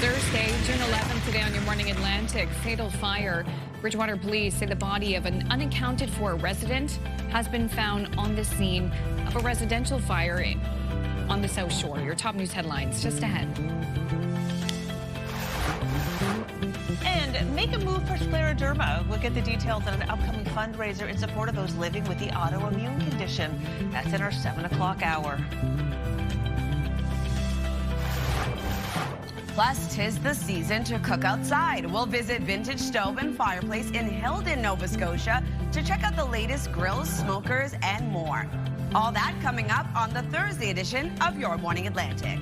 Thursday, June 11th, today on Your Morning Atlantic. Fatal fire. Bridgewater police say the body of an unaccounted-for resident has been found on the scene of a residential fire on the South Shore. Your top news headlines just ahead. And make a move for scleroderma. We'll get the details on an upcoming fundraiser in support of those living with the autoimmune condition. That's in our 7 o'clock hour. Plus, 'tis the season to cook outside. We'll visit Vintage Stove and Fireplace in Hilden, Nova Scotia to check out the latest grills, smokers, and more. All that coming up on the Thursday edition of Your Morning Atlantic.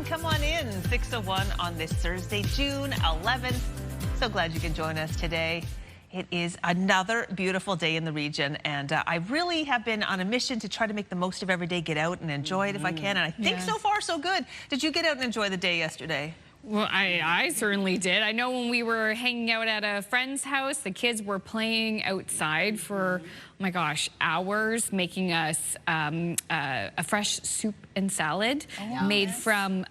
Come on in, 6:01 on this Thursday, June 11th. So glad you can join us today. It is another beautiful day in the region, and I really have been on a mission to try to make the most of every day, get out and enjoy it if I can, and I think so far so good. Did you get out and enjoy the day yesterday? Well, I certainly did. I know when we were hanging out at a friend's house, the kids were playing outside for, oh my gosh, hours, making us a fresh soup and salad made from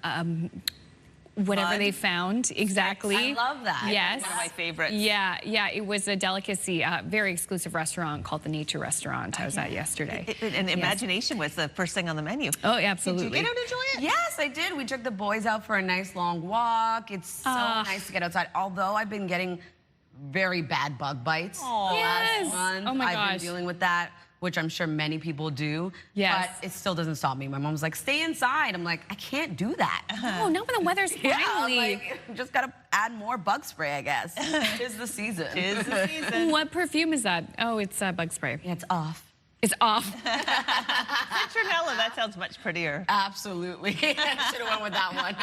whatever they found. Exactly. I love that. Yes. One of my favorites. Yeah, it was a delicacy, very exclusive restaurant called the Nature Restaurant. I was at yesterday. And imagination was the first thing on the menu. Oh, absolutely. Did you get out and enjoy it? Yes, I did. We took the boys out for a nice long walk. It's so nice to get outside. Although I've been getting very bad bug bites last month. Oh my gosh. I've been dealing with that, which I'm sure many people do. Yes. But it still doesn't stop me. My mom's like, stay inside. I'm like, I can't do that. Oh, not when the weather's finally. I'm like, just gotta add more bug spray, I guess. 'Tis the season. 'Tis the season. What perfume is that? Oh, it's bug spray. Yeah, it's off. It's off. Citronella, that sounds much prettier. Absolutely. Should have went with that one.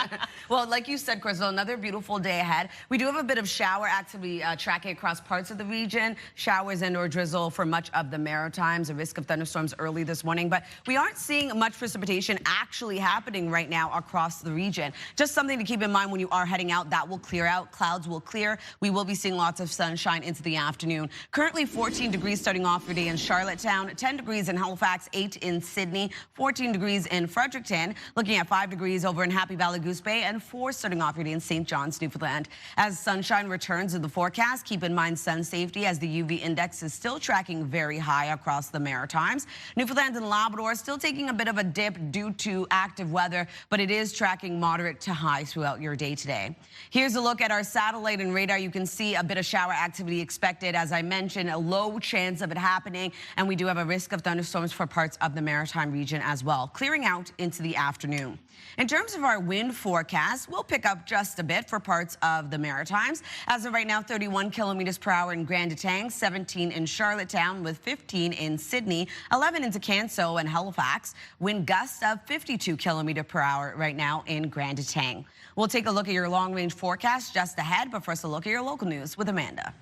Well, like you said, Crystal, another beautiful day ahead. We do have a bit of shower activity tracking across parts of the region. Showers and or drizzle for much of the Maritimes. A risk of thunderstorms early this morning. But we aren't seeing much precipitation actually happening right now across the region. Just something to keep in mind when you are heading out. That will clear out. Clouds will clear. We will be seeing lots of sunshine into the afternoon. Currently 14 degrees starting off your day in Charlottetown. 10 degrees in Halifax, 8 in Sydney, 14 degrees in Fredericton, looking at 5 degrees over in Happy Valley Goose Bay, and 4 starting off your day in St. John's, Newfoundland. As sunshine returns to the forecast, keep in mind sun safety as the UV index is still tracking very high across the Maritimes. Newfoundland and Labrador still taking a bit of a dip due to active weather, but it is tracking moderate to high throughout your day today. Here's a look at our satellite and radar. You can see a bit of shower activity expected. As I mentioned, a low chance of it happening, and we do have a risk of thunderstorms for parts of the Maritime region as well, clearing out into the afternoon. In terms of our wind forecast, we'll pick up just a bit for parts of the Maritimes. As of right now, 31 kilometers per hour in Grand Etang, 17 in Charlottetown with 15 in Sydney, 11 into Canso and Halifax. Wind gusts of 52 kilometers per hour right now in Grand Etang. We'll take a look at your long-range forecast just ahead, but first a look at your local news with Amanda.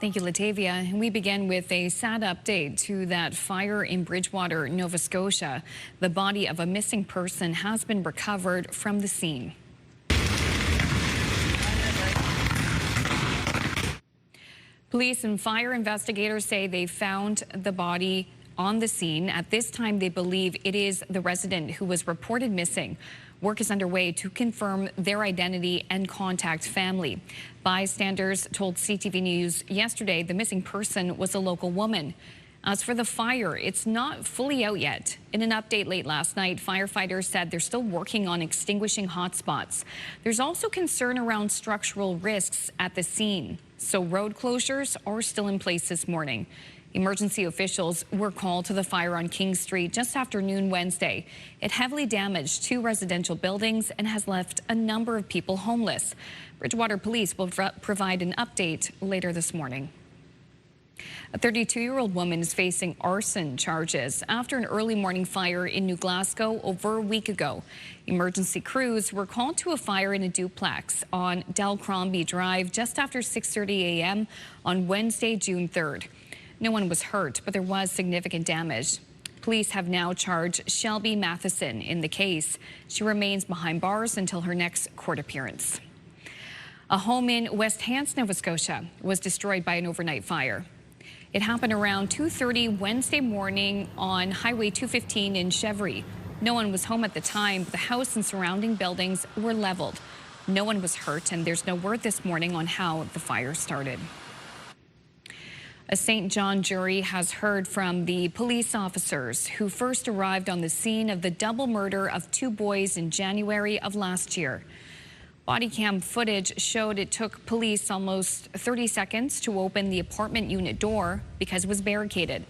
Thank you, Latavia. We begin with a sad update to that fire in Bridgewater, Nova Scotia. The body of a missing person has been recovered from the scene. Police and fire investigators say they found the body on the scene. At this time, they believe it is the resident who was reported missing. Work is underway to confirm their identity and contact family. Bystanders told CTV News yesterday the missing person was a local woman. As for the fire, it's not fully out yet. In an update late last night, firefighters said they're still working on extinguishing hotspots. There's also concern around structural risks at the scene, so road closures are still in place this morning. Emergency officials were called to the fire on King Street just after noon Wednesday. It heavily damaged 2 residential buildings and has left a number of people homeless. Bridgewater police will provide an update later this morning. A 32-year-old woman is facing arson charges after an early morning fire in New Glasgow over a week ago. Emergency crews were called to a fire in a duplex on Dalcrombie Drive just after 6:30 a.m. on Wednesday, June 3rd. No one was hurt, but there was significant damage. Police have now charged Shelby Matheson in the case. She remains behind bars until her next court appearance. A home in West Hants, Nova Scotia was destroyed by an overnight fire. It happened around 2:30 Wednesday morning on Highway 215 in Chevry. No one was home at the time. The house and surrounding buildings were leveled. No one was hurt, and there's no word this morning on how the fire started. A St. John jury has heard from the police officers who first arrived on the scene of the double murder of 2 boys in January of last year. Body cam footage showed it took police almost 30 seconds to open the apartment unit door because it was barricaded.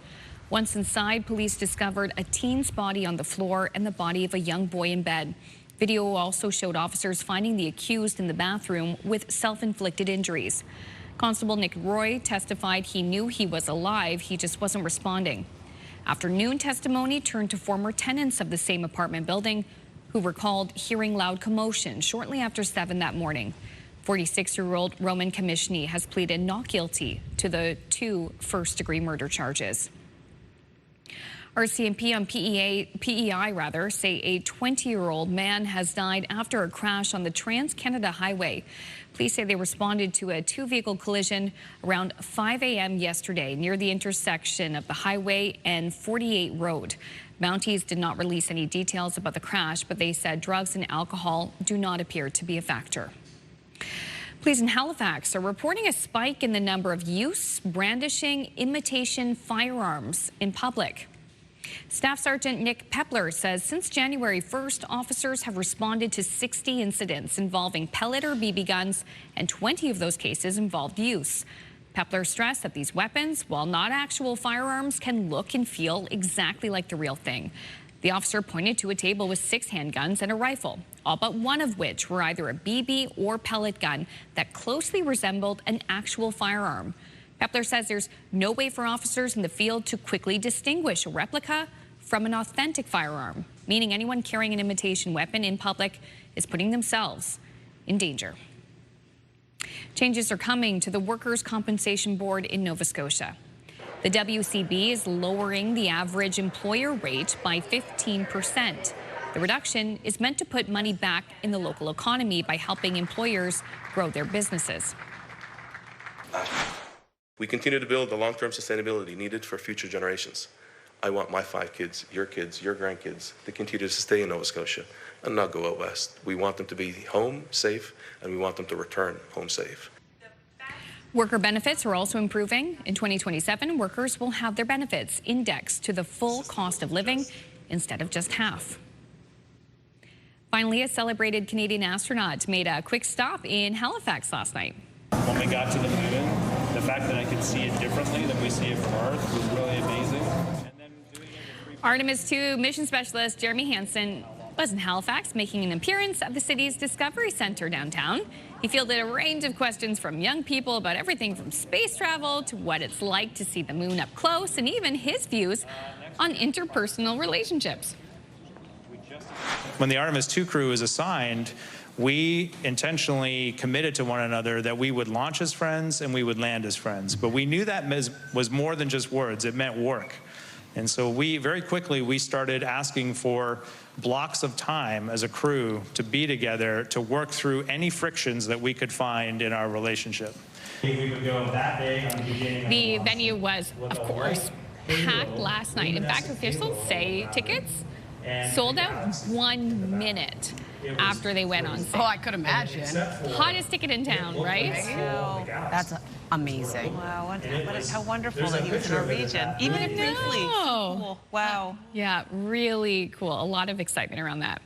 Once inside, police discovered a teen's body on the floor and the body of a young boy in bed. Video also showed officers finding the accused in the bathroom with self-inflicted injuries. Constable Nick Roy testified he knew he was alive, he just wasn't responding. Afternoon testimony turned to former tenants of the same apartment building who recalled hearing loud commotion shortly after 7 that morning. 46-year-old Roman Commissioner has pleaded not guilty to the 2 first-degree murder charges. RCMP on PEI say a 20-year-old man has died after a crash on the Trans-Canada Highway. Police say they responded to a 2-vehicle collision around 5 a.m. yesterday near the intersection of the highway and 48 Road. Mounties did not release any details about the crash, but they said drugs and alcohol do not appear to be a factor. Police in Halifax are reporting a spike in the number of use, brandishing, imitation firearms in public. Staff Sergeant Nick Pepler says since January 1st, officers have responded to 60 incidents involving pellet or BB guns, and 20 of those cases involved use. Pepler stressed that these weapons, while not actual firearms, can look and feel exactly like the real thing. The officer pointed to a table with 6 handguns and a rifle, all but one of which were either a BB or pellet gun that closely resembled an actual firearm. Pepler says there's no way for officers in the field to quickly distinguish a replica from an authentic firearm, meaning anyone carrying an imitation weapon in public is putting themselves in danger. Changes are coming to the Workers' Compensation Board in Nova Scotia. The WCB is lowering the average employer rate by 15%. The reduction is meant to put money back in the local economy by helping employers grow their businesses. We continue to build the long-term sustainability needed for future generations. I want my 5 kids, your grandkids, to continue to stay in Nova Scotia and not go out west. We want them to be home safe, and we want them to return home safe. Worker benefits are also improving. In 2027, workers will have their benefits indexed to the full cost of living instead of just half. Finally, a celebrated Canadian astronaut made a quick stop in Halifax last night. When we got to the moon, the fact that I could see it differently than we see it from Earth was really amazing. Artemis II mission specialist Jeremy Hansen was in Halifax, making an appearance at the city's Discovery Center downtown. He fielded a range of questions from young people about everything from space travel to what it's like to see the moon up close, and even his views on interpersonal relationships. When the Artemis II crew was assigned, we intentionally committed to one another that we would launch as friends and we would land as friends. But we knew that was more than just words. It meant work. And so very quickly, we started asking for blocks of time as a crew to be together, to work through any frictions that we could find in our relationship. We would go that day on the beginning of the venue was, of course, packed last night. In fact, officials say tickets sold out 1 minute after they went on sale. Oh, I could imagine. Hottest ticket in town, right? That's amazing. Wow, how wonderful that he was in our region, even if briefly. Cool. Wow. Yeah, really cool. A lot of excitement around that.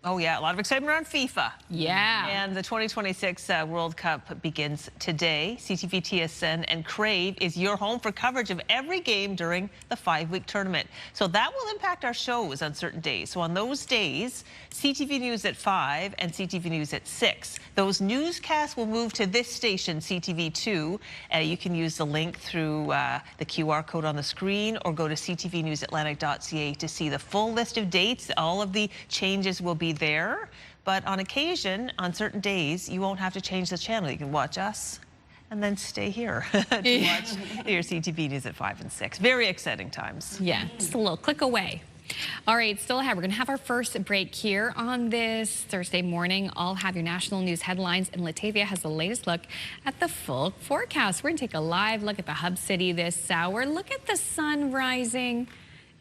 Oh, yeah, a lot of excitement around FIFA. Yeah. And the 2026 World Cup begins today. CTV TSN and Crave is your home for coverage of every game during the 5-week tournament. So that will impact our shows on certain days. So on those days, CTV News at 5 and CTV News at 6. Those newscasts will move to this station, CTV2. You can use the link through the QR code on the screen or go to ctvnewsatlantic.ca to see the full list of dates. All of the changes will be there, but on occasion, on certain days, you won't have to change the channel. You can watch us and then stay here to watch your CTV News at 5 and 6. Very exciting times. Yeah, just a little click away. All right, still ahead, we're going to have our first break here on this Thursday morning. I'll have your national news headlines, and Latavia has the latest look at the full forecast. We're going to take a live look at the hub city this hour. Look at the sun rising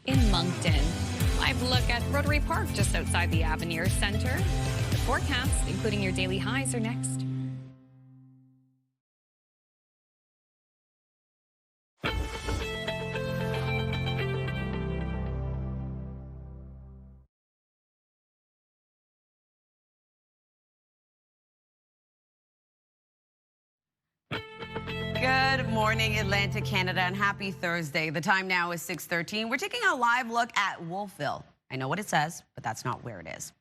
in Moncton. Live look at Rotary Park just outside the Avenir Center. The forecast, including your daily highs, are next. Good morning, Atlantic, Canada, and happy Thursday. The time now is 6:13. We're taking a live look at Wolfville. I know what it says, but that's not where it is.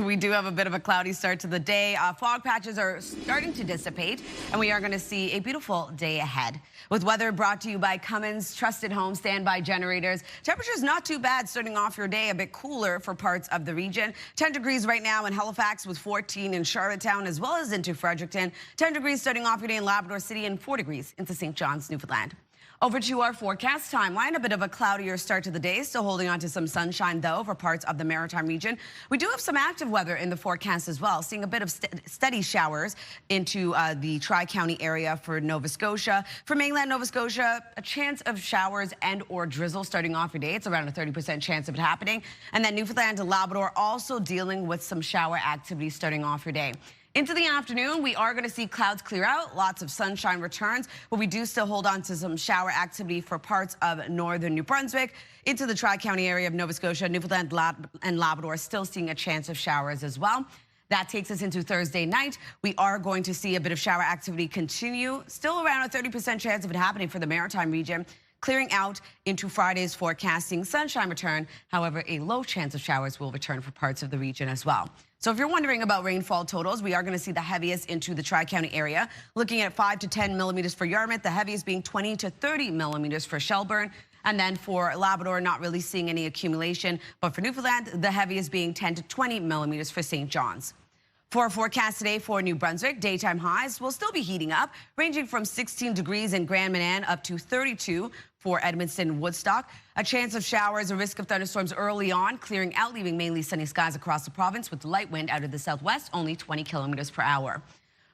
We do have a bit of a cloudy start to the day. Fog patches are starting to dissipate, and we are going to see a beautiful day ahead. With weather brought to you by Cummins Trusted Home Standby Generators. Temperatures not too bad starting off your day, a bit cooler for parts of the region. 10 degrees right now in Halifax with 14 in Charlottetown as well as into Fredericton. 10 degrees starting off your day in Labrador City and 4 degrees into St. John's, Newfoundland. Over to our forecast timeline. A bit of a cloudier start to the day, still holding on to some sunshine, though, for parts of the Maritime region. We do have some active weather in the forecast as well, seeing a bit of steady showers into the Tri-County area for Nova Scotia. For mainland Nova Scotia, a chance of showers and or drizzle starting off your day. It's around a 30% chance of it happening. And then Newfoundland and Labrador also dealing with some shower activity starting off your day. Into the afternoon, we are going to see clouds clear out, lots of sunshine returns, but we do still hold on to some shower activity for parts of northern New Brunswick. Into the Tri-County area of Nova Scotia, Newfoundland and Labrador still seeing a chance of showers as well. That takes us into Thursday night. We are going to see a bit of shower activity continue, still around a 30% chance of it happening for the Maritime region. Clearing out into Friday's forecasting sunshine return. However, a low chance of showers will return for parts of the region as well. So if you're wondering about rainfall totals, we are going to see the heaviest into the Tri-County area, looking at 5 to 10 millimeters for Yarmouth, the heaviest being 20 to 30 millimeters for Shelburne. And then for Labrador, not really seeing any accumulation. But for Newfoundland, the heaviest being 10 to 20 millimeters for St. John's. For our forecast today for New Brunswick, daytime highs will still be heating up, ranging from 16 degrees in Grand Manan up to 32 for Edmundston and Woodstock. A chance of showers, a risk of thunderstorms early on, clearing out, leaving mainly sunny skies across the province with light wind out of the southwest, only 20 kilometers per hour.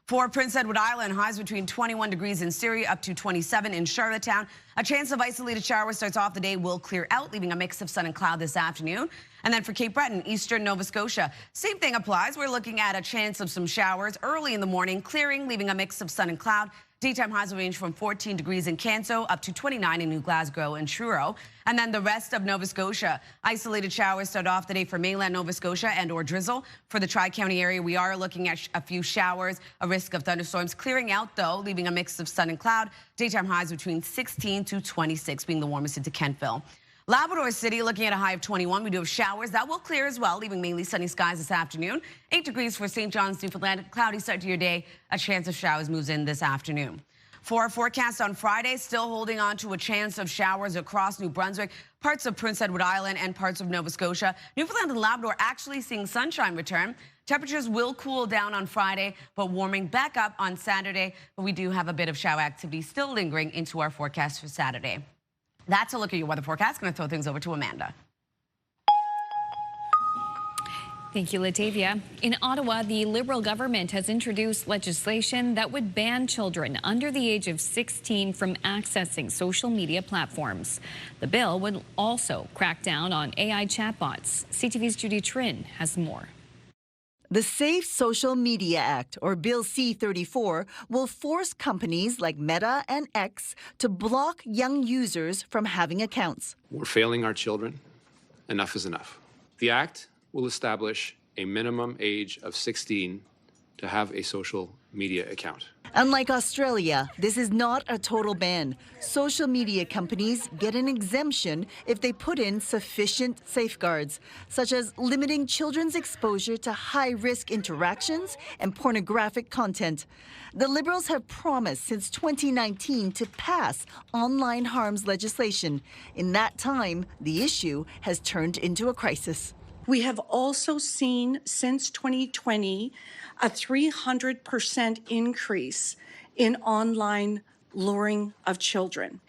For Prince Edward Island, highs between 21 degrees in Surrey up to 27 in Charlottetown. A chance of isolated showers starts off the day, will clear out, leaving a mix of sun and cloud this afternoon. And then for Cape Breton, eastern Nova Scotia, same thing applies. We're looking at a chance of some showers early in the morning, clearing, leaving a mix of sun and cloud. Daytime highs will range from 14 degrees in Canso up to 29 in New Glasgow and Truro. And then the rest of Nova Scotia, isolated showers start off the day for mainland Nova Scotia and or drizzle. For the Tri-County area, we are looking at a few showers, a risk of thunderstorms clearing out, though, leaving a mix of sun and cloud. Daytime highs between 16 to 26, being the warmest into Kentville. Labrador City looking at a high of 21. We do have showers. That will clear as well, leaving mainly sunny skies this afternoon. 8 degrees for St. John's, Newfoundland. Cloudy start to your day. A chance of showers moves in this afternoon. For our forecast on Friday, still holding on to a chance of showers across New Brunswick, parts of Prince Edward Island and parts of Nova Scotia. Newfoundland and Labrador actually seeing sunshine return. Temperatures will cool down on Friday, but warming back up on Saturday. But we do have a bit of shower activity still lingering into our forecast for Saturday. That's a look at your weather forecast. Going to throw things over to Amanda. Thank you, Latavia. In Ottawa, the Liberal government has introduced legislation that would ban children under the age of 16 from accessing social media platforms. The bill would also crack down on AI chatbots. CTV's Judy Trin has more. The Safe Social Media Act, or Bill C-34, will force companies like Meta and X to block young users from having accounts. We're failing our children. Enough is enough. The Act will establish a minimum age of 16 to have a social media account. Unlike Australia, this is not a total ban. Social media companies get an exemption if they put in sufficient safeguards, such as limiting children's exposure to high-risk interactions and pornographic content. The Liberals have promised since 2019 to pass online harms legislation. In that time, the issue has turned into a crisis. We have also seen since 2020 a 300% increase in online luring of children.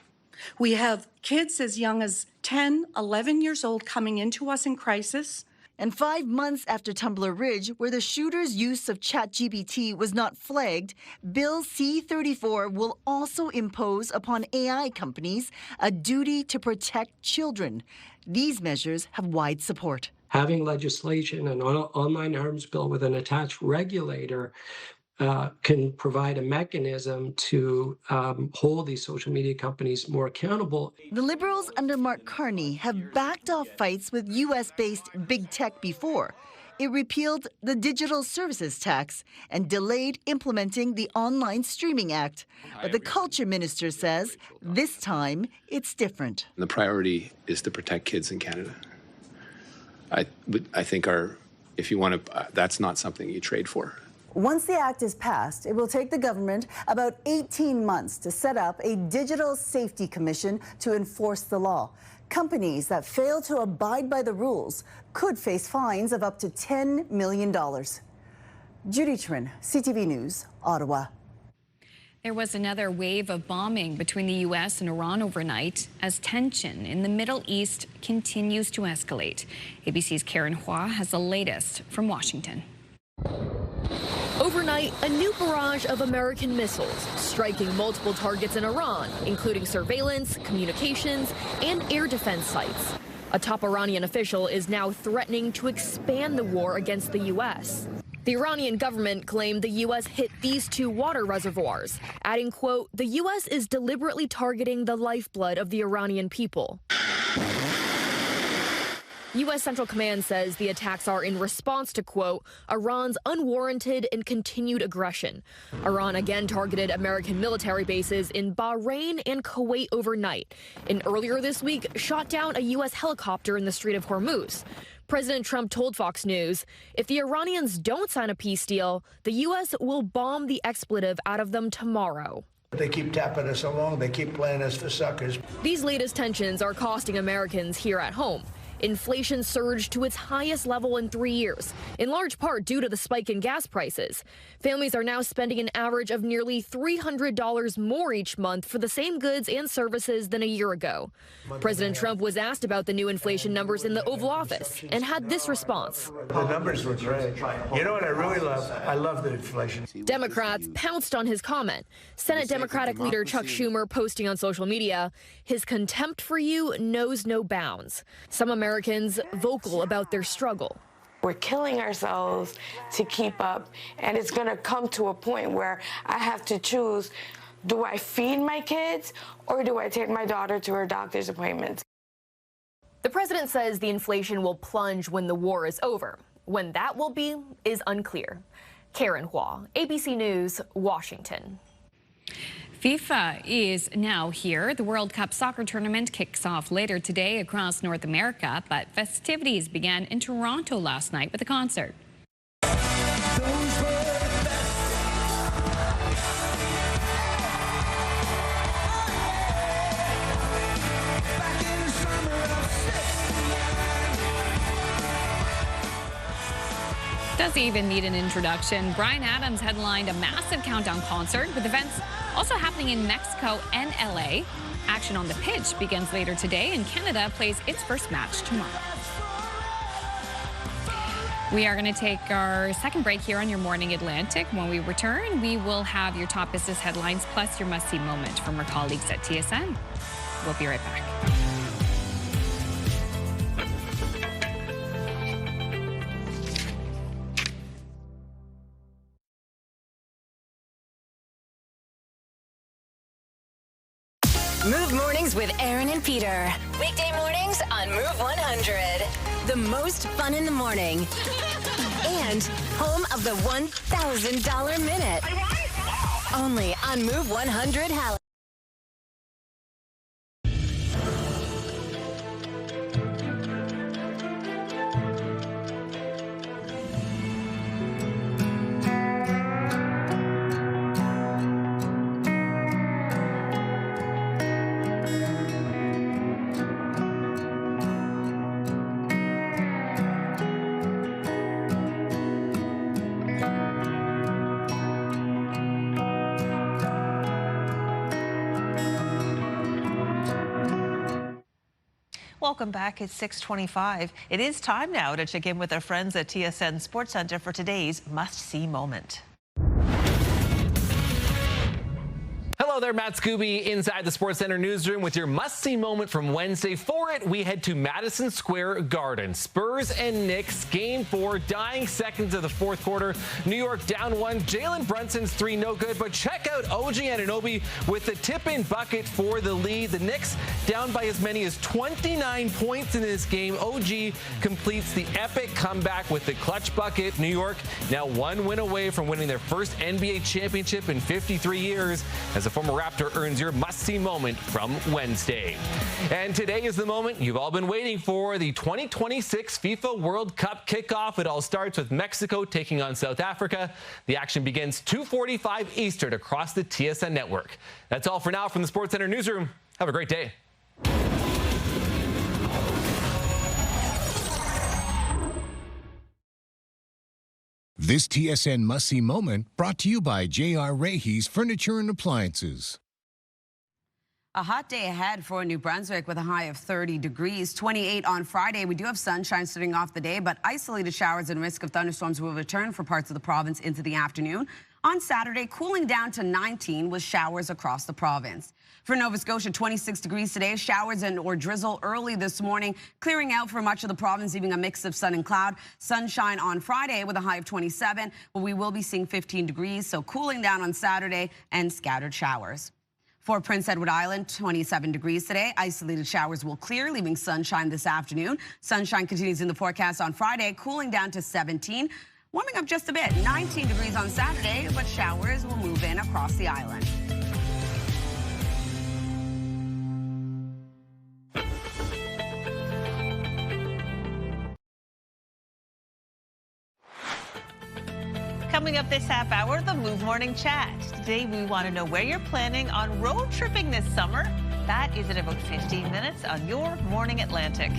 We have kids as young as 10, 11 years old coming into us in crisis. And 5 months after Tumbler Ridge, where the shooter's use of ChatGPT was not flagged, Bill C-34 will also impose upon AI companies a duty to protect children. These measures have wide support. Having legislation, an online arms bill with an attached regulator, can provide a mechanism to hold these social media companies more accountable. The Liberals under Mark Carney have backed off fights with U.S.-based big tech before. It repealed the Digital Services Tax and delayed implementing the Online Streaming Act. But the Culture Minister says this time it's different. The priority is to protect kids in Canada. I think if you want to, that's not something you trade for. Once the act is passed, it will take the government about 18 months to set up a digital safety commission to enforce the law. Companies that fail to abide by the rules could face fines of up to $10 million. Judy Trin, CTV News, Ottawa. There was another wave of bombing between the U.S. and Iran overnight as tension in the Middle East continues to escalate. ABC's Karen Hua has the latest from Washington. Overnight, a new barrage of American missiles striking multiple targets in Iran, including surveillance, communications, and air defense sites. A top Iranian official is now threatening to expand the war against the U.S. The Iranian government claimed the U.S. hit these two water reservoirs, adding, quote, "The U.S. is deliberately targeting the lifeblood of the Iranian people." U.S. Central Command says the attacks are in response to, quote, "Iran's unwarranted and continued aggression." Iran again targeted American military bases in Bahrain and Kuwait overnight, and earlier this week shot down a U.S. helicopter in the Strait of Hormuz. President Trump told Fox News, if the Iranians don't sign a peace deal, the U.S. will bomb the expletive out of them tomorrow. They keep tapping us along. They keep playing us for suckers. These latest tensions are costing Americans here at home. Inflation surged to its highest level in 3 years, in large part due to the spike in gas prices. Families are now spending an average of nearly $300 more each month for the same goods and services than a year ago. President Trump was asked about the new inflation numbers in the Oval Office and had this response. The numbers were great. You know what I really love? I love the inflation. Democrats pounced on his comment. Senate Democratic leader Chuck Schumer posting on social media, "His contempt for you knows no bounds." Some Americans vocal about their struggle. We're killing ourselves to keep up, and it's going to come to a point where I have to choose, do I feed my kids or do I take my daughter to her doctor's appointments? The president says the inflation will plunge when the war is over. When that will be is unclear. Karen Hua, ABC News, Washington. FIFA is now here. The World Cup soccer tournament kicks off later today across North America, but festivities began in Toronto last night with a concert. Does even need an introduction. Bryan Adams headlined a massive countdown concert with events also happening in Mexico and LA. Action on the pitch begins later today, and Canada plays its first match tomorrow. We are going to take our second break here on Your Morning Atlantic. When we return, we will have your top business headlines plus your must-see moment from our colleagues at TSN. We'll be right back. Move Mornings with Aaron and Peter. Weekday mornings on Move 100. The most fun in the morning. And home of the $1,000 minute. Only on Move 100 Halifax. Welcome back. It's 6:25. It is time now to check in with our friends at TSN Sports Center for today's must-see moment. Hello there, Matt Scooby inside the Sports Center newsroom with your must-see moment from Wednesday. For it, we head to Madison Square Garden. Spurs and Knicks, Game 4, dying seconds of the fourth quarter. New York down 1. Jalen Brunson's 3 no good, but check out OG Anunoby with the tip-in bucket for the lead. The Knicks down by as many as 29 points in this game. OG completes the epic comeback with the clutch bucket. New York now 1 win away from winning their first NBA championship in 53 years as a former Raptor earns your must-see moment from Wednesday. And today is the moment you've all been waiting for, the 2026 FIFA World Cup kickoff. It all starts with Mexico taking on South Africa. The action begins 2:45 Eastern across the TSN network. That's all for now from the Sports Center newsroom. Have a great day. This TSN must-see moment brought to you by J.R. Rahe's Furniture and Appliances. A hot day ahead for New Brunswick with a high of 30 degrees, 28 on Friday. We do have sunshine starting off the day, but isolated showers and risk of thunderstorms will return for parts of the province into the afternoon. On Saturday, cooling down to 19 with showers across the province. For Nova Scotia, 26 degrees today, showers and or drizzle early this morning, clearing out for much of the province, leaving a mix of sun and cloud. Sunshine on Friday with a high of 27, but we will be seeing 15 degrees, so cooling down on Saturday and scattered showers. For Prince Edward Island, 27 degrees today. Isolated showers will clear, leaving sunshine this afternoon. Sunshine continues in the forecast on Friday, cooling down to 17. Warming up just a bit, 19 degrees on Saturday, but showers will move in across the island. Coming up this half hour, the Move Morning Chat. Today, we want to know where you're planning on road tripping this summer. That is in about 15 minutes on Your Morning Atlantic.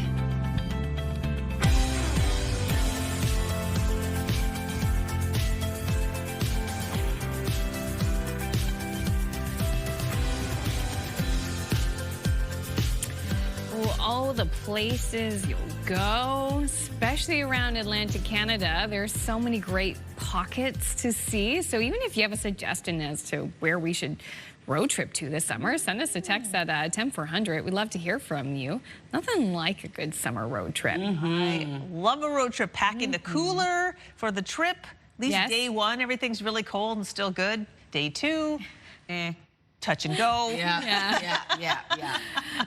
Oh, the places you'll go, especially around Atlantic Canada. There's so many great pockets to see. So even if you have a suggestion as to where we should road trip to this summer, send us a text at 10400. We'd love to hear from you. Nothing like a good summer road trip. I love a road trip. Packing the cooler for the trip. At least day 1, everything's really cold and still good. Day 2, touch and go. Yeah.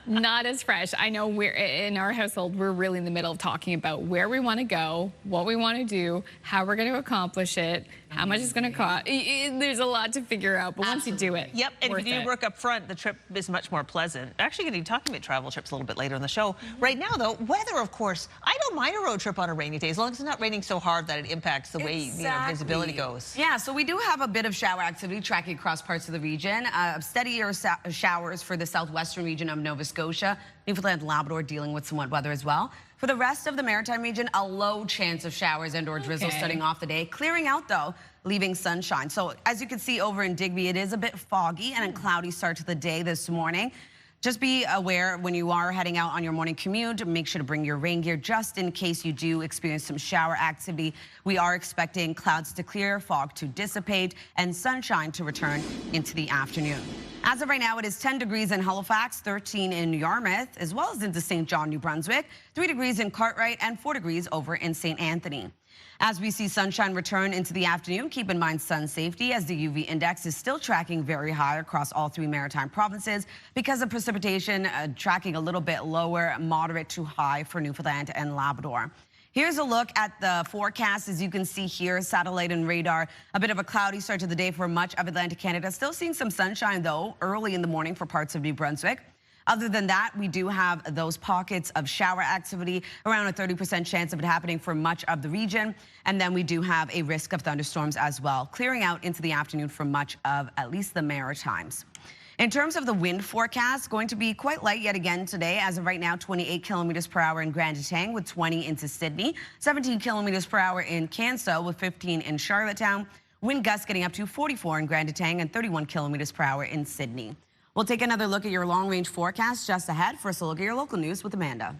Not as fresh. I know we're in our household, we're really in the middle of talking about where we want to go, what we want to do, how we're going to accomplish it, how much it's going to cost. There's a lot to figure out, but once you do it, Yep, and if you do work up front, the trip is much more pleasant. Actually, going to be talking about travel trips a little bit later in the show. Right now, though, weather, of course, I don't mind a road trip on a rainy day, as long as it's not raining so hard that it impacts the way visibility goes. Yeah, so we do have a bit of shower activity tracking across parts of the region. Steadier showers for the southwestern region of Nova Scotia. Newfoundland and Labrador dealing with somewhat weather as well. For the rest of the maritime region, a low chance of showers and or drizzle starting off the day. Clearing out, though, leaving sunshine. So as you can see over in Digby, it is a bit foggy and a cloudy start to the day this morning. Just be aware when you are heading out on your morning commute, make sure to bring your rain gear just in case you do experience some shower activity. We are expecting clouds to clear, fog to dissipate, and sunshine to return into the afternoon. As of right now, it is 10 degrees in Halifax, 13 in Yarmouth, as well as into St. John, New Brunswick, 3 degrees in Cartwright, and 4 degrees over in St. Anthony. As we see sunshine return into the afternoon, keep in mind sun safety as the UV index is still tracking very high across all 3 maritime provinces because of precipitation tracking a little bit lower, moderate to high for Newfoundland and Labrador. Here's a look at the forecast. As you can see here, satellite and radar, a bit of a cloudy start to the day for much of Atlantic Canada. Still seeing some sunshine, though, early in the morning for parts of New Brunswick. Other than that, we do have those pockets of shower activity, around a 30% chance of it happening for much of the region. And then we do have a risk of thunderstorms as well, clearing out into the afternoon for much of at least the Maritimes. In terms of the wind forecast, going to be quite light yet again today. As of right now, 28 kilometers per hour in Grand Etang with 20 into Sydney, 17 kilometers per hour in Canso with 15 in Charlottetown. Wind gusts getting up to 44 in Grand Etang and 31 kilometers per hour in Sydney. We'll take another look at your long-range forecast just ahead. First, a look at your local news with Amanda.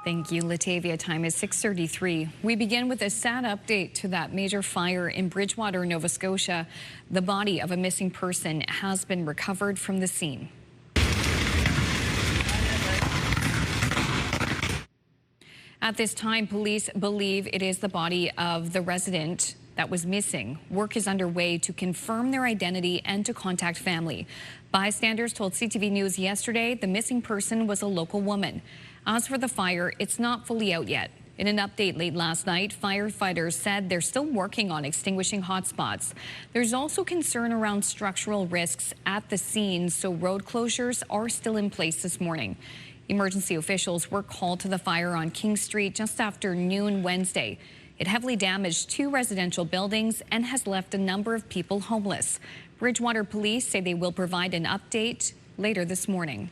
Thank you, Latavia. Time is 6:33. We begin with a sad update to that major fire in Bridgewater, Nova Scotia. The body of a missing person has been recovered from the scene. At this time, police believe it is the body of the resident that was missing. Work is underway to confirm their identity and to contact family. Bystanders told CTV News yesterday the missing person was a local woman. As for the fire, it's not fully out yet. In an update late last night, firefighters said they're still working on extinguishing hotspots. There's also concern around structural risks at the scene, so road closures are still in place this morning. Emergency officials were called to the fire on King Street just after noon Wednesday. It heavily damaged 2 residential buildings and has left a number of people homeless. Bridgewater police say they will provide an update later this morning.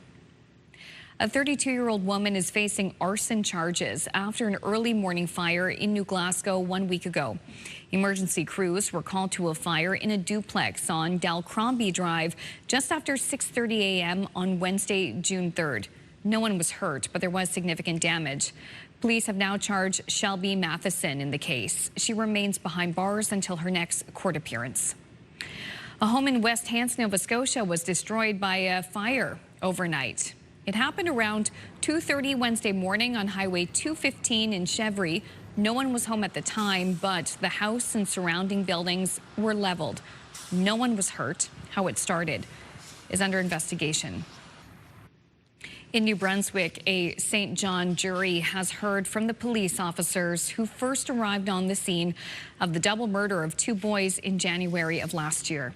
A 32-year-old woman is facing arson charges after an early morning fire in New Glasgow 1 week ago. Emergency crews were called to a fire in a duplex on Dalcrombie Drive just after 6:30 a.m. on Wednesday, June 3rd. No one was hurt, but there was significant damage. Police have now charged Shelby Matheson in the case. She remains behind bars until her next court appearance. A home in West Hants, Nova Scotia was destroyed by a fire overnight. It happened around 2:30 Wednesday morning on Highway 215 in Chevry. No one was home at the time, but the house and surrounding buildings were leveled. No one was hurt. How it started is under investigation. In New Brunswick, a St. John jury has heard from the police officers who first arrived on the scene of the double murder of 2 boys in January of last year.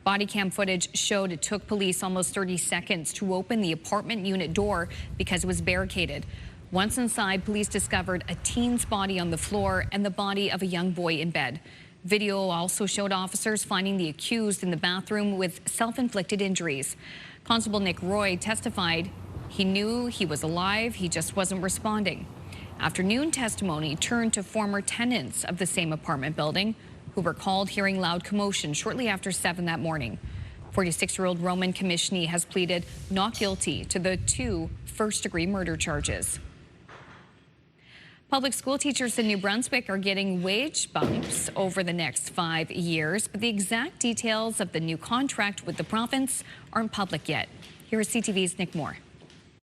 Body cam footage showed it took police almost 30 seconds to open the apartment unit door because it was barricaded. Once inside, police discovered a teen's body on the floor and the body of a young boy in bed. Video also showed officers finding the accused in the bathroom with self-inflicted injuries. Constable Nick Roy testified he knew he was alive, he just wasn't responding. Afternoon testimony turned to former tenants of the same apartment building who were called hearing loud commotion shortly after 7 that morning. 46-year-old Roman Commissioner has pleaded not guilty to the 2 first-degree murder charges. Public school teachers in New Brunswick are getting wage bumps over the next 5 years, but the exact details of the new contract with the province aren't public yet. Here is CTV's Nick Moore.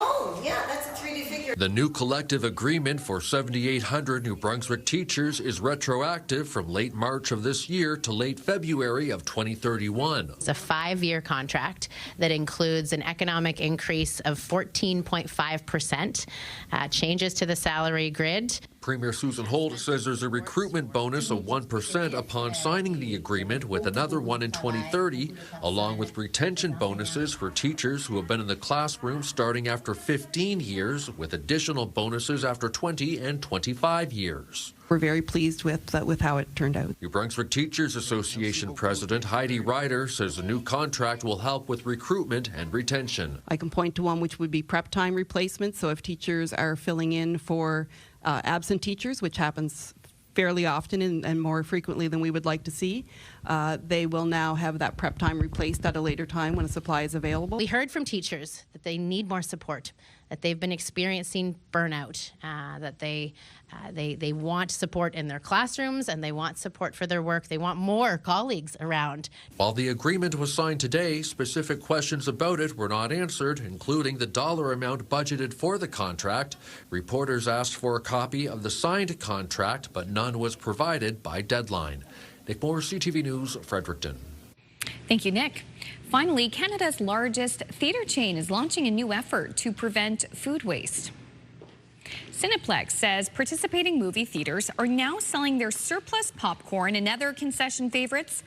Oh, yeah, that's a 3D figure. The new collective agreement for 7,800 New Brunswick teachers is retroactive from late March of this year to late February of 2031. It's a 5-year contract that includes an economic increase of 14.5%, changes to the salary grid. Premier Susan Holt says there's a recruitment bonus of 1% upon signing the agreement, with another one in 2030, along with retention bonuses for teachers who have been in the classroom starting after 15 years, with additional bonuses after 20 and 25 years. We're very pleased with how it turned out. New Brunswick Teachers Association President Heidi Ryder says the new contract will help with recruitment and retention. I can point to one which would be prep time replacement. So if teachers are filling in for absent teachers, which happens fairly often and more frequently than we would like to see, they will now have that prep time replaced at a later time when a supply is available. We heard from teachers that they need more support, that they've been experiencing burnout, that they want support in their classrooms and they want support for their work. They want more colleagues around. While the agreement was signed today, specific questions about it were not answered, including the dollar amount budgeted for the contract. Reporters asked for a copy of the signed contract, but none was provided by deadline. Nick Moore, CTV News, Fredericton. Thank you, Nick. Finally, Canada's largest theatre chain is launching a new effort to prevent food waste. Cineplex says participating movie theaters are now selling their surplus popcorn and other concession favorites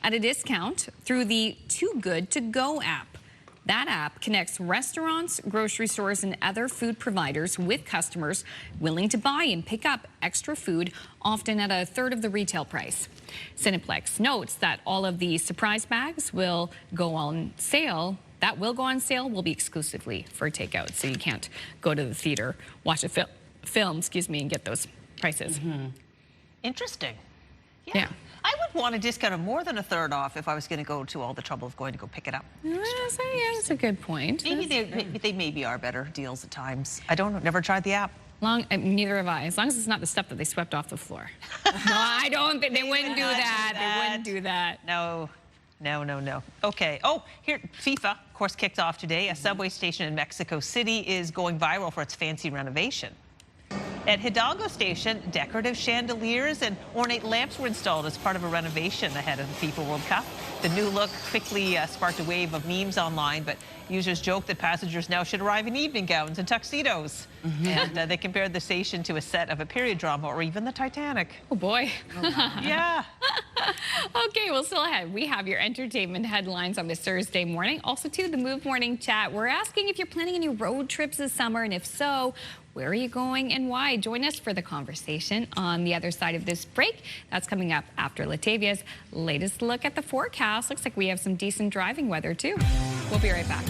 at a discount through the Too Good to Go app. That app connects restaurants, grocery stores, and other food providers with customers willing to buy and pick up extra food, often at a third of the retail price. Cineplex notes that all of the surprise bags will go on sale. That will go on sale will be exclusively for takeout, so you can't go to the theater, watch a film, and get those prices. Interesting. Yeah. I would want a discount of more than a third off if I was going to go to all the trouble of going to go pick it up. Yeah, that's a good point. Maybe they maybe are better deals at times. I don't know. Never tried the app. Neither have I. As long as it's not the stuff that they swept off the floor. No, I don't think they wouldn't do that. They wouldn't do that. No. Okay. Oh, here, FIFA, of course, kicked off today. A subway station in Mexico City is going viral for its fancy renovation. At Hidalgo Station, decorative chandeliers and ornate lamps were installed as part of a renovation ahead of the FIFA World Cup. The new look quickly sparked a wave of memes online, but users joked that passengers now should arrive in evening gowns and tuxedos. And they compared the station to a set of a period drama or even the Titanic. Oh, boy. Yeah. Okay, well, still ahead, we have your entertainment headlines on this Thursday morning. Also, too, the Move Morning Chat. We're asking if you're planning any road trips this summer, and if so, where are you going and why? Join us for the conversation on the other side of this break. That's coming up after Latavia's latest look at the forecast. Looks like we have some decent driving weather, too. We'll be right back.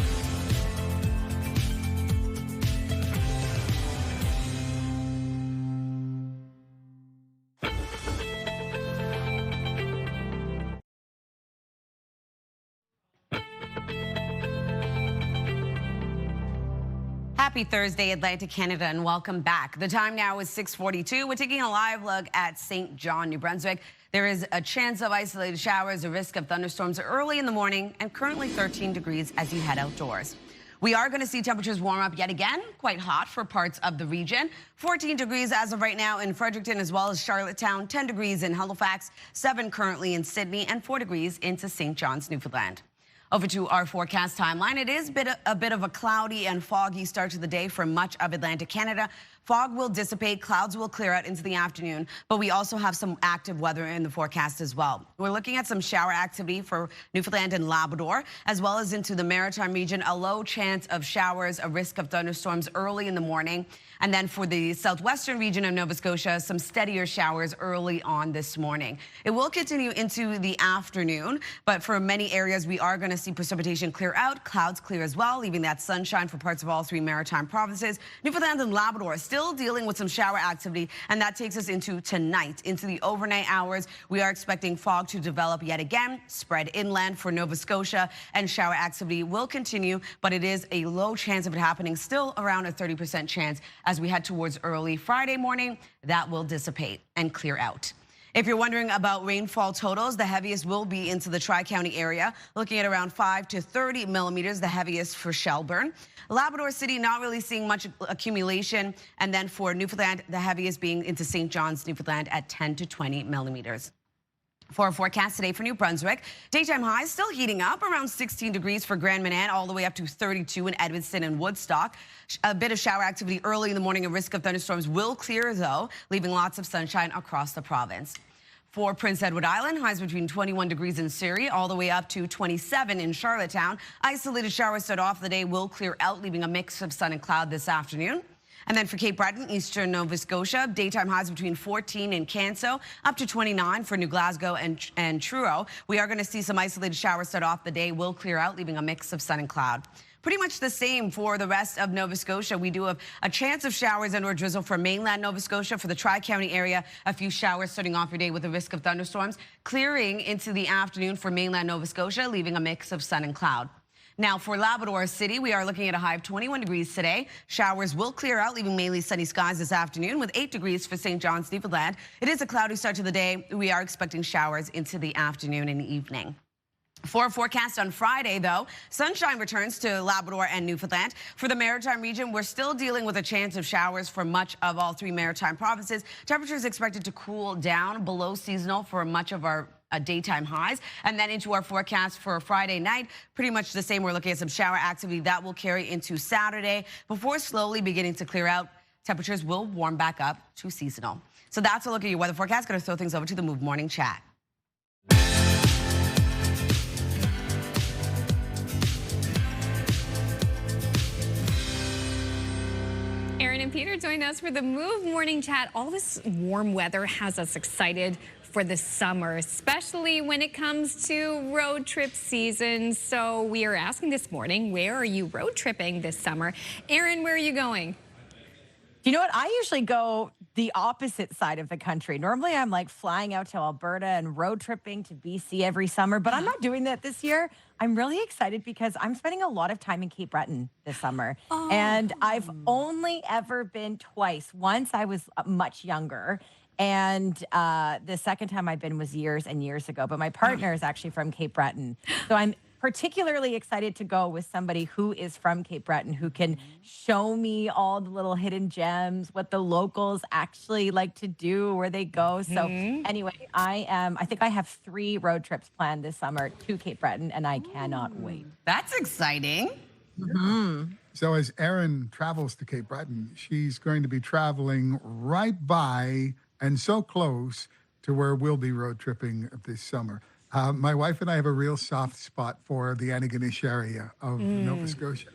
Happy Thursday, Atlantic Canada, and welcome back. The time now is 6:42. We're taking a live look at St. John, New Brunswick. There is a chance of isolated showers, a risk of thunderstorms early in the morning, and currently 13 degrees as you head outdoors. We are going to see temperatures warm up yet again, quite hot for parts of the region. 14 degrees as of right now in Fredericton as well as Charlottetown, 10 degrees in Halifax, 7 currently in Sydney, and 4 degrees into St. John's, Newfoundland. Over to our forecast timeline. It is a bit of a cloudy and foggy start to the day for much of Atlantic Canada. Fog will dissipate, clouds will clear out into the afternoon, but we also have some active weather in the forecast as well. We're looking at some shower activity for Newfoundland and Labrador, as well as into the Maritime region, a low chance of showers, a risk of thunderstorms early in the morning. And then for the southwestern region of Nova Scotia, some steadier showers early on this morning. It will continue into the afternoon, but for many areas, we are going to see precipitation clear out, clouds clear as well, leaving that sunshine for parts of all 3 maritime provinces. Newfoundland and Labrador still dealing with some shower activity, and that takes us into tonight, into the overnight hours. We are expecting fog to develop yet again, spread inland for Nova Scotia, and shower activity will continue, but it is a low chance of it happening, still around a 30% chance. As we head towards early Friday morning, that will dissipate and clear out. If you're wondering about rainfall totals, the heaviest will be into the Tri-County area, looking at around 5 to 30 millimeters, the heaviest for Shelburne. Labrador City not really seeing much accumulation, and then for Newfoundland, the heaviest being into St. John's, Newfoundland at 10 to 20 millimeters. For our forecast today for New Brunswick, daytime highs still heating up around 16 degrees for Grand Manan, all the way up to 32 in Edmonton and Woodstock. A bit of shower activity early in the morning. A risk of thunderstorms will clear, though, leaving lots of sunshine across the province. For Prince Edward Island, highs between 21 degrees in Surrey, all the way up to 27 in Charlottetown. Isolated showers start off the day will clear out, leaving a mix of sun and cloud this afternoon. And then for Cape Breton, eastern Nova Scotia, daytime highs between 14 in Canso, up to 29 for New Glasgow and Truro. We are going to see some isolated showers start off the day, will clear out, leaving a mix of sun and cloud. Pretty much the same for the rest of Nova Scotia. We do have a chance of showers and or drizzle for mainland Nova Scotia. For the Tri-County area, a few showers starting off your day with a risk of thunderstorms, clearing into the afternoon for mainland Nova Scotia, leaving a mix of sun and cloud. Now for Labrador City, we are looking at a high of 21 degrees today. Showers will clear out, leaving mainly sunny skies this afternoon with 8 degrees for St. John's, Newfoundland. It is a cloudy start to the day. We are expecting showers into the afternoon and evening. For our forecast on Friday, though, sunshine returns to Labrador and Newfoundland. For the Maritime region, we're still dealing with a chance of showers for much of all 3 maritime provinces. Temperatures expected to cool down below seasonal for much of our daytime highs. And then into our forecast for Friday night, pretty much the same. We're looking at some shower activity that will carry into Saturday before slowly beginning to clear out. Temperatures will warm back up to seasonal. So that's a look at your weather forecast. Going to throw things over to the Move Morning Chat. Aaron and Peter join us for the Move Morning Chat. All this warm weather has us excited for the summer, especially when it comes to road trip season. So we are asking this morning, where are you road tripping this summer? Aaron, where are you going? You know what? I usually go the opposite side of the country. Normally, I'm like flying out to Alberta and road tripping to BC every summer, but I'm not doing that this year. I'm really excited because I'm spending a lot of time in Cape Breton this summer. And I've only ever been twice. Once I was much younger. And the second time I've been was years and years ago. But my partner is actually from Cape Breton. So I'm particularly excited to go with somebody who is from Cape Breton, who can show me all the little hidden gems, what the locals actually like to do, where they go. So anyway, I think I have 3 road trips planned this summer to Cape Breton, and I cannot wait. That's exciting. So as Erin travels to Cape Breton, she's going to be traveling right by and so close to where we'll be road tripping this summer. My wife and I have a real soft spot for the Antigonish area of Nova Scotia.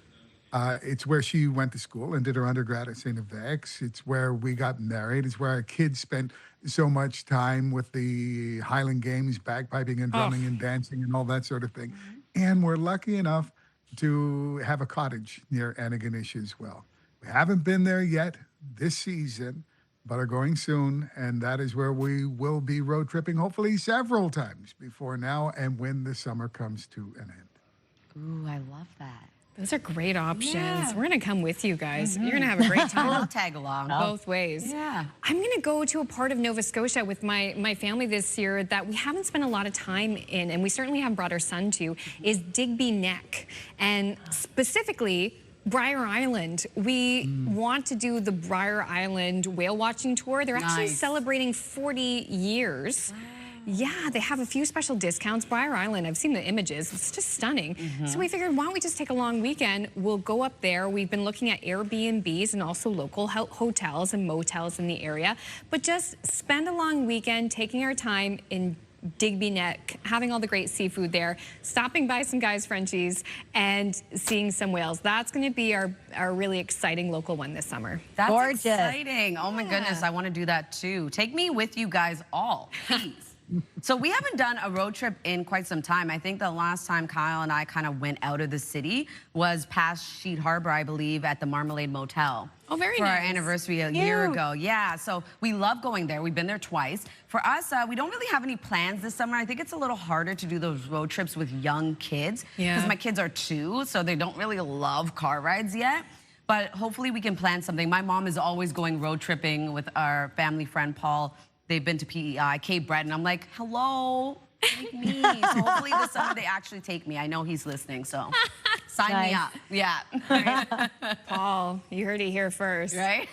It's where she went to school and did her undergrad at St. Avex. It's where we got married. It's where our kids spent so much time with the Highland Games, bagpiping and drumming and dancing and all that sort of thing. And we're lucky enough to have a cottage near Antigonish as well. We haven't been there yet this season, but are going soon, and that is where we will be road tripping, hopefully several times before now and when the summer comes to an end. Ooh, I love that. Those are great options. We're going to come with you guys. You're going to have a great time. We'll tag along. Both ways. Yeah. I'm going to go to a part of Nova Scotia with my family this year that we haven't spent a lot of time in, and we certainly haven't brought our son to, is Digby Neck. And specifically, Briar Island. We want to do the Briar Island whale watching tour. They're actually celebrating 40 years. Yeah, they have a few special discounts. Briar Island, I've seen the images. It's just stunning. So we figured, why don't we just take a long weekend? We'll go up there. We've been looking at Airbnbs and also local hotels and motels in the area. But just spend a long weekend taking our time in Digby Neck, having all the great seafood there, stopping by some Guys Frenchies, and seeing some whales. That's going to be our really exciting local one this summer. That's gorgeous. Exciting. Oh my goodness, I want to do that too. Take me with you guys all, please. So we haven't done a road trip in quite some time. I think the last time Kyle and I kind of went out of the city was past Sheet Harbor, I believe, at the Marmalade Motel. Oh, very nice. For our nice. anniversary a year ago. Yeah, so we love going there. We've been there twice. For us, we don't really have any plans this summer. I think it's a little harder to do those road trips with young kids. Because my kids are 2, so they don't really love car rides yet. But hopefully we can plan something. My mom is always going road tripping with our family friend, Paul. They've been to PEI, Cape Breton. I'm like, hello, take me. So hopefully this summer they actually take me. I know he's listening, so sign me up. Yeah. Paul, you heard it here first. Right?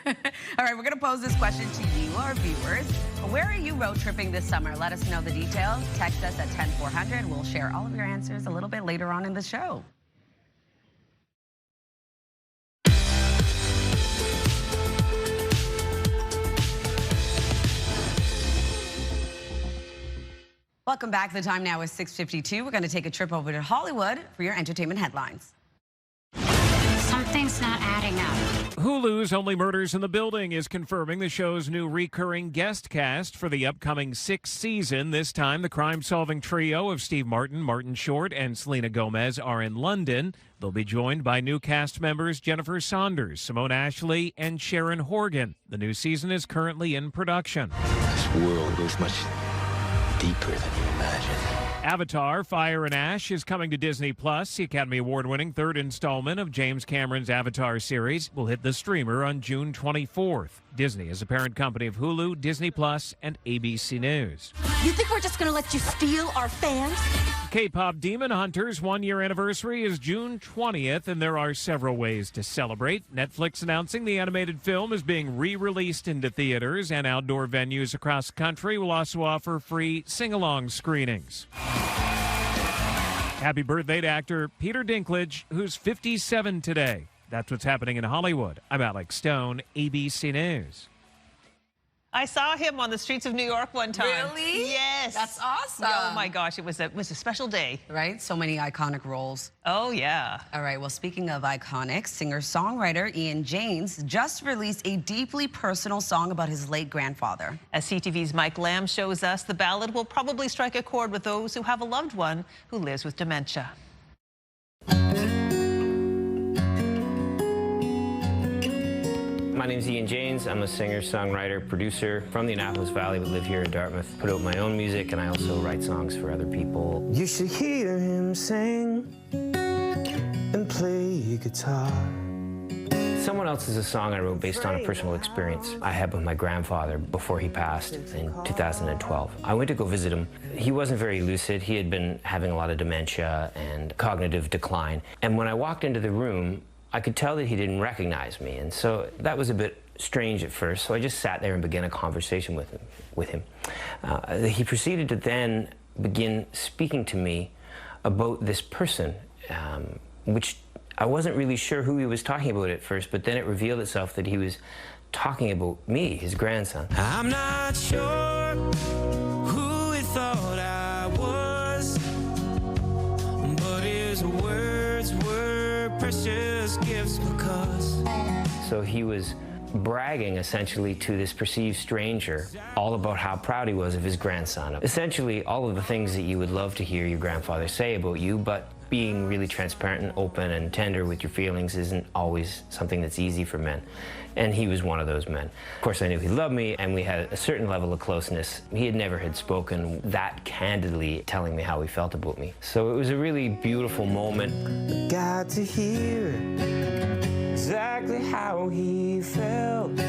All right, we're going to pose this question to you, our viewers. Where are you road tripping this summer? Let us know the details. Text us at 10400. We'll share all of your answers a little bit later on in the show. Welcome back. The time now is 6:52. We're going to take a trip over to Hollywood for your entertainment headlines. Something's not adding up. Hulu's Only Murders in the Building is confirming the show's new recurring guest cast for the upcoming 6th season. This time, the crime-solving trio of Steve Martin, Martin Short, and Selena Gomez are in London. They'll be joined by new cast members Jennifer Saunders, Simone Ashley, and Sharon Horgan. The new season is currently in production. This world goes much deeper than you imagine. Avatar: Fire and Ash is coming to Disney+. The Academy Award-winning 3rd installment of James Cameron's Avatar series will hit the streamer on June 24th. Disney is a parent company of Hulu, Disney+, and ABC News. You think we're just going to let you steal our fans? K-pop Demon Hunter's 1-year anniversary is June 20th, and there are several ways to celebrate. Netflix announcing the animated film is being re-released into theaters, and outdoor venues across the country will also offer free sing-along screenings. Happy birthday to actor Peter Dinklage, who's 57 today. That's what's happening in Hollywood. I'm Alex Stone, ABC News. I saw him on the streets of New York one time. Really? Yes. That's awesome. Oh my gosh, it was a special day. Right? So many iconic roles. Oh yeah. All right, well, speaking of iconic, singer-songwriter Ian James just released a deeply personal song about his late grandfather. As CTV's Mike Lamb shows us, the ballad will probably strike a chord with those who have a loved one who lives with dementia. My name's Ian James. I'm a singer, songwriter, producer from the Annapolis Valley, but live here in Dartmouth. Put out my own music, and I also write songs for other people. You should hear him sing and play guitar. Someone Else is a song I wrote based on a personal experience I had with my grandfather before he passed in 2012. I went to go visit him. He wasn't very lucid. He had been having a lot of dementia and cognitive decline. And when I walked into the room, I could tell that he didn't recognize me. And so that was a bit strange at first. So I just sat there and began a conversation with him. He proceeded to then begin speaking to me about this person, which I wasn't really sure who he was talking about at first, but then it revealed itself that he was talking about me, his grandson. I'm not sure who he thought I was, but his words were precious gifts because. So he was bragging essentially to this perceived stranger all about how proud he was of his grandson. Essentially all of the things that you would love to hear your grandfather say about you, but being really transparent and open and tender with your feelings isn't always something that's easy for men. And he was one of those men. Of course, I knew he loved me, and we had a certain level of closeness. He had never had spoken that candidly, telling me how he felt about me. So it was a really beautiful moment. Got to hear exactly how he felt,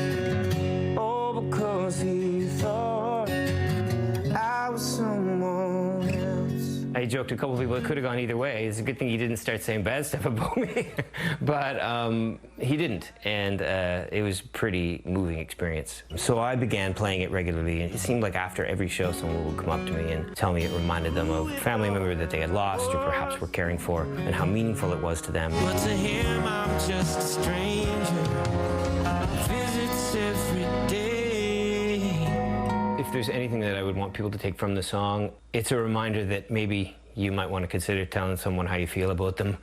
oh, because he thought I was someone else. I joked to a couple of people it could have gone either way. It's a good thing he didn't start saying bad stuff about me. But he didn't, and it was a pretty moving experience. So I began playing it regularly, and it seemed like after every show someone would come up to me and tell me it reminded them of a family member that they had lost or perhaps were caring for, and how meaningful it was to them. But to him I'm just a stranger, visits every day. If there's anything that I would want people to take from the song, it's a reminder that maybe you might want to consider telling someone how you feel about them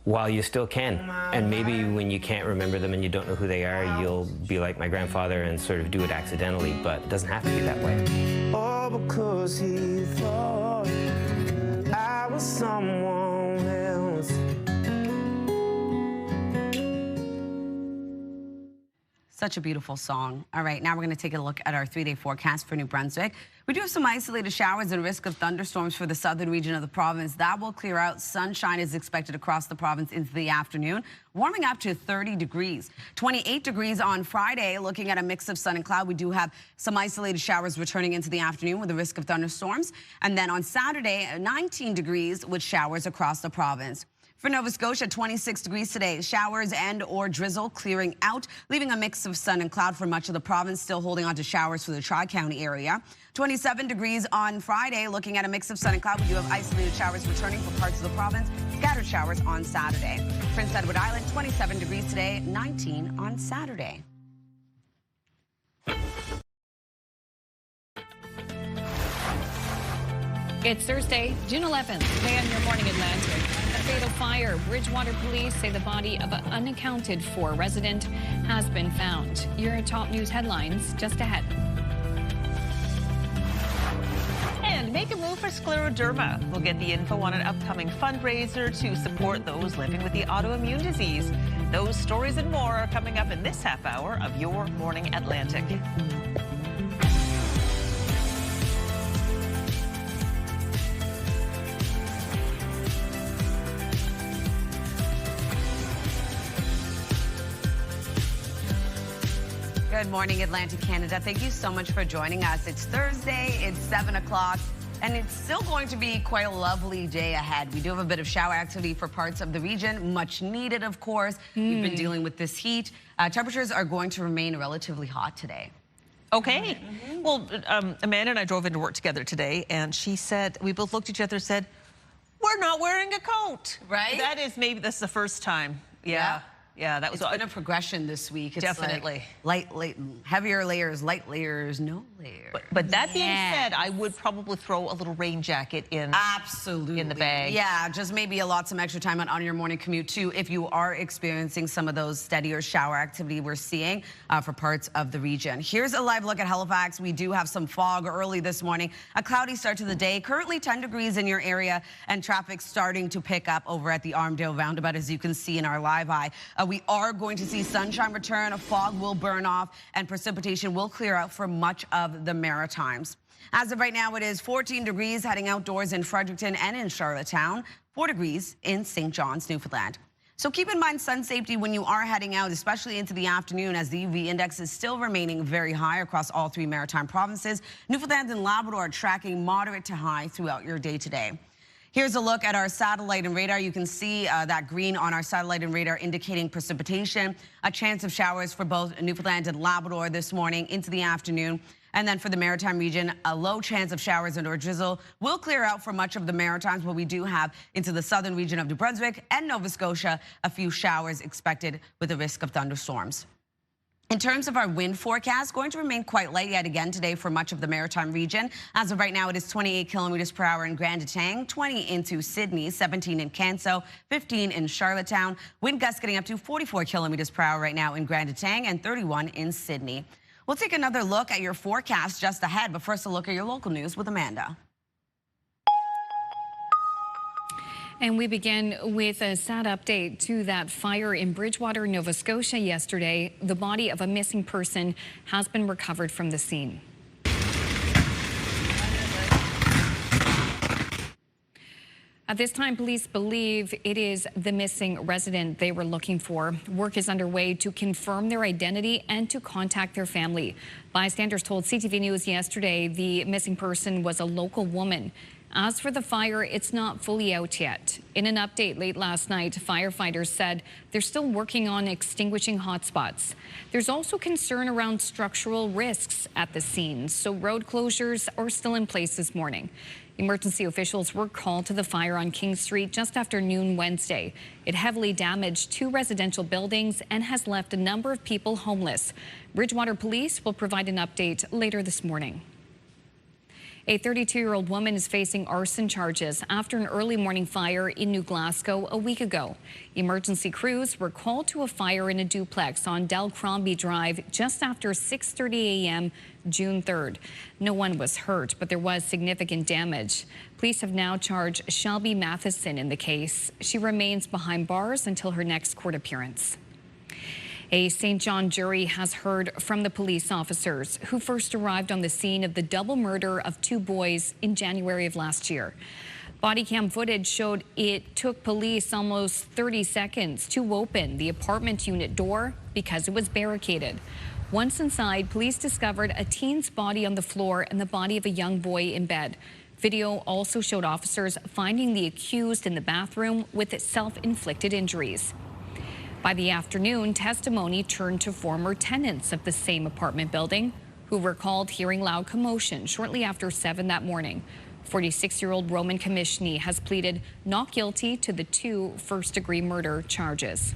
while you still can. And maybe when you can't remember them and you don't know who they are, you'll be like my grandfather and sort of do it accidentally, but it doesn't have to be that way. All because he thought I was someone else. Such a beautiful song. All right, now we're going to take a look at our 3-day forecast for New Brunswick. We do have some isolated showers and risk of thunderstorms for the southern region of the province. That will clear out. Sunshine is expected across the province into the afternoon, warming up to 30 degrees. 28 degrees on Friday, looking at a mix of sun and cloud. We do have some isolated showers returning into the afternoon with the risk of thunderstorms. And then on Saturday, 19 degrees with showers across the province. For Nova Scotia, 26 degrees today. Showers and or drizzle clearing out, leaving a mix of sun and cloud for much of the province, still holding on to showers for the Tri-County area. 27 degrees on Friday, looking at a mix of sun and cloud. We do have isolated showers returning for parts of the province, scattered showers on Saturday. Prince Edward Island, 27 degrees today, 19 on Saturday. It's Thursday, June 11th. Today on Your Morning Atlantic. A fatal fire. Bridgewater police say the body of an unaccounted for resident has been found. Your top news headlines just ahead. And make a move for scleroderma. We'll get the info on an upcoming fundraiser to support those living with the autoimmune disease. Those stories and more are coming up in this half hour of Your Morning Atlantic. Good morning, Atlantic Canada. Thank you so much for joining us. It's Thursday, it's 7 o'clock, and it's still going to be quite a lovely day ahead. We do have a bit of shower activity for parts of the region, much needed, of course. We've been dealing with this heat. Temperatures are going to remain relatively hot today. Okay. Well, Amanda and I drove into work together today, and she said, we both looked at each other and said, we're not wearing a coat. Right? That is maybe, that's the first time. Yeah. Yeah, that was It's been a progression this week. It's definitely like heavier layers, light layers, no layers. But that being said, I would probably throw a little rain jacket in. Absolutely. In the bag. Yeah, just maybe allot some extra time on your morning commute too if you are experiencing some of those steadier shower activity we're seeing for parts of the region. Here's a live look at Halifax. We do have some fog early this morning. A cloudy start to the day. Currently 10 degrees in your area, and traffic starting to pick up over at the Armdale roundabout, as you can see in our live eye. We are going to see sunshine return, fog will burn off, and precipitation will clear out for much of the Maritimes. As of right now, it is 14 degrees heading outdoors in Fredericton and in Charlottetown, 4 degrees in St. John's, Newfoundland. So keep in mind sun safety when you are heading out, especially into the afternoon, as the UV index is still remaining very high across all 3 maritime provinces. Newfoundland and Labrador are tracking moderate to high throughout your day today. Here's a look at our satellite and radar. You can see that green on our satellite and radar indicating precipitation. A chance of showers for both Newfoundland and Labrador this morning into the afternoon. And then for the Maritime region, a low chance of showers and or drizzle will clear out for much of the Maritimes, but we do have into the southern region of New Brunswick and Nova Scotia a few showers expected with a risk of thunderstorms. In terms of our wind forecast, going to remain quite light yet again today for much of the Maritime region. As of right now, it is 28 kilometers per hour in Grand Etang, 20 into Sydney, 17 in Canso, 15 in Charlottetown. Wind gusts getting up to 44 kilometers per hour right now in Grand Etang and 31 in Sydney. We'll take another look at your forecast just ahead, but first a look at your local news with Amanda. And we begin with a sad update to that fire in Bridgewater, Nova Scotia yesterday. The body of a missing person has been recovered from the scene. At this time, police believe it is the missing resident they were looking for. Work is underway to confirm their identity and to contact their family. Bystanders told CTV News yesterday the missing person was a local woman. As for the fire, it's not fully out yet. In an update late last night, firefighters said they're still working on extinguishing hotspots. There's also concern around structural risks at the scene, so road closures are still in place this morning. Emergency officials were called to the fire on King Street just after noon Wednesday. It heavily damaged 2 residential buildings and has left a number of people homeless. Bridgewater police will provide an update later this morning. A 32-year-old woman is facing arson charges after an early morning fire in New Glasgow a week ago. Emergency crews were called to a fire in a duplex on Delcrombie Drive just after 6:30 a.m. June 3rd. No one was hurt, but there was significant damage. Police have now charged Shelby Matheson in the case. She remains behind bars until her next court appearance. A St. John jury has heard from the police officers who first arrived on the scene of the double murder of 2 boys in January of last year. Body cam footage showed it took police almost 30 seconds to open the apartment unit door because it was barricaded. Once inside, police discovered a teen's body on the floor and the body of a young boy in bed. Video also showed officers finding the accused in the bathroom with self-inflicted injuries. By the afternoon, testimony turned to former tenants of the same apartment building who recalled hearing loud commotion shortly after 7 that morning. 46-year-old Roman Commissioner has pleaded not guilty to the 2 first-degree murder charges.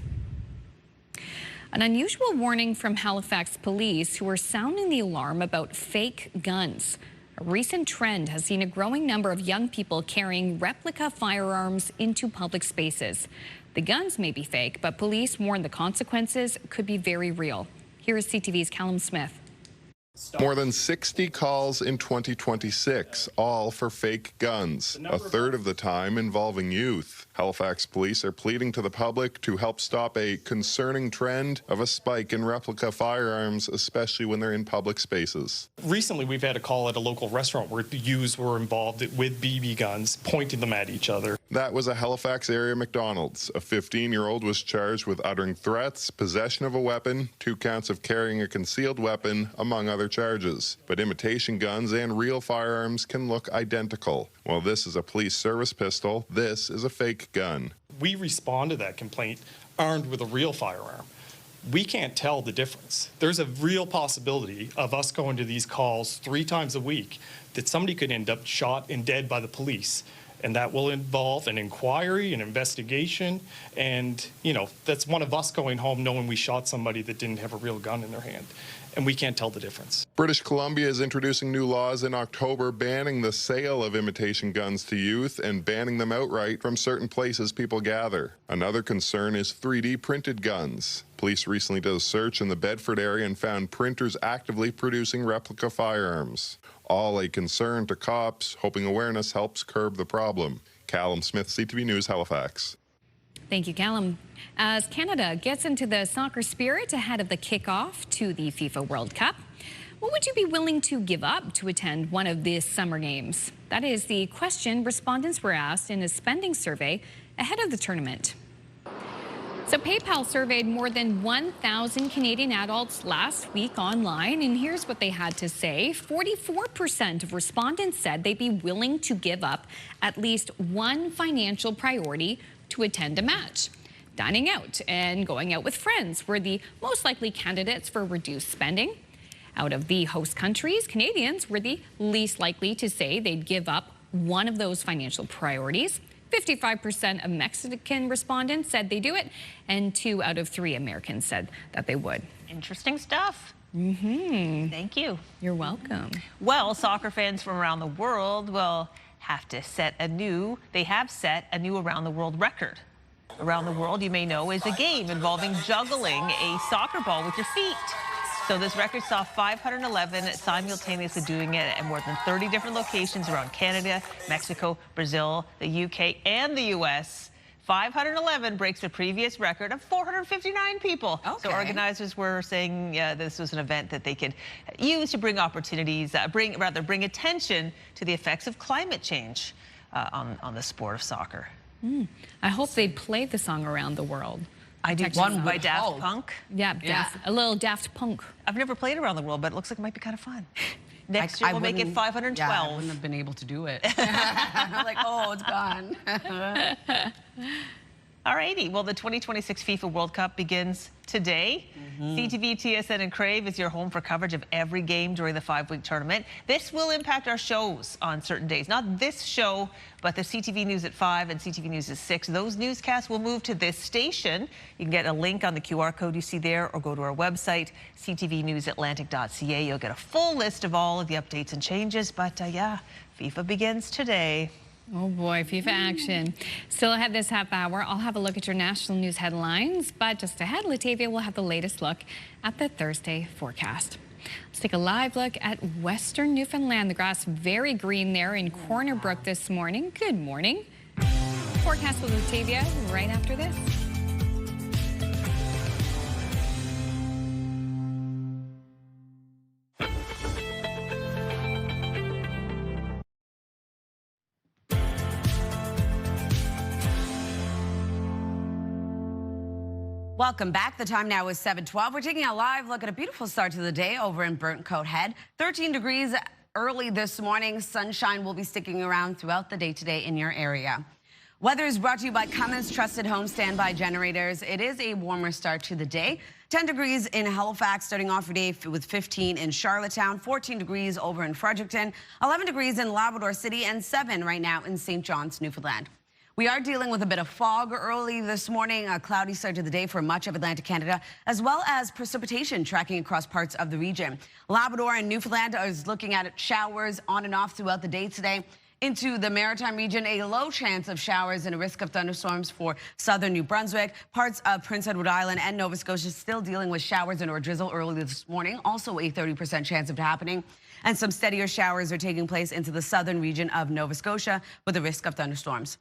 An unusual warning from Halifax police who are sounding the alarm about fake guns. A recent trend has seen a growing number of young people carrying replica firearms into public spaces. The guns may be fake, but police warn the consequences could be very real. Here is CTV's Callum Smith. More than 60 calls in 2026, all for fake guns, a third of the time involving youth. Halifax police are pleading to the public to help stop a concerning trend of a spike in replica firearms, especially when they're in public spaces. Recently, we've had a call at a local restaurant where youths were involved with BB guns, pointing them at each other. That was a Halifax area McDonald's. A 15-year-old was charged with uttering threats, possession of a weapon, 2 counts of carrying a concealed weapon, among other charges. But imitation guns and real firearms can look identical. While this is a police service pistol, this is a fake gun. We respond to that complaint armed with a real firearm. We can't tell the difference. There's a real possibility of us going to these calls 3 times a week that somebody could end up shot and dead by the police. And that will involve an inquiry, an investigation, and, that's one of us going home knowing we shot somebody that didn't have a real gun in their hand. And we can't tell the difference. British Columbia is introducing new laws in October banning the sale of imitation guns to youth and banning them outright from certain places people gather. Another concern is 3D printed guns. Police recently did a search in the Bedford area and found printers actively producing replica firearms. All a concern to cops, hoping awareness helps curb the problem. Callum Smith, CTV News, Halifax. Thank you, Callum. As Canada gets into the soccer spirit ahead of the kickoff to the FIFA World Cup, what would you be willing to give up to attend one of these summer games? That is the question respondents were asked in a spending survey ahead of the tournament. So PayPal surveyed more than 1,000 Canadian adults last week online, and here's what they had to say. 44% of respondents said they'd be willing to give up at least one financial priority to attend a match. Dining out and going out with friends were the most likely candidates for reduced spending. Out of the host countries, Canadians were the least likely to say they'd give up one of those financial priorities. 55% of Mexican respondents said they do it, and 2 out of 3 Americans said that they would. Interesting stuff. Thank you. You're welcome. Well, soccer fans from around the world will have to set a new around the world record. Around the world, you may know, is a game involving juggling a soccer ball with your feet. So this record saw 511 simultaneously doing it at more than 30 different locations around Canada, Mexico, Brazil, the UK, and the US. 511 breaks the previous record of 459 people. So organizers were saying this was an event that they could use to bring opportunities, bring attention to the effects of climate change on the sport of soccer. I hope they play the song around the world. I do. One by Daft Punk. Yeah, a little Daft Punk. I've never played around the world, but it looks like it might be kind of fun. Next year we'll make it 512. Yeah, I wouldn't have been able to do it. I'm like, oh, it's gone. All righty. Well, the 2026 FIFA World Cup begins today. CTV, TSN, and Crave is your home for coverage of every game during the 5-week tournament. This will impact our shows on certain days. Not this show, but the CTV News at 5 and CTV News at 6. Those newscasts will move to this station. You can get a link on the QR code you see there, or go to our website, ctvnewsatlantic.ca. You'll get a full list of all of the updates and changes. But yeah, FIFA begins today. Oh boy, FIFA action. Still ahead this half hour, I'll have a look at your national news headlines, but just ahead, Latavia will have the latest look at the Thursday forecast. Let's take a live look at Western Newfoundland. The grass very green there in Corner Brook this morning. Good morning. Forecast with Latavia right after this. Welcome back. The time now is 7:12. We're taking a live look at a beautiful start to the day over in Burnt Coat Head. 13 degrees early this morning. Sunshine will be sticking around throughout the day today in your area. Weather is brought to you by Cummins Trusted Home Standby Generators. It is a warmer start to the day. 10 degrees in Halifax, starting off your day with 15 in Charlottetown, 14 degrees over in Fredericton, 11 degrees in Labrador City, and 7 right now in St. John's, Newfoundland. We are dealing with a bit of fog early this morning, a cloudy start to the day for much of Atlantic Canada, as well as precipitation tracking across parts of the region. Labrador and Newfoundland is looking at showers on and off throughout the day today. Into the Maritime region, a low chance of showers and a risk of thunderstorms for southern New Brunswick. Parts of Prince Edward Island and Nova Scotia still dealing with showers and or drizzle early this morning. Also a 30% chance of it happening. And some steadier showers are taking place into the southern region of Nova Scotia with a risk of thunderstorms.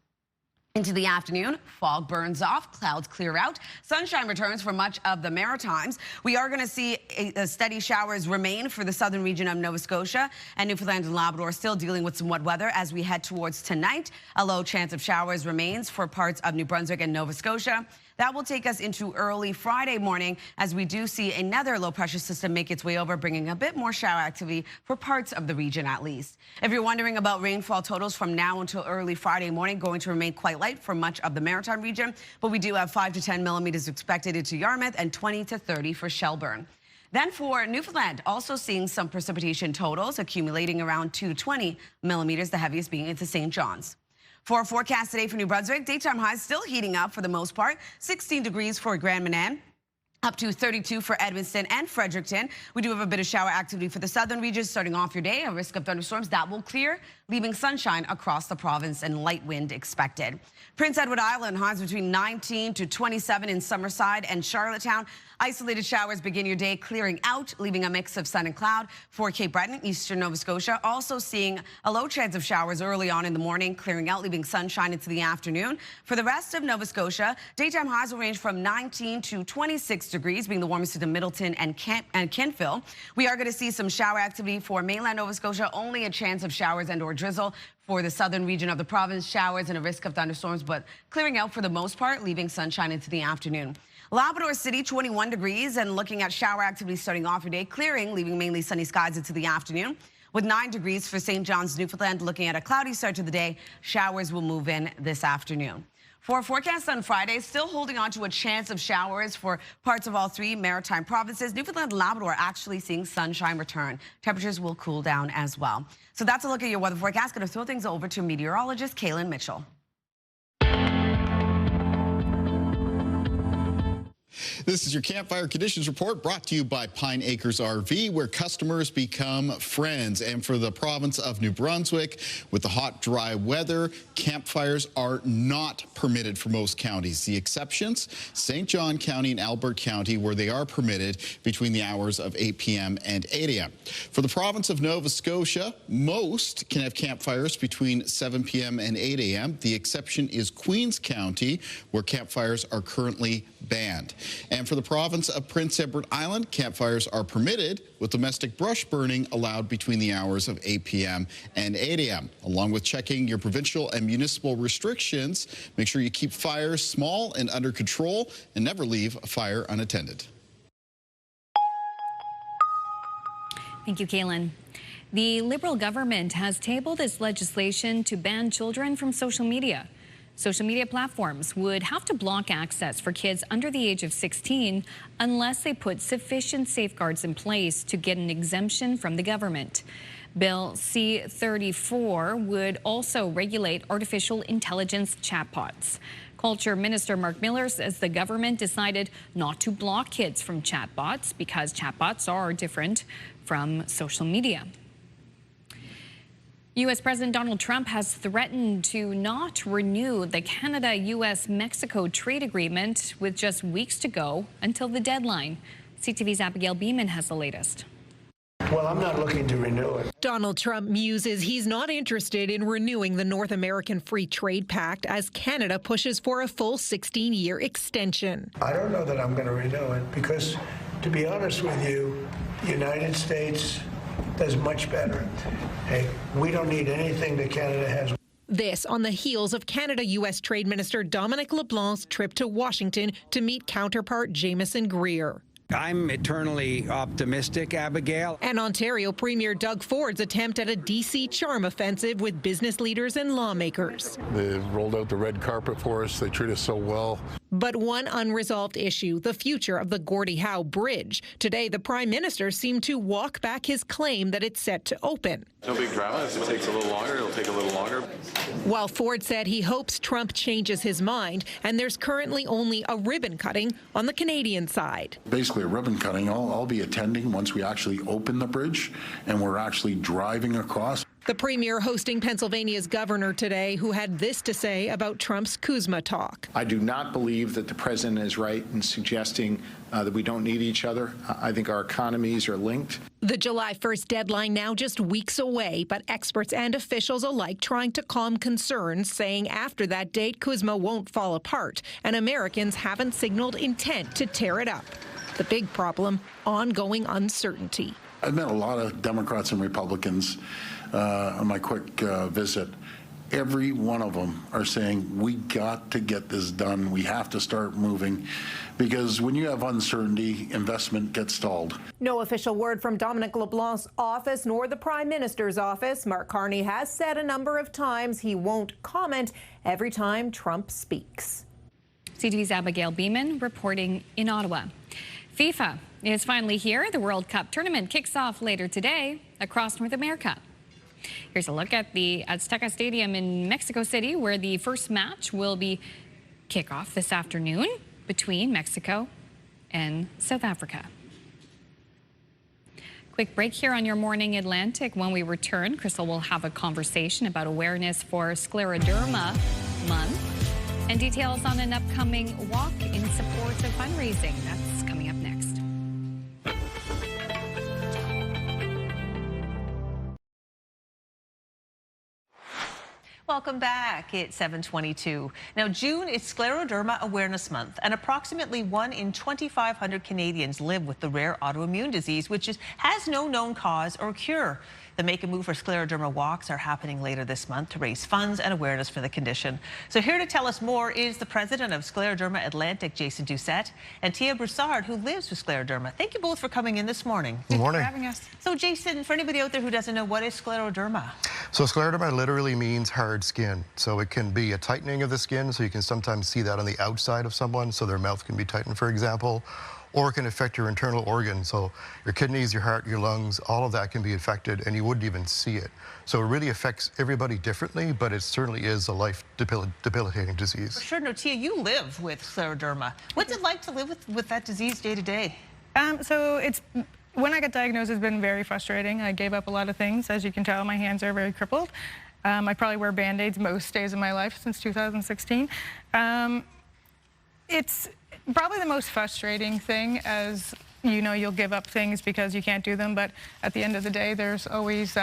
Into the afternoon, fog burns off, clouds clear out, sunshine returns for much of the Maritimes. We are going to see steady showers remain for the southern region of Nova Scotia, and Newfoundland and Labrador still dealing with some wet weather as we head towards tonight. A low chance of showers remains for parts of New Brunswick and Nova Scotia. That will take us into early Friday morning as we do see another low pressure system make its way over, bringing a bit more shower activity for parts of the region at least. If you're wondering about rainfall totals from now until early Friday morning, going to remain quite light for much of the Maritime region, but we do have 5 to 10 millimeters expected into Yarmouth and 20 to 30 for Shelburne. Then for Newfoundland, also seeing some precipitation totals accumulating around 2 to 20 millimeters, the heaviest being into St. John's. For our forecast today for New Brunswick, daytime highs still heating up for the most part. 16 degrees for Grand Manan. Up to 32 for Edmonton and Fredericton. We do have a bit of shower activity for the southern regions starting off your day. A risk of thunderstorms that will clear, leaving sunshine across the province and light wind expected. Prince Edward Island highs between 19 to 27 in Summerside and Charlottetown. Isolated showers begin your day clearing out, leaving a mix of sun and cloud. For Cape Breton, eastern Nova Scotia, also seeing a low chance of showers early on in the morning, clearing out, leaving sunshine into the afternoon. For the rest of Nova Scotia, daytime highs will range from 19 to 26 degrees, being the warmest in Middleton and Kentville. We are going to see some shower activity for mainland Nova Scotia, only a chance of showers and or drizzle. For the southern region of the province, showers and a risk of thunderstorms, but clearing out for the most part, leaving sunshine into the afternoon. Labrador City, 21 degrees, and looking at shower activity starting off your day, clearing, leaving mainly sunny skies into the afternoon. With 9 degrees for St. John's, Newfoundland, looking at a cloudy start to the day, showers will move in this afternoon. For a forecast on Friday, still holding on to a chance of showers for parts of all 3 maritime provinces. Newfoundland and Labrador actually seeing sunshine return. Temperatures will cool down as well. So that's a look at your weather forecast. Going to throw things over to meteorologist Kaylin Mitchell. This is your Campfire Conditions Report brought to you by Pine Acres RV, where customers become friends. And for the province of New Brunswick, with the hot, dry weather, campfires are not permitted for most counties. The exceptions, St. John County and Albert County, where they are permitted between the hours of 8 p.m. and 8 a.m. For the province of Nova Scotia, most can have campfires between 7 p.m. and 8 a.m. The exception is Queens County, where campfires are currently banned. And for the province of Prince Edward Island, campfires are permitted, with domestic brush burning allowed between the hours of 8 p.m. and 8 a.m. Along with checking your provincial and municipal restrictions, make sure you keep fires small and under control and never leave a fire unattended. Thank you, Kaylin. The Liberal government has tabled its legislation to ban children from social media. Social media platforms would have to block access for kids under the age of 16 unless they put sufficient safeguards in place to get an exemption from the government. Bill C-34 would also regulate artificial intelligence chatbots. Culture Minister Mark Miller says the government decided not to block kids from chatbots because chatbots are different from social media. U.S. President Donald Trump has threatened to not renew the Canada-U.S.-Mexico trade agreement with just weeks to go until the deadline. CTV's Abigail Beeman has the latest. Well, I'm not looking to renew it. Donald Trump muses he's not interested in renewing the North American Free Trade Pact as Canada pushes for a full 16-year extension. I don't know that I'm going to renew it because, to be honest with you, the United States does much better. Hey, we don't need anything that Canada has. This on the heels of Canada-U.S. Trade Minister Dominic LeBlanc's trip to Washington to meet counterpart Jameson Greer. I'm eternally optimistic, Abigail. And Ontario Premier Doug Ford's attempt at a D.C. charm offensive with business leaders and lawmakers. They rolled out the red carpet for us. They treat us so well. But one unresolved issue, the future of the Gordie Howe Bridge. Today, the Prime Minister seemed to walk back his claim that it's set to open. No big drama. If it takes a little longer, it'll take a little longer. While Ford said he hopes Trump changes his mind, and there's currently only a ribbon cutting on the Canadian side. Basically a ribbon cutting. I'll be attending once we actually open the bridge and we're actually driving across. The Premier hosting Pennsylvania's governor today, who had this to say about Trump's Kuzma talk. I do not believe that the president is right in suggesting that we don't need each other. I think our economies are linked. The July 1st deadline now just weeks away, but experts and officials alike trying to calm concerns, saying after that date, Kuzma won't fall apart, and Americans haven't signaled intent to tear it up. The big problem, ongoing uncertainty. I've met a lot of Democrats and Republicans on my quick visit. Every one of them are saying, we got to get this done. We have to start moving, because when you have uncertainty, investment gets stalled. No official word from Dominic LeBlanc's office nor the Prime Minister's office. Mark Carney has said a number of times he won't comment every time Trump speaks. CTV's Abigail Beeman reporting in Ottawa. FIFA is finally here. The World Cup tournament kicks off later today across North America. Here's a look at the Azteca Stadium in Mexico City, where the first match will be kickoff this afternoon between Mexico and South Africa. Quick break here on Your Morning Atlantic. When we return, Crystal will have a conversation about awareness for Scleroderma Month and details on an upcoming walk in support of fundraising. That's coming up next. Welcome back. It's 7:22. Now, June is Scleroderma Awareness Month, and approximately 1 in 2,500 Canadians live with the rare autoimmune disease, which has no known cause or cure. The Make a Move for Scleroderma walks are happening later this month to raise funds and awareness for the condition. So here to tell us more is the president of Scleroderma Atlantic, Jason Doucette, and Tia Broussard, who lives with scleroderma. Thank you both for coming in this morning. Good morning. Thanks for having us. So, Jason, for anybody out there who doesn't know, what is scleroderma? So scleroderma literally means hard skin. So it can be a tightening of the skin, so you can sometimes see that on the outside of someone, so their mouth can be tightened, for example, or it can affect your internal organs. So your kidneys, your heart, your lungs, all of that can be affected, and you wouldn't even see it. So it really affects everybody differently, but it certainly is a life debilitating disease. For sure. No, Tia, you live with scleroderma. What's it like to live with that disease day to day? When I got diagnosed, it's been very frustrating. I gave up a lot of things. As you can tell, my hands are very crippled. I probably wear Band-Aids most days of my life since 2016. It's probably the most frustrating thing, as you know, you'll give up things because you can't do them, but at the end of the day, there's always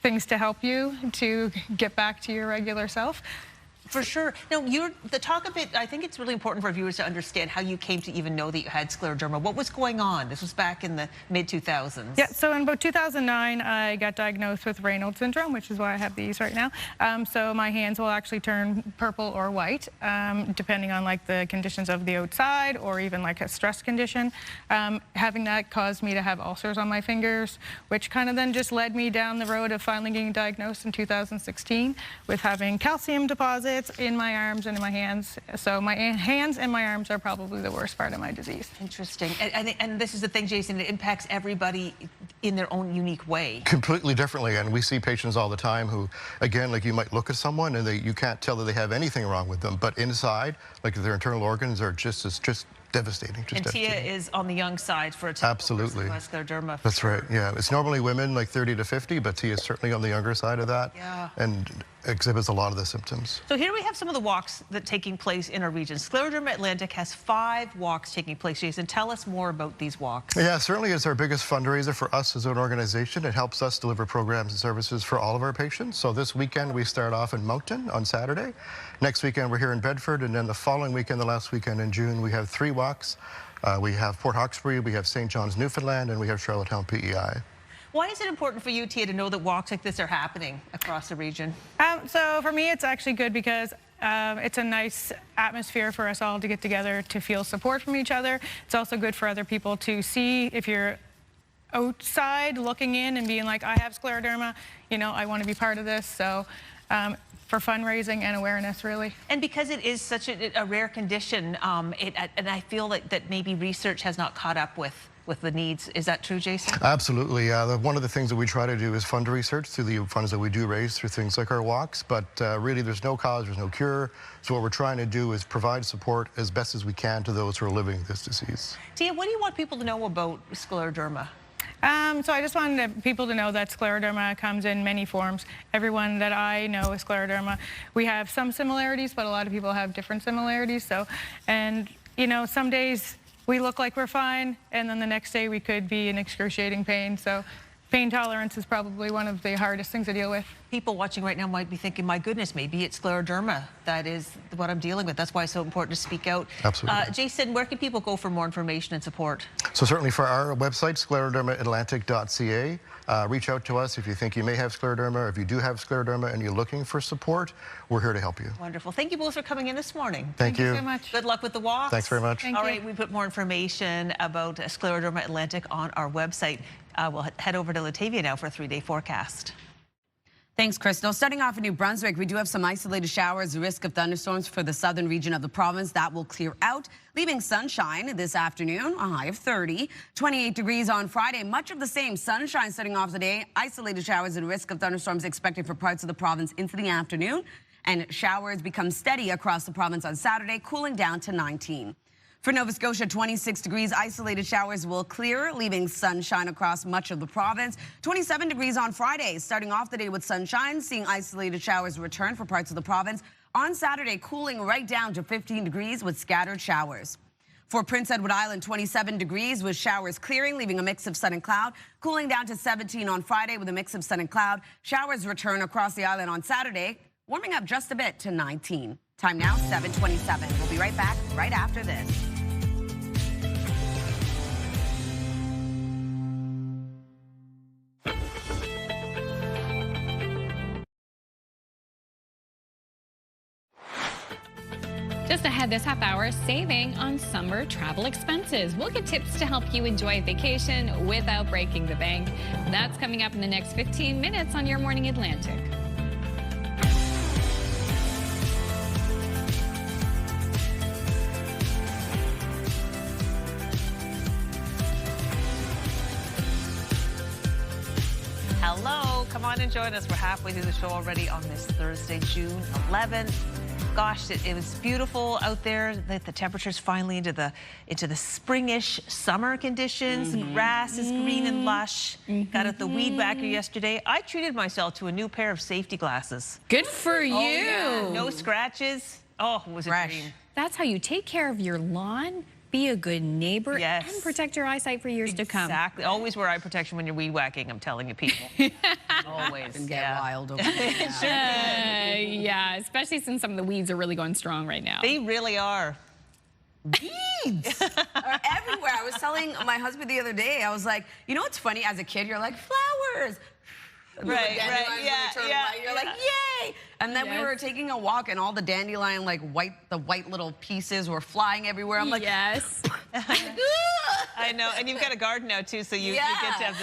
things to help you to get back to your regular self. For sure. Now, the talk of it, I think it's really important for viewers to understand how you came to even know that you had scleroderma. What was going on? This was back in the mid-2000s. Yeah, so in about 2009, I got diagnosed with Raynaud's syndrome, which is why I have these right now. So my hands will actually turn purple or white, depending on like the conditions of the outside or even like a stress condition. Having that caused me to have ulcers on my fingers, which kind of then just led me down the road of finally getting diagnosed in 2016 with having calcium deposits in my arms and in my hands. So my hands and my arms are probably the worst part of my disease. Interesting. And this is the thing, Jason, it impacts everybody in their own unique way. Completely differently, and we see patients all the time who, again, like you might look at someone and you can't tell that they have anything wrong with them, but inside, like their internal organs are just devastating. And Tia is on the young side for a typical Absolutely. person who has scleroderma. That's right, yeah. It's normally women like 30 to 50, but Tia is certainly on the younger side of that. Yeah. And exhibits a lot of the symptoms. So here we have some of the walks that are taking place in our region. Scleroderma Atlantic has 5 walks taking place. Jason, tell us more about these walks. Yeah, certainly it's our biggest fundraiser for us as an organization. It helps us deliver programs and services for all of our patients. So this weekend we start off in Moncton on Saturday. Next weekend we're here in Bedford, and then the following weekend, the last weekend in June, we have 3 walks. We have Port Hawkesbury, we have St. John's, Newfoundland, and we have Charlottetown, PEI. Why is it important for you, Tia, to know that walks like this are happening across the region? So for me, it's actually good because it's a nice atmosphere for us all to get together to feel support from each other. It's also good for other people to see if you're outside looking in and being like, I have scleroderma, you know, I want to be part of this. So for fundraising and awareness, really. And because it is such a rare condition, and I feel that maybe research has not caught up with the needs. Is that true, Jason? Absolutely. One of the things that we try to do is fund research through the funds that we do raise through things like our walks, but really there's no cause, there's no cure. So what we're trying to do is provide support as best as we can to those who are living with this disease. Tia, what do you want people to know about scleroderma? So I just wanted people to know that scleroderma comes in many forms. Everyone that I know with scleroderma, we have some similarities, but a lot of people have different similarities. So, and you know, some days we look like we're fine, and then the next day we could be in excruciating pain. So pain tolerance is probably one of the hardest things to deal with. People watching right now might be thinking, my goodness, maybe it's scleroderma. That is what I'm dealing with. That's why it's so important to speak out. Absolutely. Jason, where can people go for more information and support? So certainly for our website, sclerodermaatlantic.ca. Reach out to us if you think you may have scleroderma, or if you do have scleroderma and you're looking for support, we're here to help you. Wonderful. Thank you both for coming in this morning. Thank you so much. Good luck with the walks. Thanks very much. All right, we put more information about Scleroderma Atlantic on our website. We'll head over to Latavia now for a 3-day forecast. Thanks, Crystal. Starting off in New Brunswick, we do have some isolated showers, risk of thunderstorms for the southern region of the province. That will clear out, leaving sunshine this afternoon, a high of 30. 28 degrees on Friday. Much of the same sunshine starting off the day. Isolated showers and risk of thunderstorms expected for parts of the province into the afternoon. And showers become steady across the province on Saturday, cooling down to 19. For Nova Scotia, 26 degrees. Isolated showers will clear, leaving sunshine across much of the province. 27 degrees on Friday. Starting off the day with sunshine, seeing isolated showers return for parts of the province. On Saturday, cooling right down to 15 degrees with scattered showers. For Prince Edward Island, 27 degrees with showers clearing, leaving a mix of sun and cloud. Cooling down to 17 on Friday with a mix of sun and cloud. Showers return across the island on Saturday, warming up just a bit to 19. Time now, 7:27. We'll be right back right after this. Just ahead this half hour, saving on summer travel expenses. We'll get tips to help you enjoy a vacation without breaking the bank. That's coming up in the next 15 minutes on Your Morning Atlantic. Hello, come on and join us. We're halfway through the show already on this Thursday, June 11th. Gosh, it was beautiful out there. The temperature's finally into the springish summer conditions. The grass is green and lush. Got out the weed whacker yesterday. I treated myself to a new pair of safety glasses. Good for you. Oh, yeah. No scratches. Oh, it was a dream. That's how you take care of your lawn. Be a good neighbor and protect your eyesight for years to come. Exactly. Always wear eye protection when you're weed whacking, I'm telling you, people. Always. And get wild over there. Yeah, especially since some of the weeds are really going strong right now. They really are. Weeds are everywhere. I was telling my husband the other day, I was like, you know what's funny? As a kid, you're like, flowers. Right, You're like, yay! And then we were taking a walk, and all the dandelion, like the white little pieces were flying everywhere. I'm like, yes. I know, and you've got a garden now too, so you get to have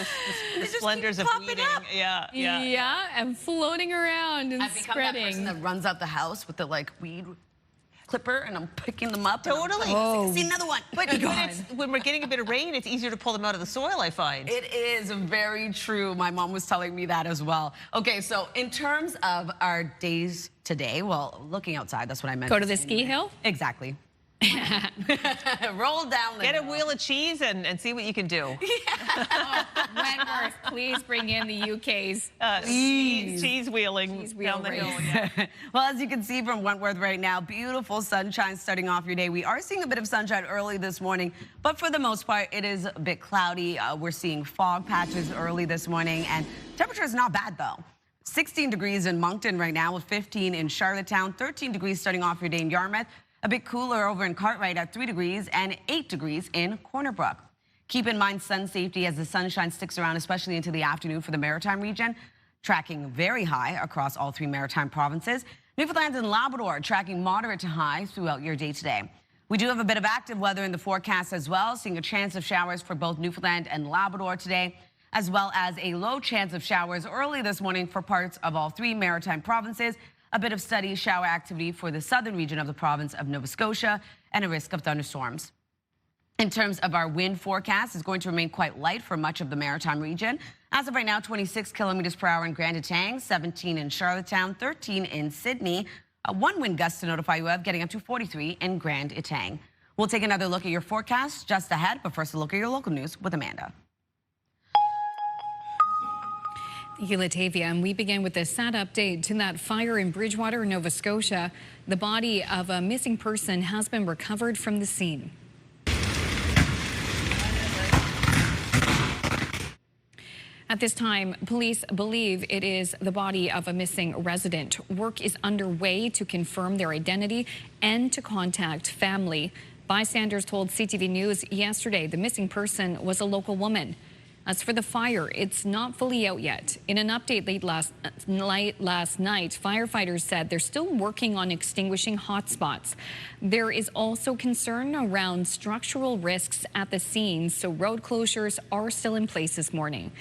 the splendors of weeding. Yeah, and floating around and I've become spreading. that person that runs out the house with the weed clipper, and I'm picking them up. Totally. Oh, see another one. But when we're getting a bit of rain, it's easier to pull them out of the soil, I find. It is very true. My mom was telling me that as well. Okay, so in terms of our days today, well, looking outside, that's what I meant. Go to the ski hill? Exactly. Roll down the Get a wheel of cheese and see what you can do. Wentworth, please bring in the UK's cheese wheeling down the hill. Well, as you can see from Wentworth right now, beautiful sunshine starting off your day. We are seeing a bit of sunshine early this morning, but for the most part, it is a bit cloudy. We're seeing fog patches early this morning, and temperature is not bad though. 16 degrees in Moncton right now, with 15 in Charlottetown, 13 degrees starting off your day in Yarmouth. A bit cooler over in Cartwright at 3 degrees and 8 degrees in Corner Brook. Keep in mind sun safety as the sunshine sticks around, especially into the afternoon for the Maritime region, tracking very high across all 3 Maritime provinces. Newfoundland and Labrador tracking moderate to high throughout your day today. We do have a bit of active weather in the forecast as well, seeing a chance of showers for both Newfoundland and Labrador today, as well as a low chance of showers early this morning for parts of all 3 Maritime provinces. A bit of steady shower activity for the southern region of the province of Nova Scotia, and a risk of thunderstorms. In terms of our wind forecast, it's going to remain quite light for much of the Maritime region. As of right now, 26 kilometers per hour in Grand Etang, 17 in Charlottetown, 13 in Sydney. One wind gust to notify you of, getting up to 43 in Grand Etang. We'll take another look at your forecast just ahead, but first a look at your local news with Amanda. Thank you, Latavia. And we begin with a sad update to that fire in Bridgewater, Nova Scotia. The body of a missing person has been recovered from the scene. At this time, police believe it is the body of a missing resident. Work is underway to confirm their identity and to contact family. Bystanders told CTV News yesterday the missing person was a local woman. As for the fire, it's not fully out yet. In an update late last night, firefighters said they're still working on extinguishing hotspots. There is also concern around structural risks at the scene, so road closures are still in place this morning.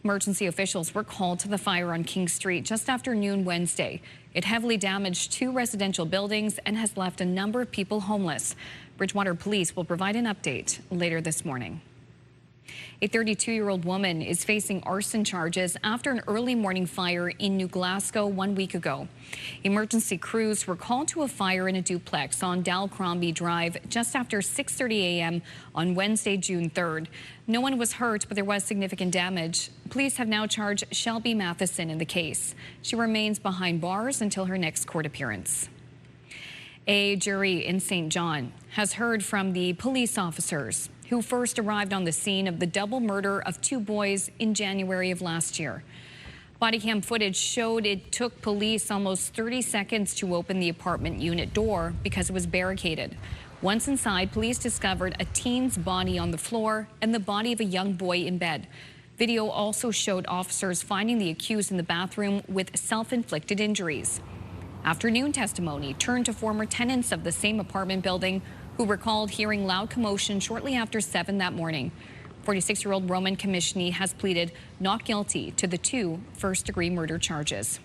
Emergency officials were called to the fire on King Street just after noon Wednesday. It heavily damaged 2 residential buildings and has left a number of people homeless. Bridgewater police will provide an update later this morning. A 32-year-old woman is facing arson charges after an early morning fire in New Glasgow 1 week ago. Emergency crews were called to a fire in a duplex on Dalcrombie Drive just after 6:30 a.m. on Wednesday, June 3rd. No one was hurt, but there was significant damage. Police have now charged Shelby Matheson in the case. She remains behind bars until her next court appearance. A jury in St. John has heard from the police officers who first arrived on the scene of the double murder of 2 boys in January of last year. Body cam footage showed it took police almost 30 seconds to open the apartment unit door because it was barricaded. Once inside, police discovered a teen's body on the floor and the body of a young boy in bed. Video also showed officers finding the accused in the bathroom with self-inflicted injuries. Afternoon testimony turned to former tenants of the same apartment building who recalled hearing loud commotion shortly after 7 that morning. 46-year-old Roman Commissioner has pleaded not guilty to the 2 first-degree murder charges.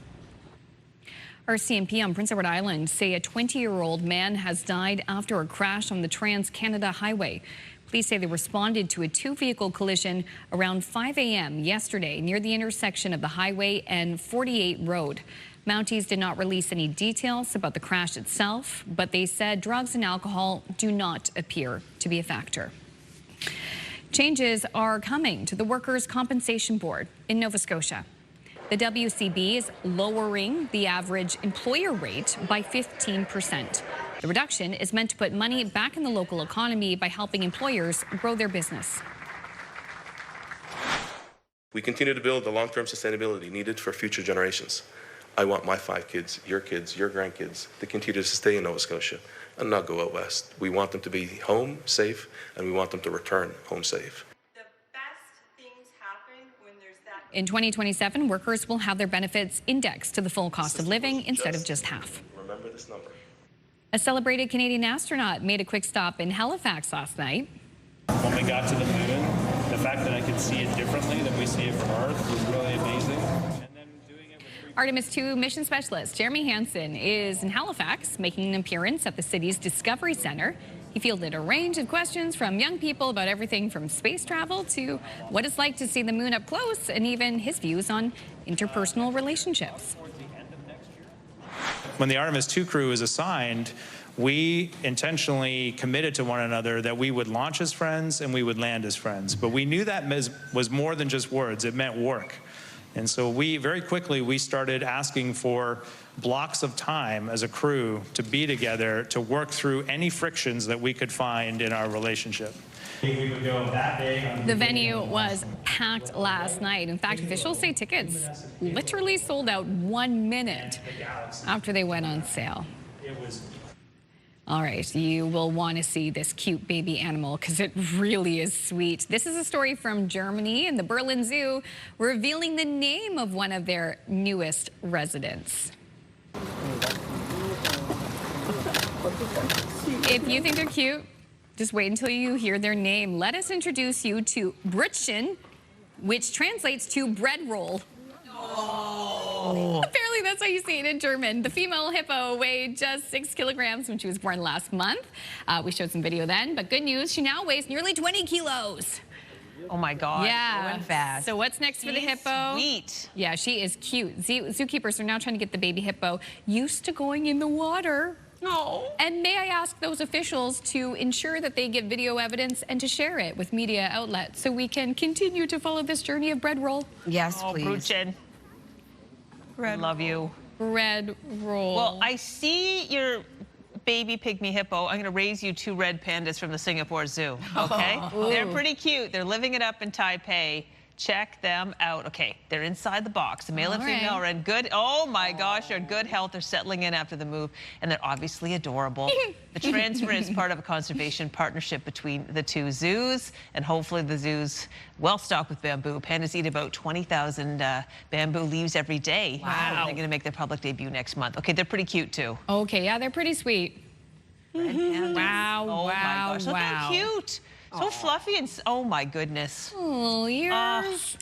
Our CMP on Prince Edward Island say a 20-year-old man has died after a crash on the Trans-Canada Highway. Police say they responded to a 2-vehicle collision around 5 a.m. yesterday near the intersection of the highway and 48 Road. Mounties did not release any details about the crash itself, but they said drugs and alcohol do not appear to be a factor. Changes are coming to the Workers' Compensation Board in Nova Scotia. The WCB is lowering the average employer rate by 15%. The reduction is meant to put money back in the local economy by helping employers grow their business. We continue to build the long-term sustainability needed for future generations. I want my 5 kids, your grandkids, to continue to stay in Nova Scotia and not go out west. We want them to be home safe, and we want them to return home safe. In 2027, workers will have their benefits indexed to the full cost of living instead of just half. Remember this number. A celebrated Canadian astronaut made a quick stop in Halifax last night. When we got to the moon, the fact that I could see it differently than we see it from Earth was really amazing. Artemis 2 mission specialist Jeremy Hansen is in Halifax, making an appearance at the city's Discovery Center. He fielded a range of questions from young people about everything from space travel to what it's like to see the moon up close, and even his views on interpersonal relationships. When the Artemis 2 crew is assigned, we intentionally committed to one another that we would launch as friends and we would land as friends. But we knew that was more than just words. It meant work. And so very quickly, we started asking for blocks of time as a crew to be together, to work through any frictions that we could find in our relationship. We would go that day. The venue was packed last night. In fact, officials say tickets literally sold out 1 minute after they went on sale. All right, you will want to see this cute baby animal because it really is sweet. This is a story from Germany, and the Berlin Zoo revealing the name of one of their newest residents. If you think they're cute, just wait until you hear their name. Let us introduce you to Brötchen, which translates to bread roll. Oh. Apparently that's how you say it in German. The female hippo weighed just 6 kilograms when she was born last month. We showed some video then, but good news, she now weighs nearly 20 kilos. Oh my God. Yeah. Going fast. So what's next for the hippo? Sweet. Yeah, she is cute. Zookeepers are now trying to get the baby hippo used to going in the water. No. And may I ask those officials to ensure that they give video evidence and to share it with media outlets so we can continue to follow this journey of bread roll? Yes, please. Brötchen. I love you. Bread roll. Well, I see your baby pygmy hippo. I'm going to raise you 2 red pandas from the Singapore Zoo, okay? They're pretty cute. They're living it up in Taipei. Check them out. Okay, they're inside the box. The male and female are in good, oh my gosh, they're in good health. They're settling in after the move, and they're obviously adorable. The transfer is part of a conservation partnership between the 2 zoos, and hopefully the zoo's well stocked with bamboo. Pandas eat about 20,000 bamboo leaves every day. Wow. They're going to make their public debut next month. Okay, they're pretty cute too. Okay, yeah, they're pretty sweet. Wow, oh wow, my gosh, look wow. how cute. So fluffy and, oh my goodness. Oh, yours.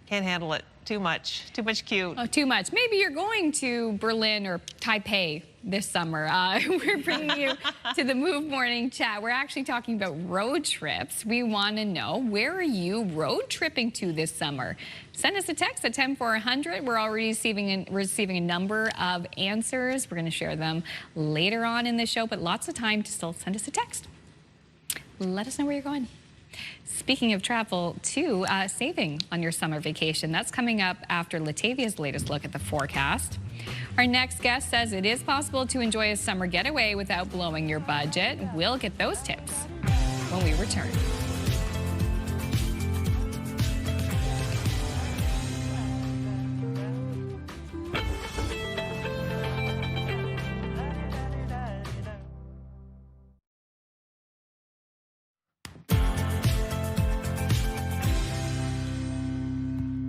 Can't handle it. Too much cute. Oh, too much. Maybe you're going to Berlin or Taipei this summer. We're bringing you to the Move Morning Chat. We're actually talking about road trips. We want to know, where are you road tripping to this summer? Send us a text at 10400. We're already receiving a number of answers. We're going to share them later on in the show, but lots of time to still send us a text. Let us know where you're going. Speaking of travel, too, saving on your summer vacation. That's coming up after Latavia's latest look at the forecast. Our next guest says it is possible to enjoy a summer getaway without blowing your budget. We'll get those tips when we return.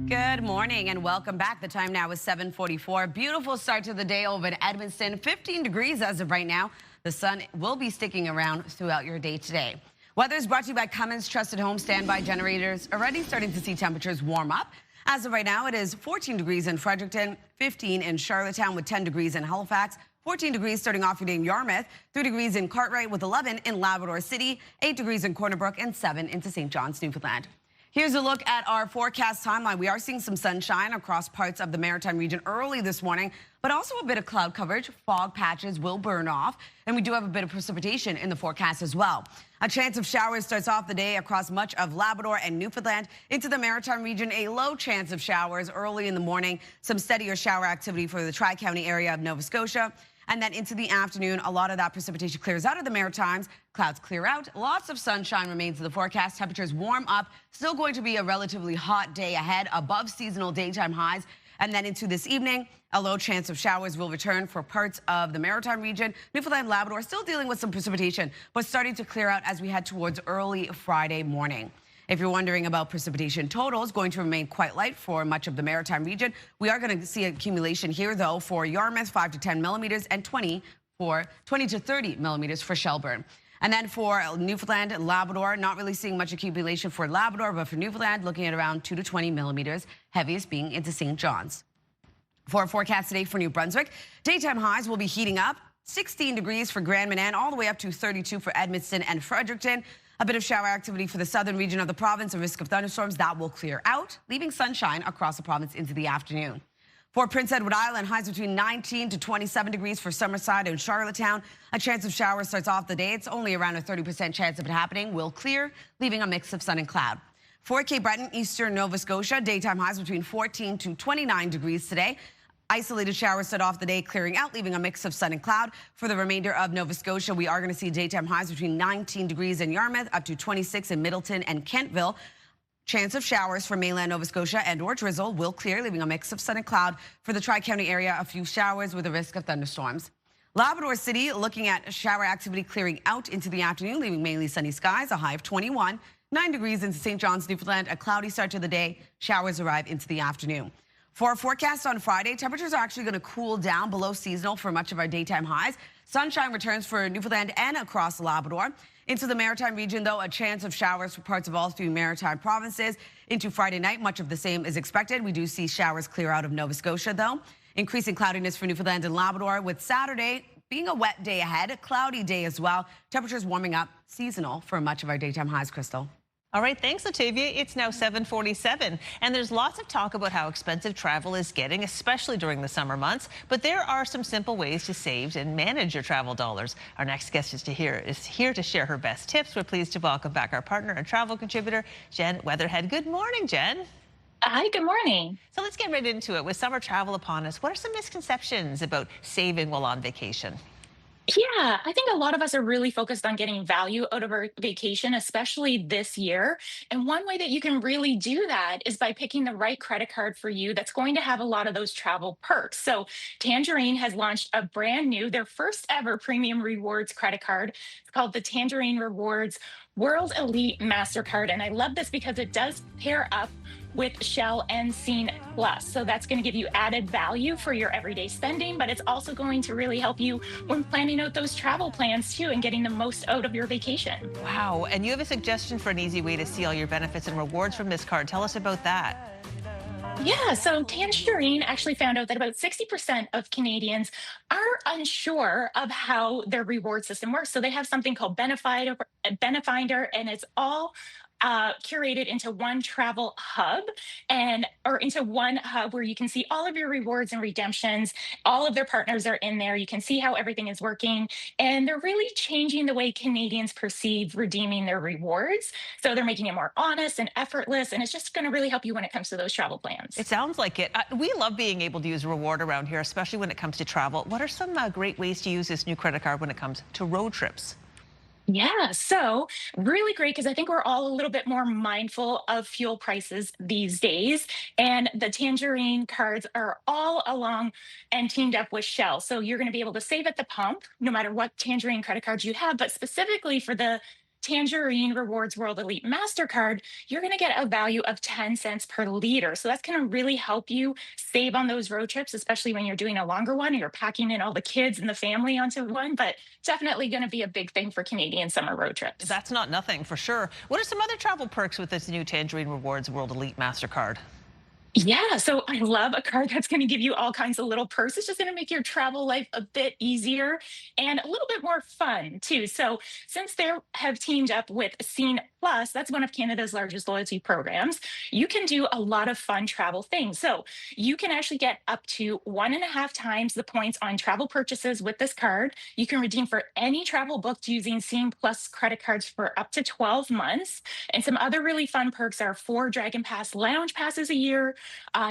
Good morning and welcome back. The time now is 7:44. Beautiful start to the day over in Edmonton. 15 degrees as of right now. The sun will be sticking around throughout your day today. Weather is brought to you by Cummins Trusted Home Standby Generators. Already starting to see temperatures warm up. As of right now, it is 14 degrees in Fredericton, 15 in Charlottetown with 10 degrees in Halifax, 14 degrees starting off your day in Yarmouth, 3 degrees in Cartwright with 11 in Labrador City, 8 degrees in Corner Brook, and 7 into St. John's, Newfoundland. Here's a look at our forecast timeline. We are seeing some sunshine across parts of the Maritime region early this morning, but also a bit of cloud coverage. Fog patches will burn off, and we do have a bit of precipitation in the forecast as well. A chance of showers starts off the day across much of Labrador and Newfoundland. Into the Maritime region, a low chance of showers early in the morning. Some steadier shower activity for the Tri-County area of Nova Scotia. And then into the afternoon, a lot of that precipitation clears out of the Maritimes. Clouds clear out. Lots of sunshine remains in the forecast. Temperatures warm up. Still going to be a relatively hot day ahead, above seasonal daytime highs. And then into this evening, a low chance of showers will return for parts of the Maritime region. Newfoundland, Labrador still dealing with some precipitation, but starting to clear out as we head towards early Friday morning. If you're wondering about precipitation totals, going to remain quite light for much of the Maritime region. We are going to see accumulation here, though, for Yarmouth, 5 to 10 millimeters, and 20 to 30 millimeters for Shelburne. And then for Newfoundland and Labrador, not really seeing much accumulation for Labrador, but for Newfoundland, looking at around 2 to 20 millimeters, heaviest being into St. John's. For a forecast today for New Brunswick, daytime highs will be heating up. 16 degrees for Grand Manan, all the way up to 32 for Edmundston and Fredericton. A bit of shower activity for the southern region of the province, a risk of thunderstorms that will clear out, leaving sunshine across the province into the afternoon. For Prince Edward Island, highs between 19 to 27 degrees for Summerside and Charlottetown. A chance of showers starts off the day. It's only around a 30% chance of it happening. Will clear, leaving a mix of sun and cloud. For Cape Breton, eastern Nova Scotia, daytime highs between 14 to 29 degrees today. Isolated showers start off the day, clearing out, leaving a mix of sun and cloud. For the remainder of Nova Scotia, we are going to see daytime highs between 19 degrees in Yarmouth, up to 26 in Middleton and Kentville. Chance of showers for mainland Nova Scotia and or drizzle will clear, leaving a mix of sun and cloud. For the Tri-County area, a few showers with a risk of thunderstorms. Labrador City, looking at shower activity clearing out into the afternoon, leaving mainly sunny skies, a high of 21. 9 degrees into St. John's, Newfoundland, a cloudy start to the day. Showers arrive into the afternoon. For our forecast on Friday, temperatures are actually going to cool down below seasonal for much of our daytime highs. Sunshine returns for Newfoundland and across Labrador. Into the Maritime region, though, a chance of showers for parts of all 3 Maritime provinces. Into Friday night, much of the same is expected. We do see showers clear out of Nova Scotia, though. Increasing cloudiness for Newfoundland and Labrador, with Saturday being a wet day ahead, a cloudy day as well. Temperatures warming up, seasonal for much of our daytime highs, Crystal. All right, thanks, Latavia. It's now 7:47, and there's lots of talk about how expensive travel is getting, especially during the summer months. But there are some simple ways to save and manage your travel dollars. Our next guest is here to share her best tips. We're pleased to welcome back our partner and travel contributor, Jen Weatherhead. Good morning, Jen. Hi, good morning. So let's get right into it. With summer travel upon us, what are some misconceptions about saving while on vacation? Yeah, I think a lot of us are really focused on getting value out of our vacation, especially this year. And one way that you can really do that is by picking the right credit card for you that's going to have a lot of those travel perks. So Tangerine has launched a brand new, their first ever premium rewards credit card. It's called the Tangerine Rewards World Elite MasterCard. And I love this because it does pair up with Shell and Scene Plus. So that's going to give you added value for your everyday spending, but it's also going to really help you when planning out those travel plans too and getting the most out of your vacation. Wow. And you have a suggestion for an easy way to see all your benefits and rewards from this card. Tell us about that. Yeah, so Tangerine actually found out that about 60% of Canadians are unsure of how their reward system works. So they have something called Benefinder, and it's all curated into one travel hub or into one hub where you can see all of your rewards and redemptions. All of their partners are in there. You can see how everything is working, and they're really changing the way Canadians perceive redeeming their rewards. So they're making it more honest and effortless, and it's just going to really help you when it comes to those travel plans. It sounds like it. We love being able to use reward around here, especially when it comes to travel. What are some great ways to use this new credit card when it comes to road trips? Yeah, so really great because I think we're all a little bit more mindful of fuel prices these days. And the Tangerine cards are all along and teamed up with Shell. So you're going to be able to save at the pump no matter what Tangerine credit cards you have. But specifically for the Tangerine Rewards World Elite MasterCard, you're going to get a value of 10 cents per liter. So that's going to really help you save on those road trips, especially when you're doing a longer one and you're packing in all the kids and the family onto one. But definitely going to be a big thing for Canadian summer road trips. That's not nothing for sure. What are some other travel perks with this new Tangerine Rewards World Elite MasterCard? Yeah, so I love a card that's going to give you all kinds of little perks. It's just going to make your travel life a bit easier and a little bit more fun too. So since they have teamed up with Scene Plus, that's one of Canada's largest loyalty programs, you can do a lot of fun travel things. So you can actually get up to 1.5 times the points on travel purchases with this card. You can redeem for any travel booked using Scene Plus credit cards for up to 12 months. And some other really fun perks are 4 Dragon Pass lounge passes a year.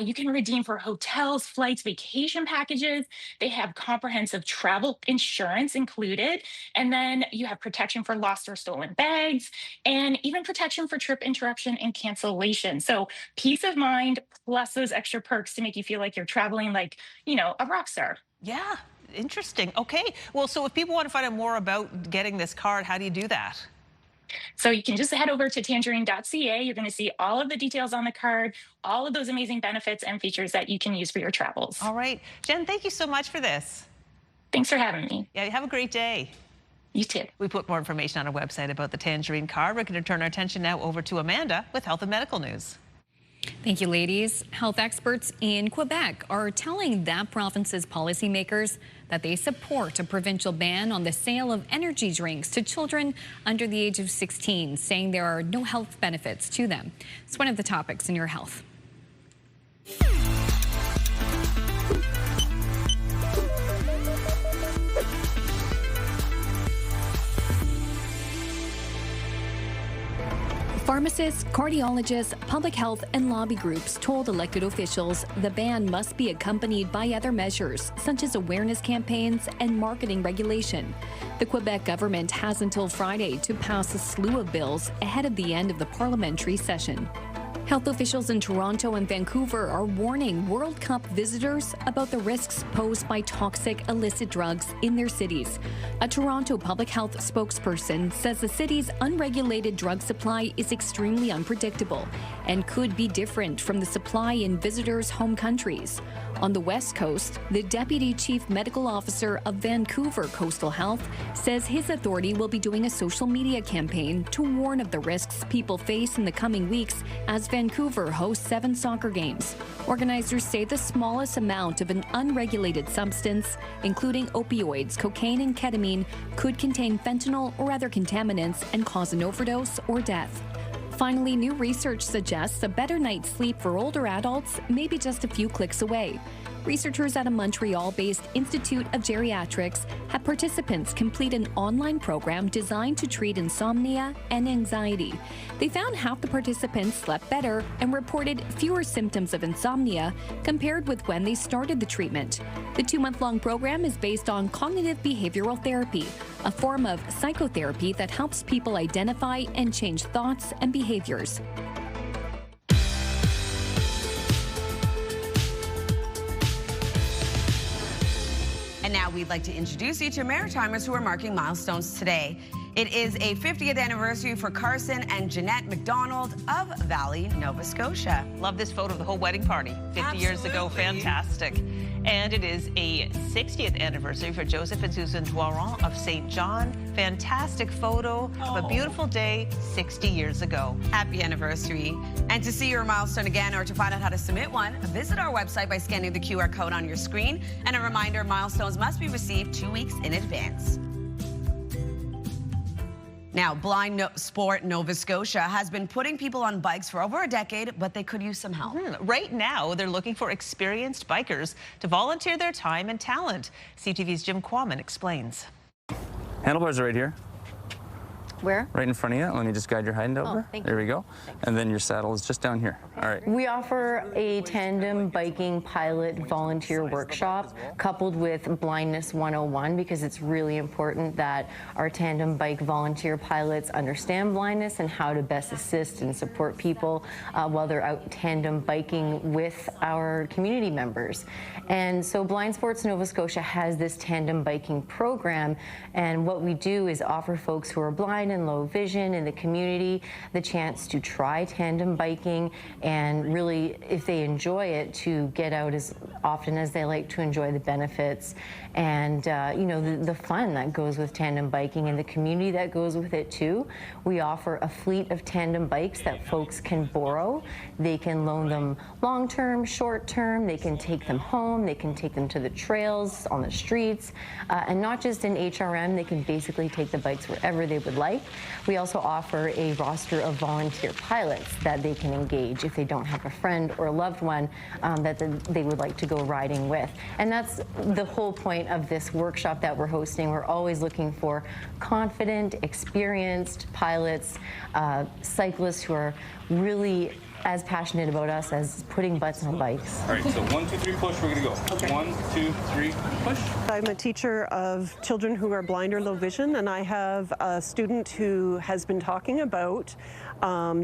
You can redeem for hotels, flights, vacation packages. They have comprehensive travel insurance included. And then you have protection for lost or stolen bags and even protection for trip interruption and cancellation. So peace of mind plus those extra perks to make you feel like you're traveling like, a rock star. Yeah, interesting. Okay. Well, so if people want to find out more about getting this card, how do you do that? So you can just head over to tangerine.ca. You're going to see all of the details on the card, all of those amazing benefits and features that you can use for your travels. All right. Jen, thank you so much for this. Thanks for having me. Yeah, have a great day. You too. We put more information on our website about the Tangerine card. We're going to turn our attention now over to Amanda with health and medical news. Thank you, ladies. Health experts in Quebec are telling that province's policymakers that they support a provincial ban on the sale of energy drinks to children under the age of 16, saying there are no health benefits to them. It's one of the topics in your health. Pharmacists, cardiologists, public health, and lobby groups told elected officials the ban must be accompanied by other measures, such as awareness campaigns and marketing regulation. The Quebec government has until Friday to pass a slew of bills ahead of the end of the parliamentary session. Health officials in Toronto and Vancouver are warning World Cup visitors about the risks posed by toxic illicit drugs in their cities. A Toronto public health spokesperson says the city's unregulated drug supply is extremely unpredictable and could be different from the supply in visitors' home countries. On the West Coast, the Deputy Chief Medical Officer of Vancouver Coastal Health says his authority will be doing a social media campaign to warn of the risks people face in the coming weeks as Vancouver hosts 7 soccer games. Organizers say the smallest amount of an unregulated substance, including opioids, cocaine, and ketamine, could contain fentanyl or other contaminants and cause an overdose or death. Finally, new research suggests a better night's sleep for older adults may be just a few clicks away. Researchers at a Montreal-based Institute of Geriatrics had participants complete an online program designed to treat insomnia and anxiety. They found half the participants slept better and reported fewer symptoms of insomnia compared with when they started the treatment. The 2-month-long program is based on cognitive behavioral therapy, a form of psychotherapy that helps people identify and change thoughts and behaviors. And now we'd like to introduce you to Maritimers who are marking milestones today. It is a 50th anniversary for Carson and Jeanette McDonald of Valley, Nova Scotia. Love this photo of the whole wedding party 50 years ago. Fantastic. And it is a 60th anniversary for Joseph and Susan Doiron of St. John. Fantastic photo of a beautiful day 60 years ago. Happy anniversary. And to see your milestone again or to find out how to submit one, visit our website by scanning the QR code on your screen. And a reminder, milestones must be received 2 weeks in advance. Now, Blind Sport Nova Scotia has been putting people on bikes for over a decade, but they could use some help. Right now, they're looking for experienced bikers to volunteer their time and talent. CTV's Jim Quammen explains. Handlebars are right here. Where? Right in front of you. Let me just guide your hand over. Thank there you. we go. Thanks. And then your saddle is just down here. All right. We offer a tandem biking pilot volunteer workshop coupled with Blindness 101 because it's really important that our tandem bike volunteer pilots understand blindness and how to best assist and support people while they're out tandem biking with our community members. And so Blind Sports Nova Scotia has this tandem biking program, and what we do is offer folks who are blind and low vision in the community the chance to try tandem biking and really, if they enjoy it, to get out as often as they like to enjoy the benefits and you know, the fun that goes with tandem biking and the community that goes with it too. We offer a fleet of tandem bikes that folks can borrow. They can loan them long-term, short-term. They can take them home. They can take them to the trails, on the streets, and not just in HRM. They can basically take the bikes wherever they would like. We also offer a roster of volunteer pilots that they can engage if they don't have a friend or a loved one that they would like to go riding with. And that's the whole point of this workshop that we're hosting. We're always looking for confident, experienced pilots, cyclists who are really as passionate about us as putting butts on bikes. All right, so 1, 2, 3, push. We're gonna go. Okay. 1, 2, 3, push. I'm a teacher of children who are blind or low vision, and I have a student who has been talking about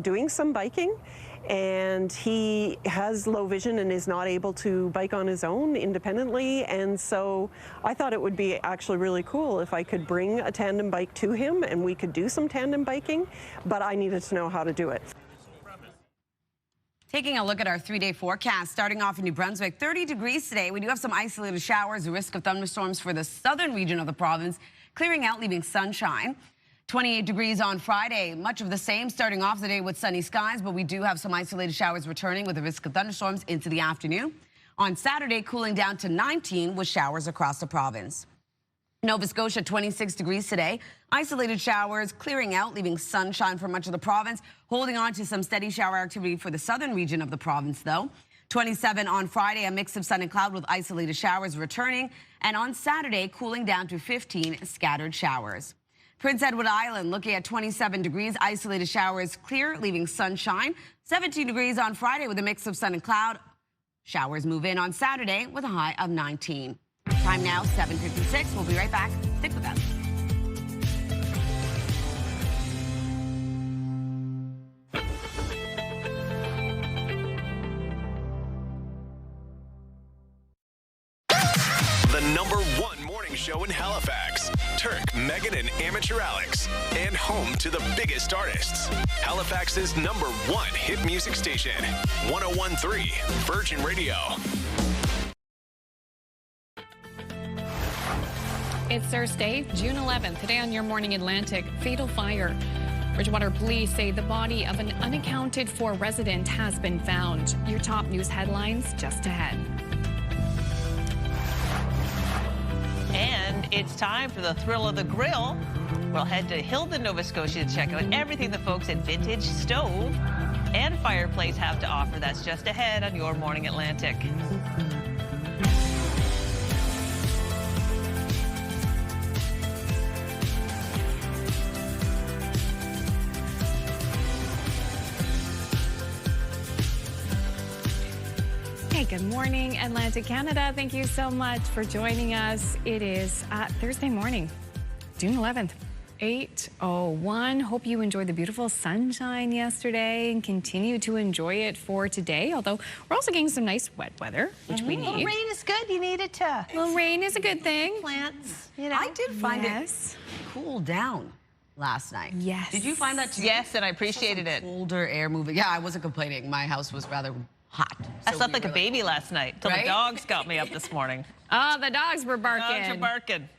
doing some biking. And he has low vision and is not able to bike on his own independently. And so I thought it would be actually really cool if I could bring a tandem bike to him and we could do some tandem biking, but I needed to know how to do it. Taking a look at our 3-day forecast, starting off in New Brunswick, 30 degrees today. We do have some isolated showers, a risk of thunderstorms for the southern region of the province, clearing out, leaving sunshine. 28 degrees on Friday, much of the same, starting off the day with sunny skies, but we do have some isolated showers returning with a risk of thunderstorms into the afternoon. On Saturday, cooling down to 19 with showers across the province. Nova Scotia, 26 degrees today. Isolated showers clearing out, leaving sunshine for much of the province. Holding on to some steady shower activity for the southern region of the province, though. 27 on Friday, a mix of sun and cloud with isolated showers returning. And on Saturday, cooling down to 15 scattered showers. Prince Edward Island looking at 27 degrees, isolated showers clear, leaving sunshine. 17 degrees on Friday with a mix of sun and cloud. Showers move in on Saturday with a high of 19. Time now, 7:56. We'll be right back. Stick with us. The #1 morning show in Halifax. Turk, Megan, and Amateur Alex. And home to the biggest artists. Halifax's #1 hit music station. 101.3 Virgin Radio. It's Thursday, June 11th. Today on Your Morning Atlantic, fatal fire. Bridgewater police say the body of an unaccounted for resident has been found. Your top news headlines just ahead. And it's time for the thrill of the grill. We'll head to Hilden, Nova Scotia to check out everything the folks at Vintage Stove and Fireplace have to offer. That's just ahead on Your Morning Atlantic. Hey, good morning, Atlantic Canada. Thank you so much for joining us. It is Thursday morning, June 11th, 8:01. Hope you enjoyed the beautiful sunshine yesterday and continue to enjoy it for today. Although we're also getting some nice wet weather, which we need. Well, rain is good. You need it to. Well, rain is a good thing. Plants, you know. I did find it cool down. last night. Yes. Did you find that too? Yes, and I appreciated it. Colder air moving. Yeah, I wasn't complaining. My house was rather hot. I So slept we like a were baby last night till Right? the dogs got me up this morning. Oh, the dogs were barking. Dogs are barking.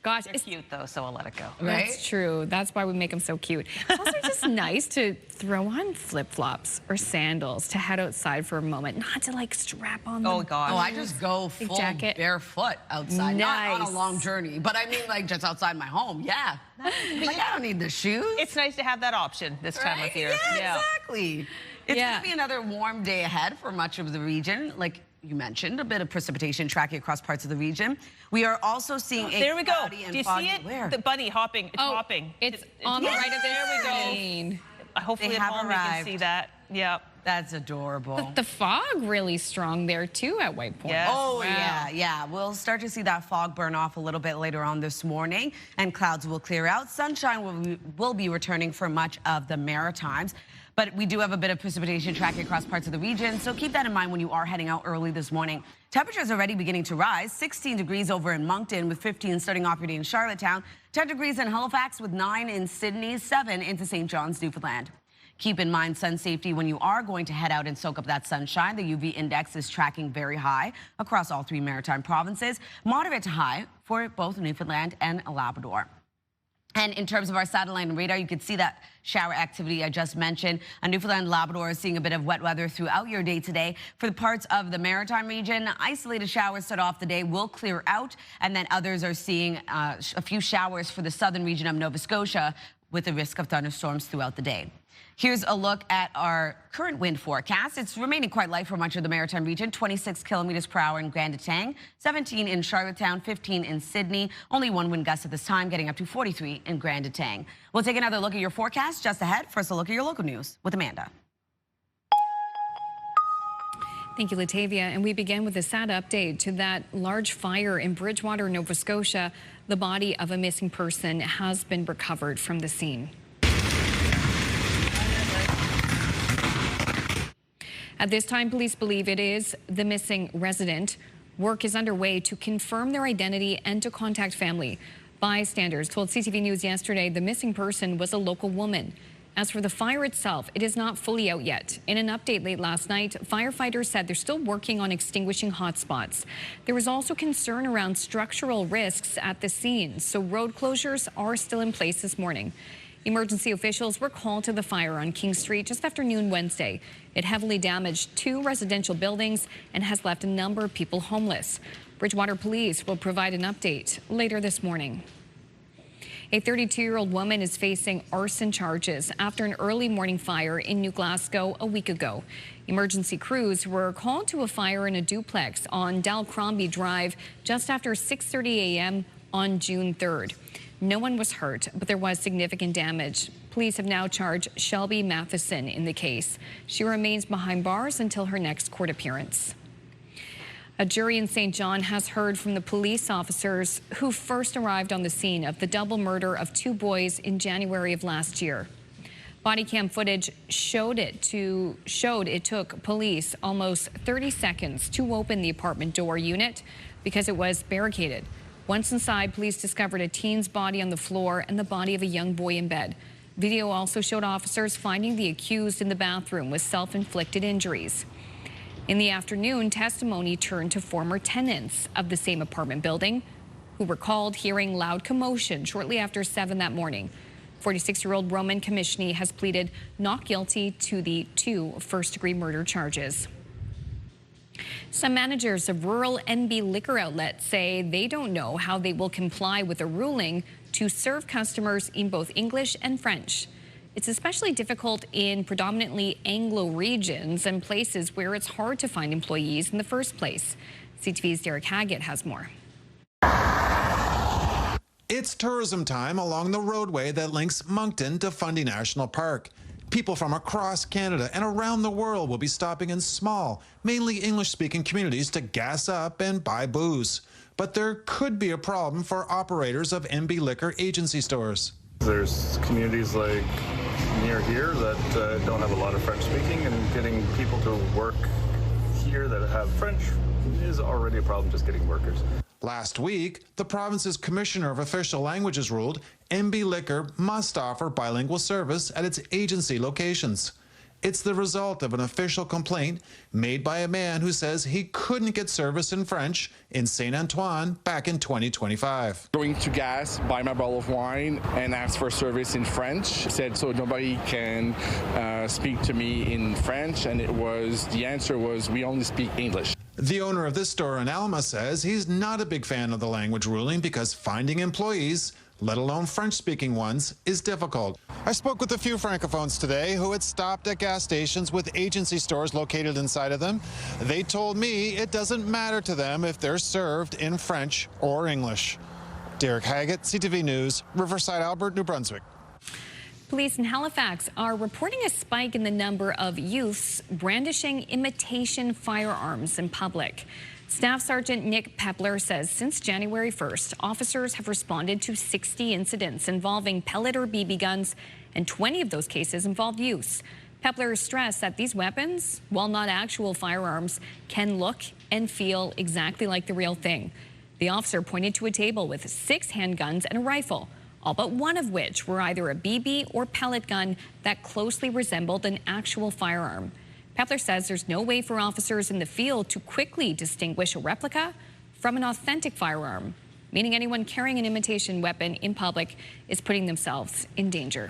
Gosh, They're cute though, so I'll let it go. Right? That's true. That's why we make them so cute. It's also just nice to throw on flip-flops or sandals to head outside for a moment, not to like strap on Oh, the God. Oh, I just go big full jacket. barefoot outside. Not on Nice. a long journey, but I mean like just outside my home. Yeah. Like I don't need the shoes. It's nice to have that option this time Right? of year. Yeah, exactly. It's Yeah. going to be another warm day ahead for much of the region. Like you mentioned, a bit of precipitation tracking across parts of the region. We are also seeing a There we go. cloudy and Do you foggy- see it? Where? The bunny hopping. It's hopping. It's on the right of the There we go. screen. Hopefully They at have home you can arrived. see that. Yep. That's adorable. But the fog really strong there too at White Point. Yes. Oh, Wow. yeah. We'll start to see that fog burn off a little bit later on this morning, and clouds will clear out. Sunshine will be returning for much of the Maritimes. But we do have a bit of precipitation tracking across parts of the region, so keep that in mind when you are heading out early this morning. Temperatures already beginning to rise. 16 degrees over in Moncton with 15 starting off your day in Charlottetown. 10 degrees in Halifax with 9 in Sydney, 7 into St. John's, Newfoundland. Keep in mind sun safety when you are going to head out and soak up that sunshine. The UV index is tracking very high across all 3 maritime provinces. Moderate to high for both Newfoundland and Labrador. And in terms of our satellite and radar, you can see that shower activity I just mentioned. Newfoundland and Labrador is seeing a bit of wet weather throughout your day today. For the parts of the maritime region, isolated showers start off the day will clear out, and then others are seeing a few showers for the southern region of Nova Scotia with the risk of thunderstorms throughout the day. Here's a look at our current wind forecast. It's remaining quite light for much of the maritime region, 26 kilometers per hour in Grand Etang, 17 in Charlottetown, 15 in Sydney. Only one wind gust at this time, getting up to 43 in Grand Etang. We'll take another look at your forecast just ahead. First, a look at your local news with Amanda. Thank you, Latavia. And we begin with a sad update to that large fire in Bridgewater, Nova Scotia. The body of a missing person has been recovered from the scene. At this time, police believe it is the missing resident. Work is underway to confirm their identity and to contact family. Bystanders told CTV News yesterday the missing person was a local woman. As for the fire itself, it is not fully out yet. In an update late last night, firefighters said they're still working on extinguishing hotspots. There was also concern around structural risks at the scene, so road closures are still in place this morning. Emergency officials were called to the fire on King Street just after noon Wednesday. It heavily damaged 2 residential buildings and has left a number of people homeless. Bridgewater police will provide an update later this morning. A 32-year-old woman is facing arson charges after an early morning fire in New Glasgow a week ago. Emergency crews were called to a fire in a duplex on Dalcrombie Drive just after 6:30 a.m. on June 3rd. No one was hurt, but there was significant damage. Police have now charged Shelby Matheson in the case. She remains behind bars until her next court appearance. A jury in St. John has heard from the police officers who first arrived on the scene of the double murder of 2 boys in January of last year. Body cam footage showed it took police almost 30 seconds to open the apartment door unit because it was barricaded. Once inside, police discovered a teen's body on the floor and the body of a young boy in bed. Video also showed officers finding the accused in the bathroom with self-inflicted injuries. In the afternoon, testimony turned to former tenants of the same apartment building who were called hearing loud commotion shortly after 7 that morning. 46-year-old Roman Commissioner has pleaded not guilty to the 2 first-degree murder charges. Some managers of rural NB liquor outlets say they don't know how they will comply with a ruling to serve customers in both English and French. It's especially difficult in predominantly Anglo regions and places where it's hard to find employees in the first place. CTV's Derek Haggett has more. It's tourism time along the roadway that links Moncton to Fundy National Park. People from across Canada and around the world will be stopping in small, mainly English-speaking communities to gas up and buy booze. But there could be a problem for operators of NB Liquor agency stores. There's communities like near here that don't have a lot of French speaking, and getting people to work here that have French is already a problem, just getting workers. Last week, the province's Commissioner of Official Languages ruled MB Liquor must offer bilingual service at its agency locations. It's the result of an official complaint made by a man who says he couldn't get service in French in Saint Antoine back in 2025. Going to gas, buy my bottle of wine, and ask for service in French. Said so nobody can speak to me in French, and the answer was we only speak English. The owner of this store in Alma says he's not a big fan of the language ruling because finding employees, let alone French-speaking ones, is difficult. I spoke with a few Francophones today who had stopped at gas stations with agency stores located inside of them. They told me it doesn't matter to them if they're served in French or English. Derek Haggett, CTV News, Riverside, Albert, New Brunswick. Police in Halifax are reporting a spike in the number of youths brandishing imitation firearms in public. Staff Sergeant Nick Pepler says since January 1st, officers have responded to 60 incidents involving pellet or BB guns, and 20 of those cases involved youths. Pepler stressed that these weapons, while not actual firearms, can look and feel exactly like the real thing. The officer pointed to a table with 6 handguns and a rifle, all but one of which were either a BB or pellet gun that closely resembled an actual firearm. Pepler says there's no way for officers in the field to quickly distinguish a replica from an authentic firearm, meaning anyone carrying an imitation weapon in public is putting themselves in danger.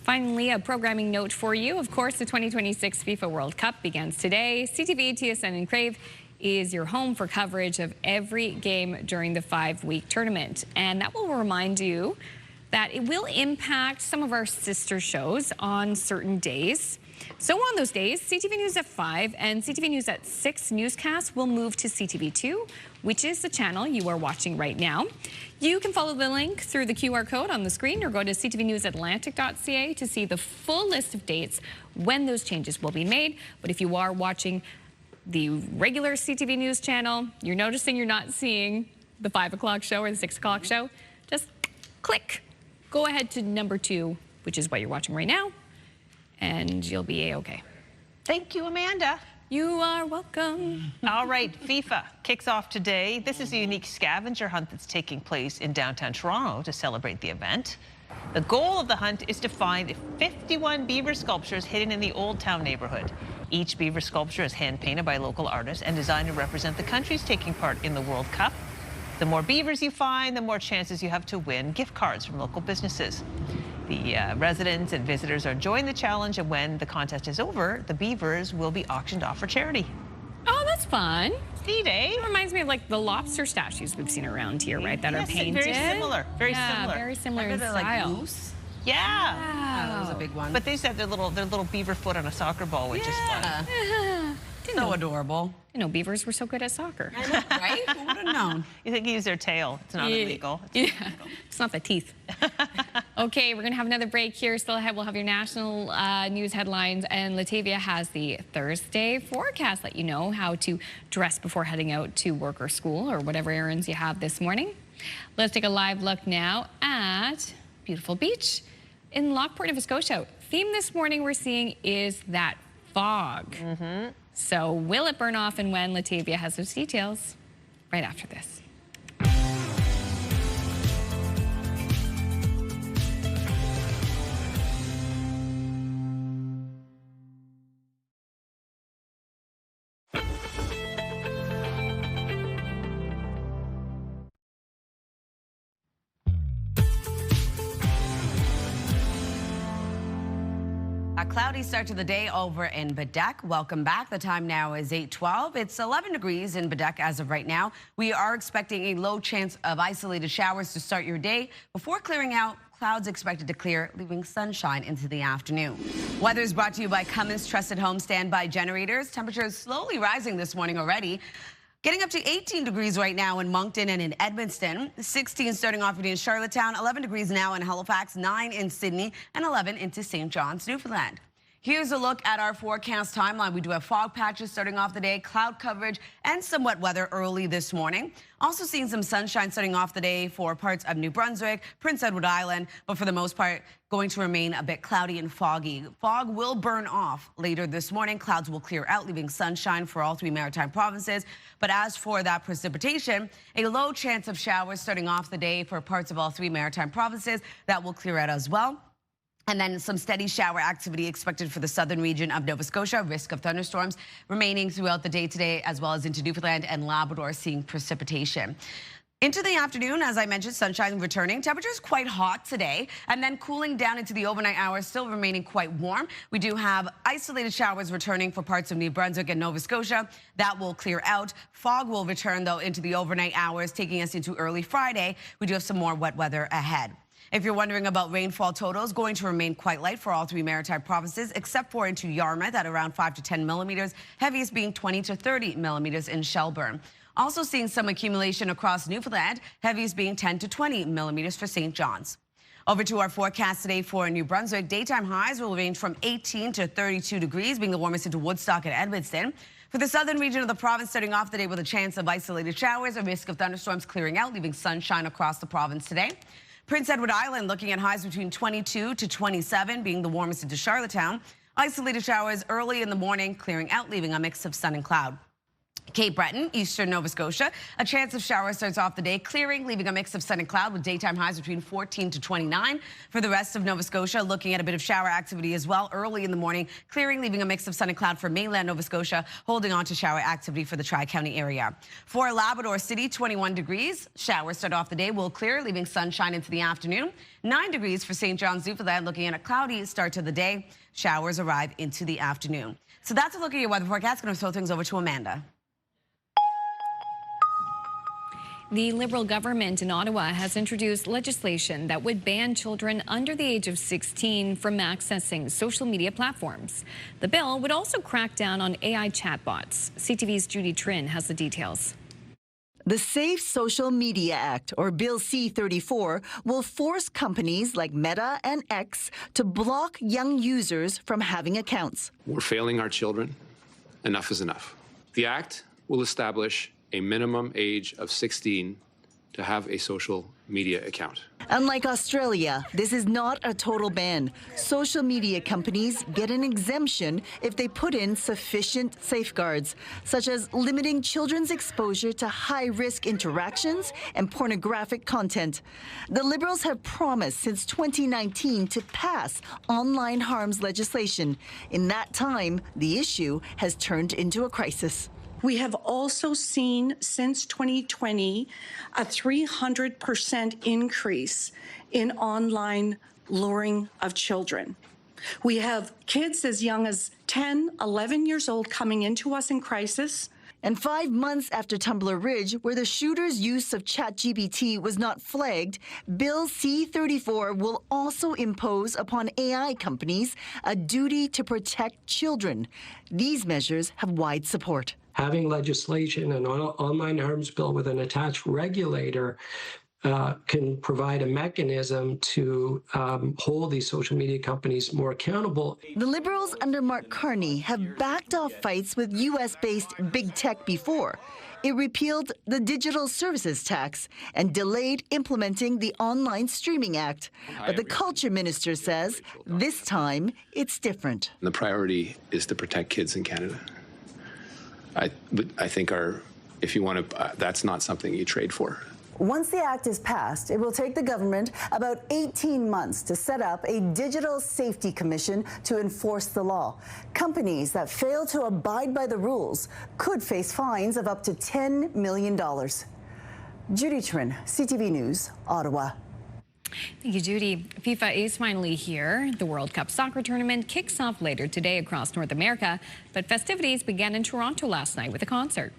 Finally, a programming note for you. Of course, the 2026 FIFA World Cup begins today. CTV, TSN, and Crave is your home for coverage of every game during the 5-week tournament. And that will remind you that it will impact some of our sister shows on certain days. So on those days, CTV News at 5 and CTV News at 6 newscasts will move to CTV2, which is the channel you are watching right now. You can follow the link through the QR code on the screen or go to ctvnewsatlantic.ca to see the full list of dates when those changes will be made. But if you are watching the regular CTV News channel, you're noticing you're not seeing the 5 o'clock show or the 6 o'clock show, just click. Go ahead to number 2, which is what you're watching right now, and you'll be A-okay. Thank you, Amanda. You are welcome. All right, FIFA kicks off today. This is a unique scavenger hunt that's taking place in downtown Toronto to celebrate the event. The goal of the hunt is to find 51 beaver sculptures hidden in the Old Town neighborhood. Each beaver sculpture is hand-painted by local artists and designed to represent the countries taking part in the World Cup. The more beavers you find, the more chances you have to win gift cards from local businesses. The residents and visitors are enjoying the challenge, and when the contest is over, the beavers will be auctioned off for charity. Oh, that's fun. D-Day. It reminds me of like the lobster statues we've seen around here, right? That are painted. Very similar. Very similar. Very similar in They're style. like loose. Yeah. That was a big one. But they said their little beaver foot on a soccer ball, which is fun. So adorable. You know, beavers were so good at soccer. I know, right? Who would have known? You think you use their tail. It's not illegal. It's not illegal. It's not the teeth. Okay, we're going to have another break here. Still ahead, we'll have your national news headlines. And Latavia has the Thursday forecast. Let you know how to dress before heading out to work or school or whatever errands you have this morning. Let's take a live look now at beautiful beach in Lockport, Nova Scotia. Theme this morning we're seeing is that fog. So will it burn off, and when? Latavia has those details right after this. A cloudy start to the day over in Bedeque. Welcome back. The time now is 8:12. It's 11 degrees in Bedeque as of right now. We are expecting a low chance of isolated showers to start your day before clearing out. Clouds expected to clear, leaving sunshine into the afternoon. Weather is brought to you by Cummins Trusted Home Standby Generators. Temperatures slowly rising this morning already. Getting up to 18 degrees right now in Moncton and in Edmundston. 16 starting off in Charlottetown. 11 degrees now in Halifax. 9 in Sydney. And 11 into St. John's, Newfoundland. Here's a look at our forecast timeline. We do have fog patches starting off the day, cloud coverage, and some wet weather early this morning. Also seeing some sunshine starting off the day for parts of New Brunswick, Prince Edward Island, but for the most part, going to remain a bit cloudy and foggy. Fog will burn off later this morning. Clouds will clear out, leaving sunshine for all 3 maritime provinces. But as for that precipitation, a low chance of showers starting off the day for parts of all 3 maritime provinces. That will clear out as well. And then some steady shower activity expected for the southern region of Nova Scotia. Risk of thunderstorms remaining throughout the day today, as well as into Newfoundland and Labrador, seeing precipitation. Into the afternoon, as I mentioned, sunshine returning. Temperatures quite hot today, and then cooling down into the overnight hours, still remaining quite warm. We do have isolated showers returning for parts of New Brunswick and Nova Scotia. That will clear out. Fog will return, though, into the overnight hours, taking us into early Friday. We do have some more wet weather ahead. If you're wondering about rainfall totals, going to remain quite light for all 3 maritime provinces, except for into Yarmouth at around 5 to 10 millimeters, heaviest being 20 to 30 millimeters in Shelburne. Also seeing some accumulation across Newfoundland, heaviest being 10 to 20 millimeters for St. John's. Over to our forecast today for New Brunswick. Daytime highs will range from 18 to 32 degrees, being the warmest into Woodstock and Edmundston. For the southern region of the province, starting off the day with a chance of isolated showers, a risk of thunderstorms clearing out, leaving sunshine across the province today. Prince Edward Island looking at highs between 22 to 27, being the warmest into Charlottetown. Isolated showers early in the morning, clearing out, leaving a mix of sun and cloud. Cape Breton, eastern Nova Scotia. A chance of showers starts off the day, clearing, leaving a mix of sun and cloud with daytime highs between 14 to 29. For the rest of Nova Scotia, looking at a bit of shower activity as well early in the morning, clearing, leaving a mix of sun and cloud for mainland Nova Scotia, holding on to shower activity for the Tri-County area. For Labrador City, 21 degrees. Showers start off the day, will clear, leaving sunshine into the afternoon. 9 degrees for St. John's, Newfoundland, looking at a cloudy start to the day. Showers arrive into the afternoon. So that's a look at your weather forecast. Going to throw things over to Amanda. The Liberal government in Ottawa has introduced legislation that would ban children under the age of 16 from accessing social media platforms. The bill would also crack down on AI chatbots. CTV's Judy Trin has the details. The Safe Social Media Act, or Bill C-34, will force companies like Meta and X to block young users from having accounts. We're failing our children. Enough is enough. The act will establish a minimum age of 16 to have a social media account. Unlike Australia, this is not a total ban. Social media companies get an exemption if they put in sufficient safeguards, such as limiting children's exposure to high-risk interactions and pornographic content. The Liberals have promised since 2019 to pass online harms legislation. In that time, the issue has turned into a crisis. We have also seen since 2020 a 300% increase in online luring of children. We have kids as young as 10, 11 years old coming into us in crisis. And 5 months after Tumbler Ridge, where the shooter's use of ChatGPT was not flagged, Bill C-34 will also impose upon AI companies a duty to protect children. These measures have wide support. Having legislation, an online harms bill with an attached regulator can provide a mechanism to hold these social media companies more accountable. The Liberals under Mark Carney have backed off fights with U.S.-based big tech before. It repealed the Digital Services Tax and delayed implementing the Online Streaming Act. But the Culture Minister says this time it's different. The priority is to protect kids in Canada. I think if you want to, that's not something you trade for. Once the act is passed, it will take the government about 18 months to set up a digital safety commission to enforce the law. Companies that fail to abide by the rules could face fines of up to $10 million. Judy Trin, CTV News, Ottawa. Thank you, Judy. FIFA is finally here. The World Cup soccer tournament kicks off later today across North America, but festivities began in Toronto last night with a concert.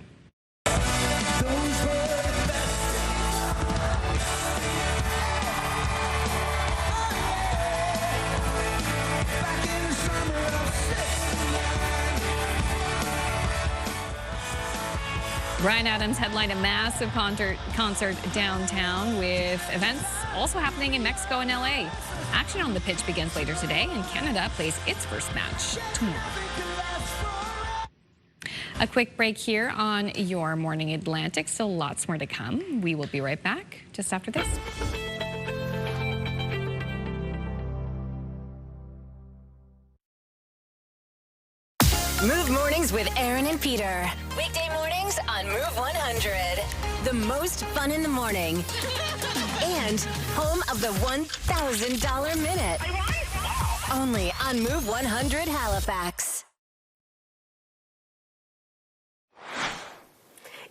Bryan Adams headlined a massive concert downtown with events also happening in Mexico and LA. Action on the pitch begins later today, and Canada plays its first match tomorrow. A quick break here on Your Morning Atlantic. Still lots more to come. We will be right back just after this. Move Mornings with Aaron and Peter. Weekday mornings on Move 100. The most fun in the morning. And home of the $1,000 minute. Only on Move 100 Halifax.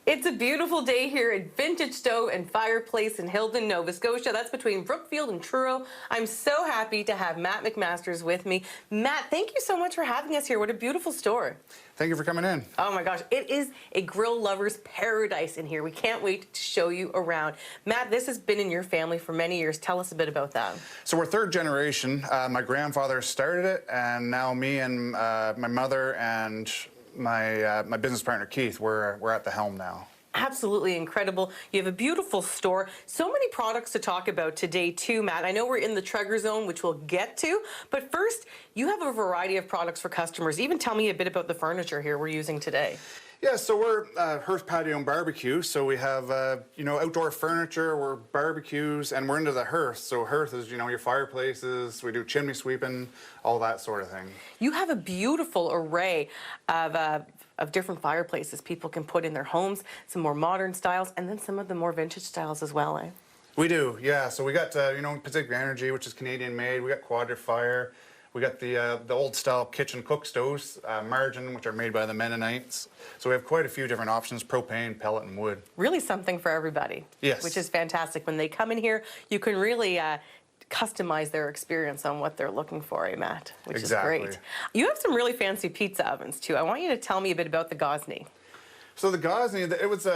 It's a beautiful day here at Vintage Stove and Fireplace in Hilton, Nova Scotia. That's between Brookfield and Truro. I'm so happy to have Matt McMasters with me. Matt, thank you so much for having us here. What a beautiful store. Thank you for coming in. Oh my gosh, it is a grill lover's paradise in here. We can't wait to show you around. Matt, this has been in your family for many years. Tell us a bit about that. So we're third generation. My grandfather started it, and now me and my mother and my business partner Keith, we're at the helm now. Absolutely incredible. You have a beautiful store. So many products to talk about today too, Matt. I know we're in the Traeger zone, which we'll get to, but first, you have a variety of products for customers. Even tell me a bit about the furniture here we're using today. Yeah, so we're Hearth Patio and Barbecue. So we have, outdoor furniture, we're barbecues, and we're into the hearth. So hearth is, your fireplaces, we do chimney sweeping, all that sort of thing. You have a beautiful array of different fireplaces people can put in their homes, some more modern styles, and then some of the more vintage styles as well, eh? We do, yeah. So we got, Pacific Energy, which is Canadian made. We got Quadra-Fire. We got the old style kitchen cook stoves, Margin, which are made by the Mennonites. So we have quite a few different options, propane, pellet, and wood. Really something for everybody. Yes. Which is fantastic. When they come in here, you can really customize their experience on what they're looking for, eh, Matt? Which is great. You have some really fancy pizza ovens, too. I want you to tell me a bit about the Gosney. So the Gosney, it was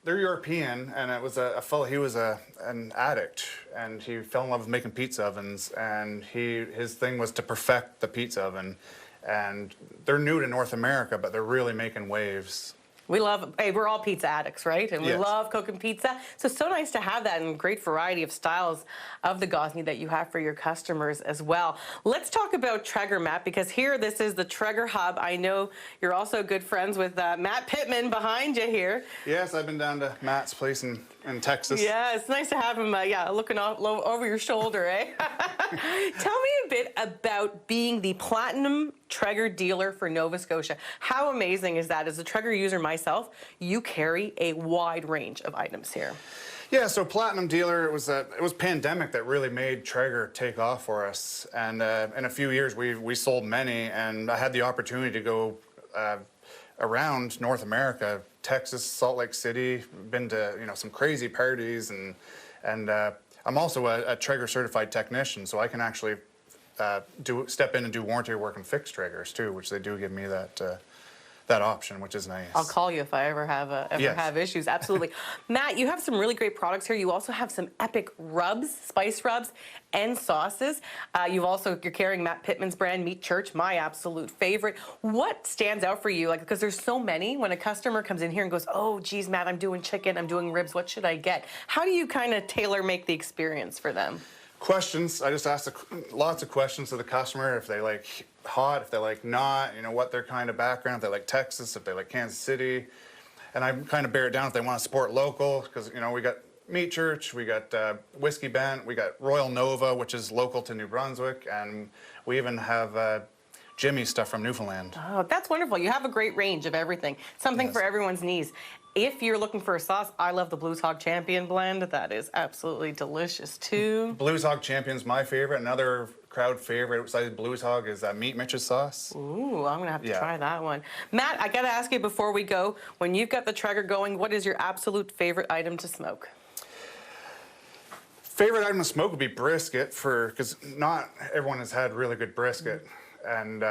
they're European, and it was a fellow, he was an addict, and he fell in love with making pizza ovens, and his thing was to perfect the pizza oven. And they're new to North America, but they're really making waves. We're all pizza addicts, right? And we Yes. love cooking pizza. So nice to have that and great variety of styles of the Gosney that you have for your customers as well. Let's talk about Traeger, Matt, because here this is the Traeger Hub. I know you're also good friends with Matt Pittman behind you here. Yes, I've been down to Matt's place in Texas. Yeah, it's nice to have him, looking over your shoulder, eh? Tell me a bit about being the Platinum Traeger dealer for Nova Scotia. How amazing is that? As a Traeger user myself, you carry a wide range of items here. Yeah, so Platinum dealer, it was pandemic that really made Traeger take off for us. And in a few years, we sold many, and I had the opportunity to go around North America, Texas, Salt Lake City, been to some crazy parties, and I'm also a Traeger certified technician, so I can actually step in and do warranty work and fix Traegers too, which they do give me that option, which is nice. I'll call you if I ever have issues. Absolutely. Matt, you have some really great products here. You also have some epic rubs, spice rubs, and sauces. You're carrying Matt Pittman's brand, Meat Church, my absolute favorite. What stands out for you? Because there's so many. When a customer comes in here and goes, oh, geez, Matt, I'm doing chicken, I'm doing ribs, what should I get? How do you kind of tailor-make the experience for them? Questions. I just ask lots of questions to the customer, if they like hot, if they like not, what their kind of background, if they like Texas, if they like Kansas City. And I kind of bear it down if they want to support local, because, we got Meat Church, we got Whiskey Bent, we got Royal Nova, which is local to New Brunswick, and we even have Jimmy's stuff from Newfoundland. Oh, that's wonderful. You have a great range of everything. Something for everyone's needs. If you're looking for a sauce, I love the Blues Hog Champion blend. That is absolutely delicious, too. Blues Hog Champion's my favorite. Another crowd favorite besides Blues Hog is Meat Mitch's sauce. Ooh, I'm going to have to try that one. Matt, I got to ask you before we go, when you've got the Traeger going, what is your absolute favorite item to smoke? Favorite item to smoke would be brisket, because not everyone has had really good brisket. And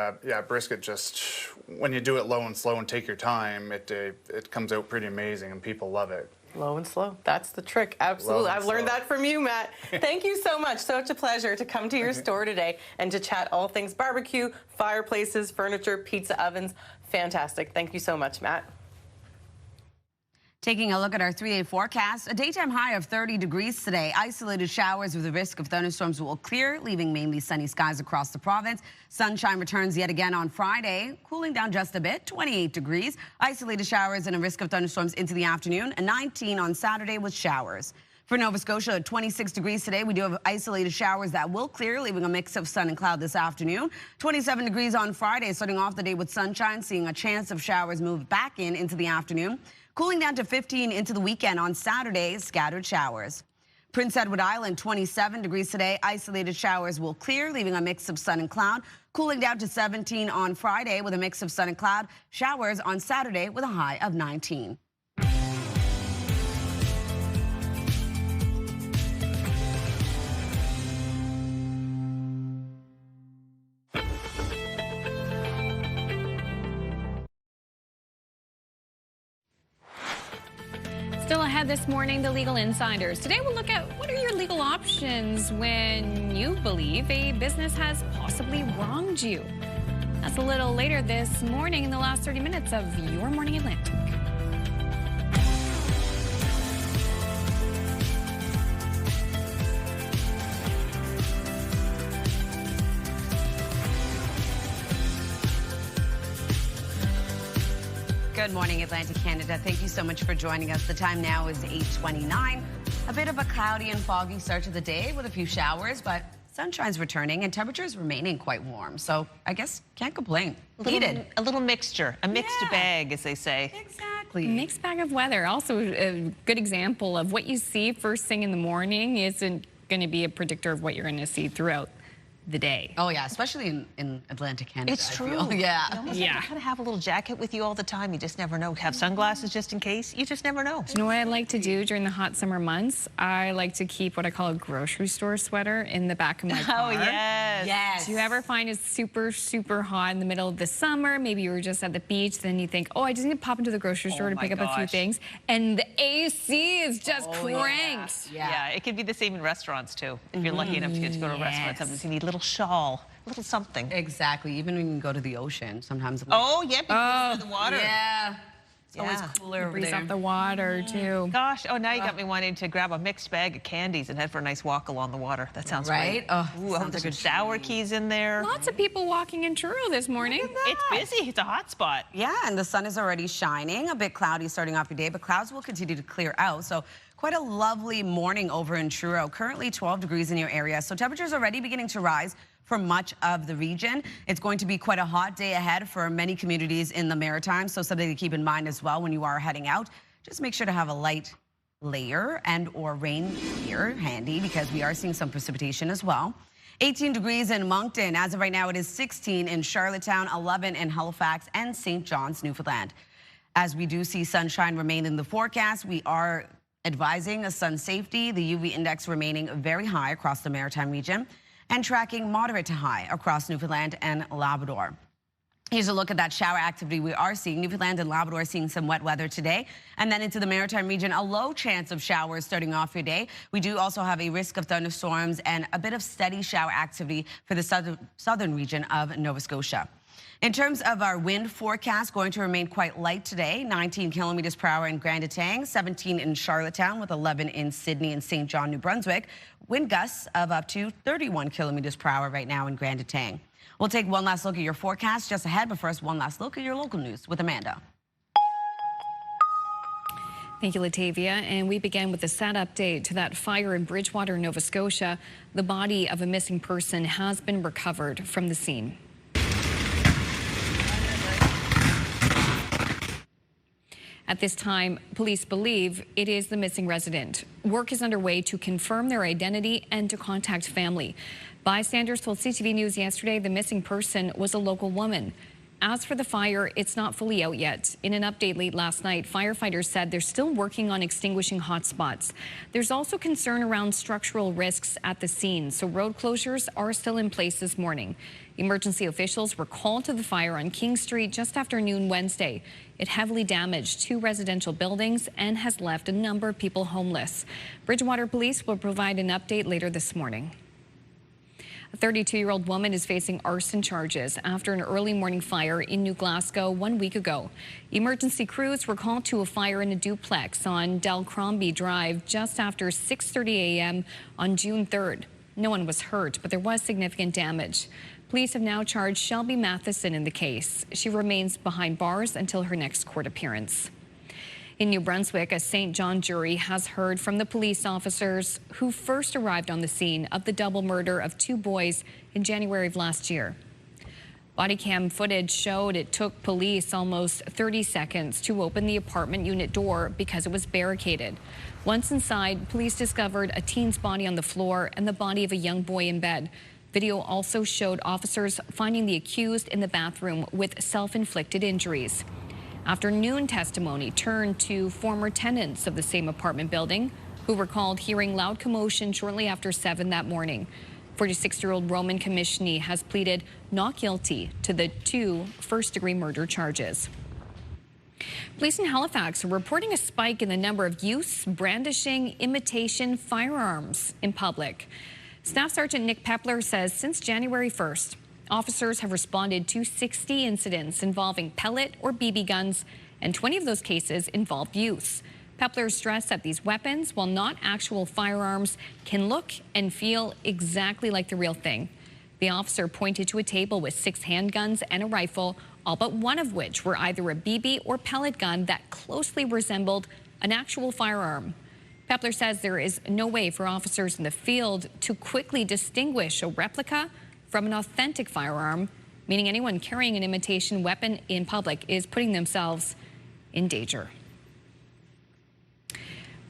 brisket, just when you do it low and slow and take your time, it comes out pretty amazing, and people love it. Low and slow. That's the trick. Absolutely. I've learned that from you, Matt. Thank you so much. Such a pleasure to come to your store today and to chat all things barbecue, fireplaces, furniture, pizza ovens. Fantastic. Thank you so much, Matt. Taking a look at our 3-day forecast, a daytime high of 30 degrees today. Isolated showers with a risk of thunderstorms will clear, leaving mainly sunny skies across the province. Sunshine returns yet again on Friday, cooling down just a bit, 28 degrees. Isolated showers and a risk of thunderstorms into the afternoon, and 19 on Saturday with showers. For Nova Scotia, at 26 degrees today, we do have isolated showers that will clear, leaving a mix of sun and cloud this afternoon. 27 degrees on Friday, starting off the day with sunshine, seeing a chance of showers move back into the afternoon. Cooling down to 15 into the weekend on Saturday, scattered showers. Prince Edward Island, 27 degrees today. Isolated showers will clear, leaving a mix of sun and cloud. Cooling down to 17 on Friday with a mix of sun and cloud. Showers on Saturday with a high of 19. Still ahead this morning, the Legal Insiders. Today we'll look at what are your legal options when you believe a business has possibly wronged you. That's a little later this morning in the last 30 minutes of Your Morning Atlantic. Good morning, Atlantic Canada. Thank you so much for joining us. The time now is 8:29. A bit of a cloudy and foggy start to the day with a few showers, but sunshine's returning and temperatures remaining quite warm. So I guess can't complain. A little mixture, a mixed bag, as they say. Exactly. Mixed bag of weather. Also a good example of what you see first thing in the morning isn't going to be a predictor of what you're going to see throughout the day. Oh yeah, especially in Atlantic Canada. It's true. I feel. Yeah. You almost have to kind of have a little jacket with you all the time. You just never know. Have sunglasses just in case. You just never know. Do you know what I like to do during the hot summer months? I like to keep what I call a grocery store sweater in the back of my car. Oh, yes. Yes. Do you ever find it's super, super hot in the middle of the summer? Maybe you were just at the beach, then you think, oh, I just need to pop into the grocery store to pick up a few things. And the AC is just cranked. Yeah, it could be the same in restaurants, too. If you're lucky enough to get to go to a restaurant, sometimes you need a little shawl. A little something. Exactly. Even when you go to the ocean, sometimes. Oh, yeah, because of the water. Yeah. It's always cooler over breeze there. off the water, too. Gosh, oh, now you got me wanting to grab a mixed bag of candies and head for a nice walk along the water. That sounds right. great. Oh, ooh, I hope there's some sour keys in there. Lots of people walking in Truro this morning. It's busy. It's a hot spot. Yeah, and the sun is already shining. A bit cloudy starting off your day, but clouds will continue to clear out. So quite a lovely morning over in Truro. Currently 12 degrees in your area. So temperatures already beginning to rise for much of the region. It's going to be quite a hot day ahead for many communities in the Maritime, so something to keep in mind as well when you are heading out. Just make sure to have a light layer and or rain gear handy because we are seeing some precipitation as well. 18 degrees in Moncton. As of right now, it is 16 in Charlottetown, 11 in Halifax and St. John's, Newfoundland. As we do see sunshine remain in the forecast, we are advising a sun safety, the UV index remaining very high across the Maritime region, and tracking moderate to high across Newfoundland and Labrador. Here's a look at that shower activity we are seeing. Newfoundland and Labrador seeing some wet weather today. And then into the Maritime region, a low chance of showers starting off your day. We do also have a risk of thunderstorms and a bit of steady shower activity for the southern region of Nova Scotia. In terms of our wind forecast, going to remain quite light today, 19 kilometers per hour in Grand Etang, 17 in Charlottetown with 11 in Sydney and St. John, New Brunswick. Wind gusts of up to 31 kilometers per hour right now in Grand Etang. We'll take one last look at your forecast just ahead, but first one last look at your local news with Amanda. Thank you, Latavia. And we begin with a sad update to that fire in Bridgewater, Nova Scotia. The body of a missing person has been recovered from the scene. At this time, police believe it is the missing resident. Work is underway to confirm their identity and to contact family. Bystanders told CTV News yesterday the missing person was a local woman. As for the fire, it's not fully out yet. In an update late last night, firefighters said they're still working on extinguishing hotspots. There's also concern around structural risks at the scene, so road closures are still in place this morning. Emergency officials were called to the fire on King Street just after noon Wednesday. It heavily damaged 2 residential buildings and has left a number of people homeless. Bridgewater police will provide an update later this morning. A 32-year-old woman is facing arson charges after an early morning fire in New Glasgow 1 week ago. Emergency crews were called to a fire in a duplex on Dalcrombie Drive just after 6:30 a.m. on June 3rd. No one was hurt, but there was significant damage. Police have now charged Shelby Matheson in the case. She remains behind bars until her next court appearance. In New Brunswick, a St. John jury has heard from the police officers who first arrived on the scene of the double murder of 2 boys in January of last year. Body cam footage showed it took police almost 30 seconds to open the apartment unit door because it was barricaded. Once inside, police discovered a teen's body on the floor and the body of a young boy in bed. Video also showed officers finding the accused in the bathroom with self-inflicted injuries. Afternoon testimony turned to former tenants of the same apartment building who recalled hearing loud commotion shortly after 7 that morning. 46-year-old Roman Commissioner has pleaded not guilty to the 2 first-degree murder charges. Police in Halifax are reporting a spike in the number of youths brandishing imitation firearms in public. Staff Sergeant Nick Pepler says since January 1st, officers have responded to 60 incidents involving pellet or BB guns, and 20 of those cases involved youths. Pepler stressed that these weapons, while not actual firearms, can look and feel exactly like the real thing. The officer pointed to a table with 6 handguns and a rifle, all but one of which were either a BB or pellet gun that closely resembled an actual firearm. Pepler says there is no way for officers in the field to quickly distinguish a replica from an authentic firearm, meaning anyone carrying an imitation weapon in public is putting themselves in danger.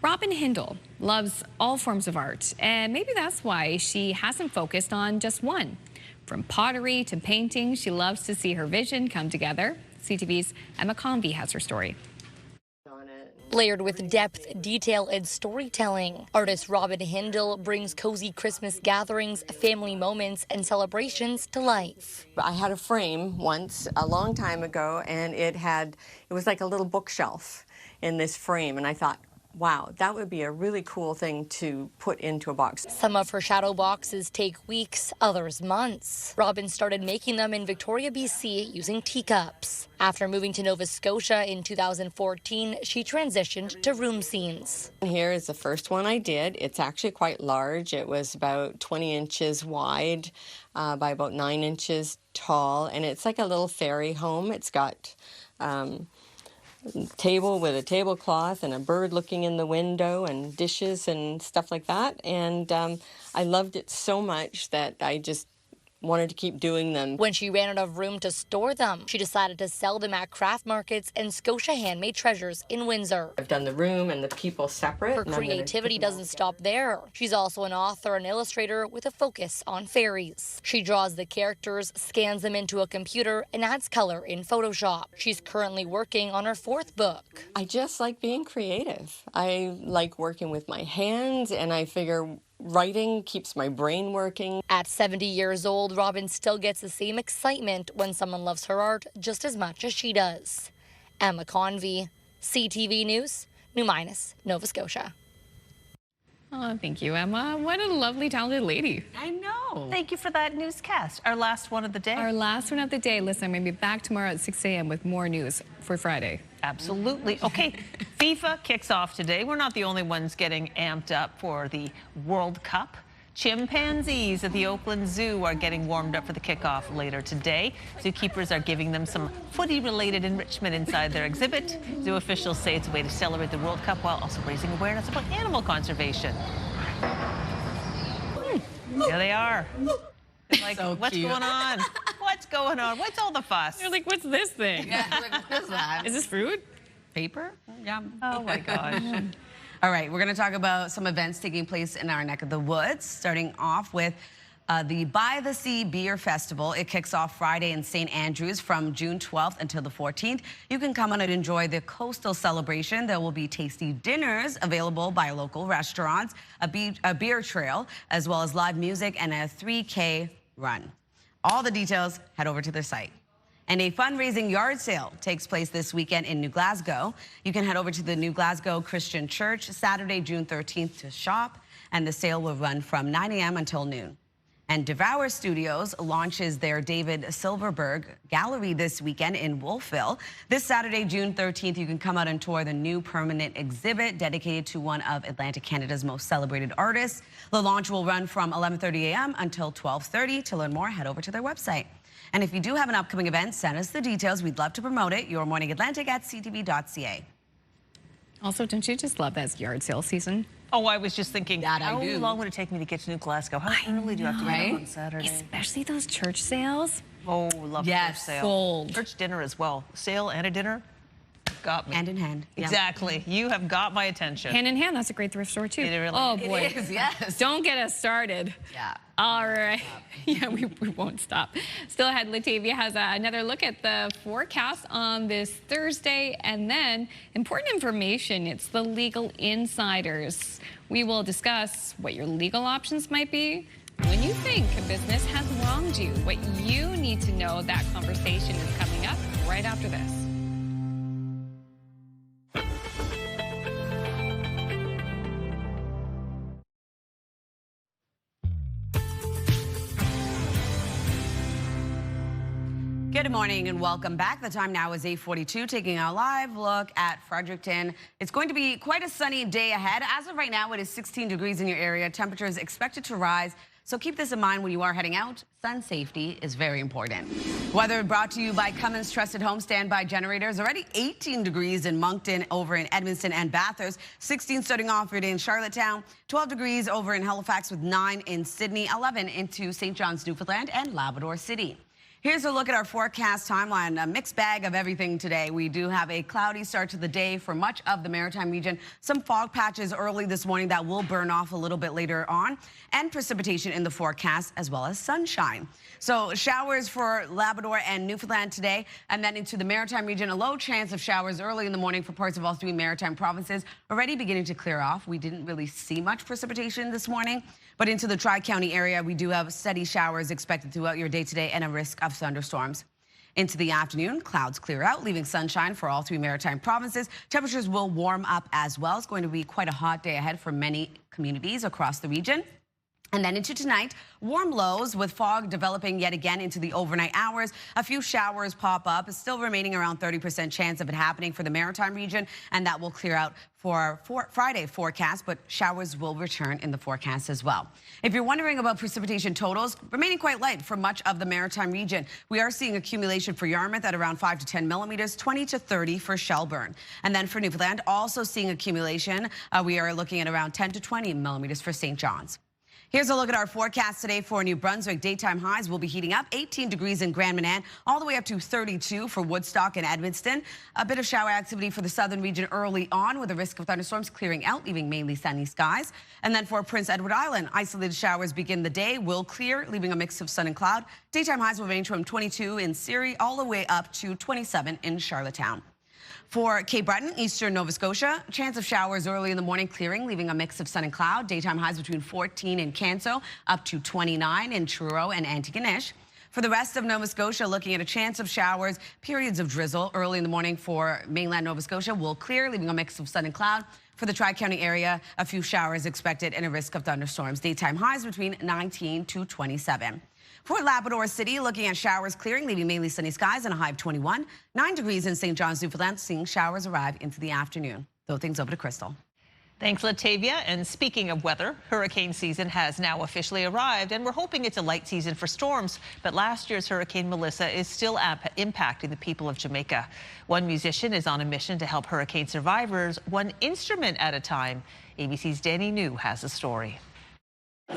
Robin Hindle loves all forms of art, and maybe that's why she hasn't focused on just one. From pottery to painting, she loves to see her vision come together. CTV's Emma Convey has her story. Layered with depth, detail, and storytelling, artist Robin Hindle brings cozy Christmas gatherings, family moments, and celebrations to life. I had a frame once, a long time ago, and it was like a little bookshelf in this frame, and I thought, wow, that would be a really cool thing to put into a box. Some of her shadow boxes take weeks, others months. Robin started making them in Victoria, BC using teacups. After moving to Nova Scotia in 2014, she transitioned to room scenes. Here is the first one I did. It's actually quite large. It was about 20 inches wide by about 9 inches tall, and it's like a little fairy home. It's got table with a tablecloth and a bird looking in the window and dishes and stuff like that. And I loved it so much that I just wanted to keep doing them. When she ran out of room to store them, she decided to sell them at craft markets and Scotia Handmade Treasures in Windsor. I've done the room and the people separate. Her creativity doesn't stop there. She's also an author and illustrator with a focus on fairies. She draws the characters, scans them into a computer, and adds color in Photoshop. She's currently working on her 4th book. I just like being creative. I like working with my hands, and I figure writing keeps my brain working. At 70 years old, Robin still gets the same excitement when someone loves her art just as much as she does. Emma Convey, CTV News, New Minas, Nova Scotia. Oh, thank you, Emma. What a lovely, talented lady. I know. Thank you for that newscast. Our last one of the day. Our last one of the day. Listen, I'm going to be back tomorrow at 6 a.m. with more news for Friday. Absolutely. Okay, FIFA kicks off today. We're not the only ones getting amped up for the World Cup. Chimpanzees at the Oakland Zoo are getting warmed up for the kickoff later today. Zookeepers are giving them some footy-related enrichment inside their exhibit. Zoo officials say it's a way to celebrate the World Cup while also raising awareness about animal conservation. There they are. Like, so what's going on? What's going on? What's all the fuss? They're like, what's this thing? Yeah, like, what is that? Is this food? Paper? Yeah. Oh, my gosh. All right, we're going to talk about some events taking place in our neck of the woods, starting off with the By the Sea Beer Festival. It kicks off Friday in St. Andrews from June 12th until the 14th. You can come on and enjoy the coastal celebration. There will be tasty dinners available by local restaurants, a beer trail, as well as live music and a 3K run. All the details, head over to their site. And a fundraising yard sale takes place this weekend in New Glasgow. You can head over to the New Glasgow Christian Church Saturday, June 13th to shop, and the sale will run from 9 a.m. until noon. And Devour Studios launches their David Silverberg Gallery this weekend in Wolfville. This Saturday, June 13th, you can come out and tour the new permanent exhibit dedicated to one of Atlantic Canada's most celebrated artists. The launch will run from 11:30 a.m. until 12:30. To learn more, head over to their website. And if you do have an upcoming event, send us the details. We'd love to promote it. Your Morning Atlantic at ctv.ca. Also, don't you just love that yard sale season? Oh, I was just thinking, That I how do. long would it take me to get to New Glasgow? How early do you have to get up on Saturday? Especially those church sales. Oh, love church sale. Sold. Church dinner as well. Sale and a dinner. Got me. Hand in hand. Yeah. Exactly. You have got my attention. Hand in hand, that's a great thrift store too. It really oh boy. It is, yes. Don't get us started. Yeah. All right. Yeah, we won't stop. Still ahead, Latavia has another look at the forecast on this Thursday. And then important information, it's the legal insiders. We will discuss what your legal options might be when you think a business has wronged you. What you need to know, that conversation is coming up right after this. Good morning and welcome back. The time now is 8:42, taking a live look at Fredericton. It's going to be quite a sunny day ahead. As of right now, it is 16 degrees in your area. Temperature is expected to rise, so keep this in mind when you are heading out. Sun safety is very important. Weather brought to you by Cummins Trusted Home Standby Generators. Already 18 degrees in Moncton, over in Edmonton and Bathurst. 16 starting off your day in Charlottetown. 12 degrees over in Halifax with 9 in Sydney. 11 into St. John's, Newfoundland and Labrador City. Here's a look at our forecast timeline. A mixed bag of everything today. We do have a cloudy start to the day for much of the Maritime region. Some fog patches early this morning that will burn off a little bit later on. And precipitation in the forecast, as well as sunshine. So showers for Labrador and Newfoundland today. And then into the Maritime region, a low chance of showers early in the morning for parts of all three Maritime provinces. Already beginning to clear off. We didn't really see much precipitation this morning. But into the Tri-County area, we do have steady showers expected throughout your day today and a risk of thunderstorms. Into the afternoon, clouds clear out, leaving sunshine for all three Maritime provinces. Temperatures will warm up as well. It's going to be quite a hot day ahead for many communities across the region. And then into tonight, warm lows with fog developing yet again into the overnight hours. A few showers pop up. It's still remaining around 30% chance of it happening for the Maritime region, and that will clear out for our Friday forecast, but showers will return in the forecast as well. If you're wondering about precipitation totals, remaining quite light for much of the Maritime region. We are seeing accumulation for Yarmouth at around 5 to 10 millimeters, 20 to 30 for Shelburne. And then for Newfoundland, also seeing accumulation. We are looking at around 10 to 20 millimeters for St. John's. Here's a look at our forecast today for New Brunswick. Daytime highs will be heating up, 18 degrees in Grand Manan, all the way up to 32 for Woodstock and Edmundston. A bit of shower activity for the southern region early on, with a risk of thunderstorms clearing out, leaving mainly sunny skies. And then for Prince Edward Island, isolated showers begin the day, will clear, leaving a mix of sun and cloud. Daytime highs will range from 22 in Surrey all the way up to 27 in Charlottetown. For Cape Breton, eastern Nova Scotia, chance of showers early in the morning, clearing, leaving a mix of sun and cloud. Daytime highs between 14 in Canso, up to 29 in Truro and Antigonish. For the rest of Nova Scotia, looking at a chance of showers, periods of drizzle early in the morning for mainland Nova Scotia will clear, leaving a mix of sun and cloud. For the Tri-County area, a few showers expected and a risk of thunderstorms. Daytime highs between 19 to 27. For Labrador City, looking at showers clearing, leaving mainly sunny skies and a high of 21. 9 degrees in St. John's, Newfoundland, seeing showers arrive into the afternoon. Throw things over to Crystal. Thanks, Latavia. And speaking of weather, hurricane season has now officially arrived, and we're hoping it's a light season for storms. But last year's Hurricane Melissa is still impacting the people of Jamaica. One musician is on a mission to help hurricane survivors, one instrument at a time. ABC's Danny New has the story.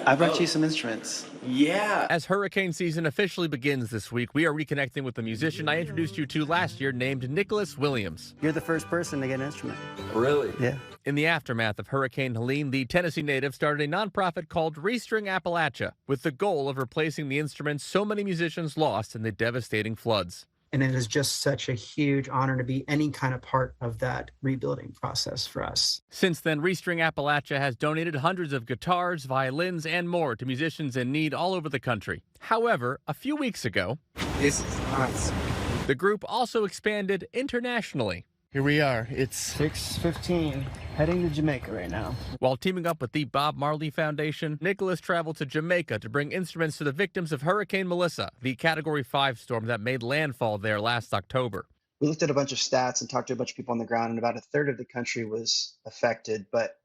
I brought you some instruments. Yeah. As hurricane season officially begins this week, we are reconnecting with the musician I introduced you to last year named Nicholas Williams. You're the first person to get an instrument. Really? Yeah. In the aftermath of Hurricane Helene, the Tennessee native started a nonprofit called Restring Appalachia with the goal of replacing the instruments so many musicians lost in the devastating floods. And it is just such a huge honor to be any kind of part of that rebuilding process for us. Since then, Restring Appalachia has donated hundreds of guitars, violins, and more to musicians in need all over the country. However, a few weeks ago, this is awesome. The group also expanded internationally. Here we are. It's 6:15, heading to Jamaica right now. While teaming up with the Bob Marley Foundation, Nicholas traveled to Jamaica to bring instruments to the victims of Hurricane Melissa, the Category 5 storm that made landfall there last October. We looked at a bunch of stats and talked to a bunch of people on the ground, and about a third of the country was affected. But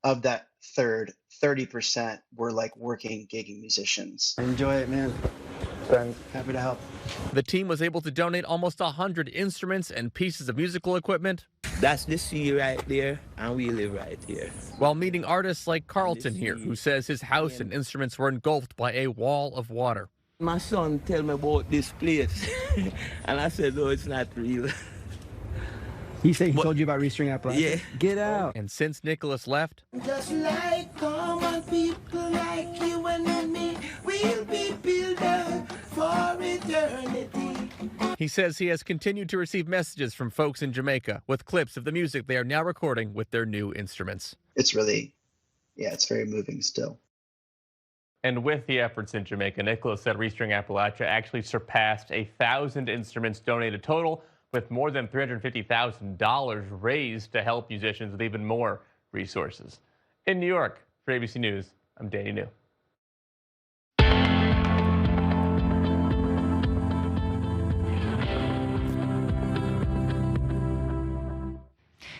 of that third, 30% were like working, gigging musicians. Enjoy it, man. Thanks. Happy to help. The team was able to donate almost 100 instruments and pieces of musical equipment. That's the sea right there, and we live right here. While meeting artists like Carlton here, who says his house and instruments were engulfed by a wall of water. My son tell me about this place, and I said, no, it's not real. He said he told you about Restring Appalachia? Yeah. Get out. And since Nicholas left, Just like common people like you and me, we'll be builders for eternity. he says he has continued to receive messages from folks in Jamaica with clips of the music they are now recording with their new instruments. It's really, it's very moving still. And with the efforts in Jamaica, Nicholas said Restring Appalachia actually surpassed 1,000 instruments donated total, with more than $350,000 raised to help musicians with even more resources. In New York, for ABC News, I'm Danny New.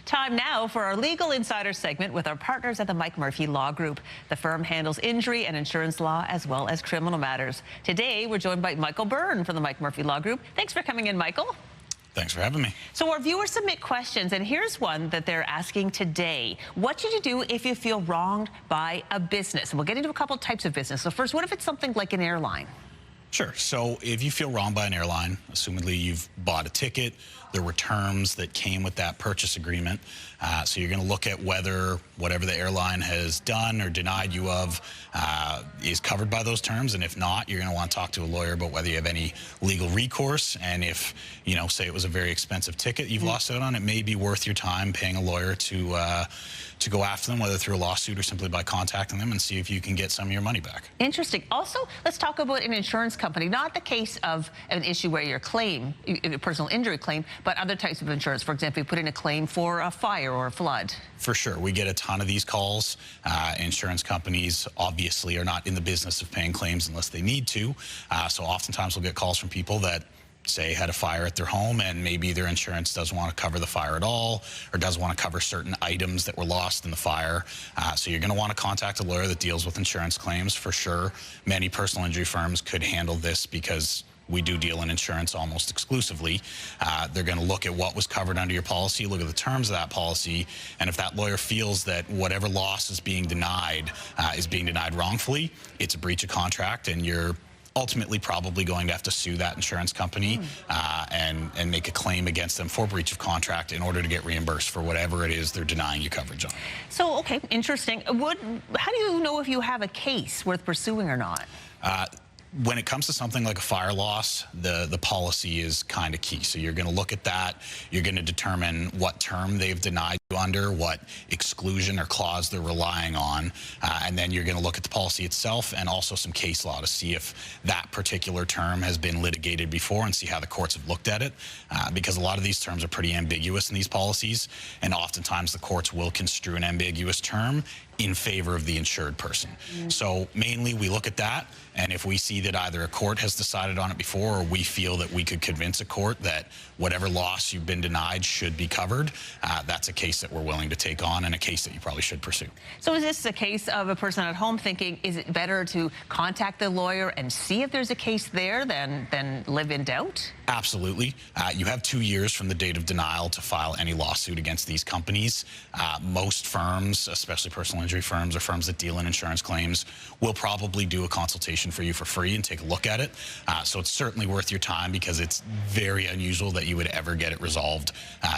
Time now for our Legal Insider segment with our partners at the Mike Murphy Law Group. The firm handles injury and insurance law as well as criminal matters. Today, we're joined by Michael Byrne from the Mike Murphy Law Group. Thanks for coming in, Michael. Thanks for having me. So our viewers submit questions, and here's one that they're asking today. What should you do if you feel wronged by a business? And we'll get into a couple types of business. So first, what if it's something like an airline? Sure. So if you feel wronged by an airline, assumedly you've bought a ticket, there were terms that came with that purchase agreement. So you're going to look at whether whatever the airline has done or denied you of is covered by those terms. And if not, you're going to want to talk to a lawyer about whether you have any legal recourse. And if, say it was a very expensive ticket you've lost out on, it may be worth your time paying a lawyer to go after them, whether through a lawsuit or simply by contacting them, and see if you can get some of your money back. Interesting. Also, let's talk about an insurance company, not the case of an issue where your claim, a personal injury claim, but other types of insurance. For example, you put in a claim for a fire or a flood. For sure. We get a ton of these calls. Insurance companies obviously are not in the business of paying claims unless they need to. So oftentimes we'll get calls from people that say had a fire at their home and maybe their insurance doesn't want to cover the fire at all or doesn't want to cover certain items that were lost in the fire. So you're going to want to contact a lawyer that deals with insurance claims for sure. Many personal injury firms could handle this because we do deal in insurance almost exclusively. They're going to look at what was covered under your policy, look at the terms of that policy, and if that lawyer feels that whatever loss is being denied wrongfully, it's a breach of contract and you're ultimately probably going to have to sue that insurance company and make a claim against them for breach of contract in order to get reimbursed for whatever it is they're denying you coverage on. So, okay, interesting. How do you know if you have a case worth pursuing or not? When it comes to something like a fire loss, the policy is kind of key. So you're going to look at that. You're going to determine what term they've denied you under, what exclusion or clause they're relying on. And then you're going to look at the policy itself and also some case law to see if that particular term has been litigated before and see how the courts have looked at it. Because a lot of these terms are pretty ambiguous in these policies. And oftentimes the courts will construe an ambiguous term in favor of the insured person. So mainly we look at that, and if we see that either a court has decided on it before or we feel that we could convince a court that whatever loss you've been denied should be covered, that's a case that we're willing to take on and a case that you probably should pursue. So is this a case of a person at home thinking, is it better to contact the lawyer and see if there's a case there than live in doubt? Absolutely. You have 2 years from the date of denial to file any lawsuit against these companies. Most firms, especially personal injury firms or firms that deal in insurance claims, will probably do a consultation for you for free and take a look at it. So it's certainly worth your time because it's very unusual that you would ever get it resolved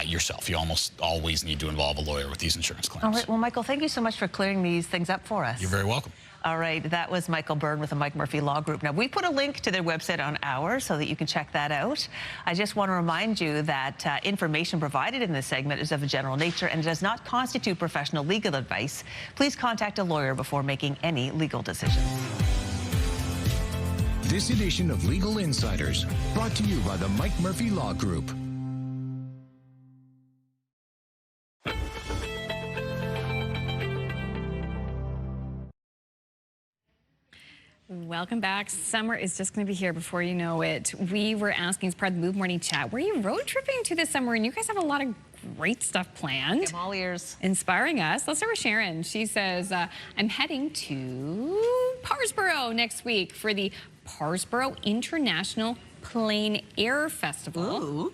yourself. You almost always need to involve a lawyer with these insurance claims. All right. Well, Michael, thank you so much for clearing these things up for us. You're very welcome. All right, that was Michael Byrne with the Mike Murphy Law Group. Now, we put a link to their website on ours so that you can check that out. I just want to remind you that information provided in this segment is of a general nature and does not constitute professional legal advice. Please contact a lawyer before making any legal decisions. This edition of Legal Insiders, brought to you by the Mike Murphy Law Group. Welcome back. Summer is just going to be here before you know it. We were asking as part of the Move Morning Chat, where are you road tripping to this summer? And you guys have a lot of great stuff planned. I'm all ears. Inspiring us. Let's start with Sharon. She says, I'm heading to Parsboro next week for the Parsboro International Plein Air Festival. Ooh.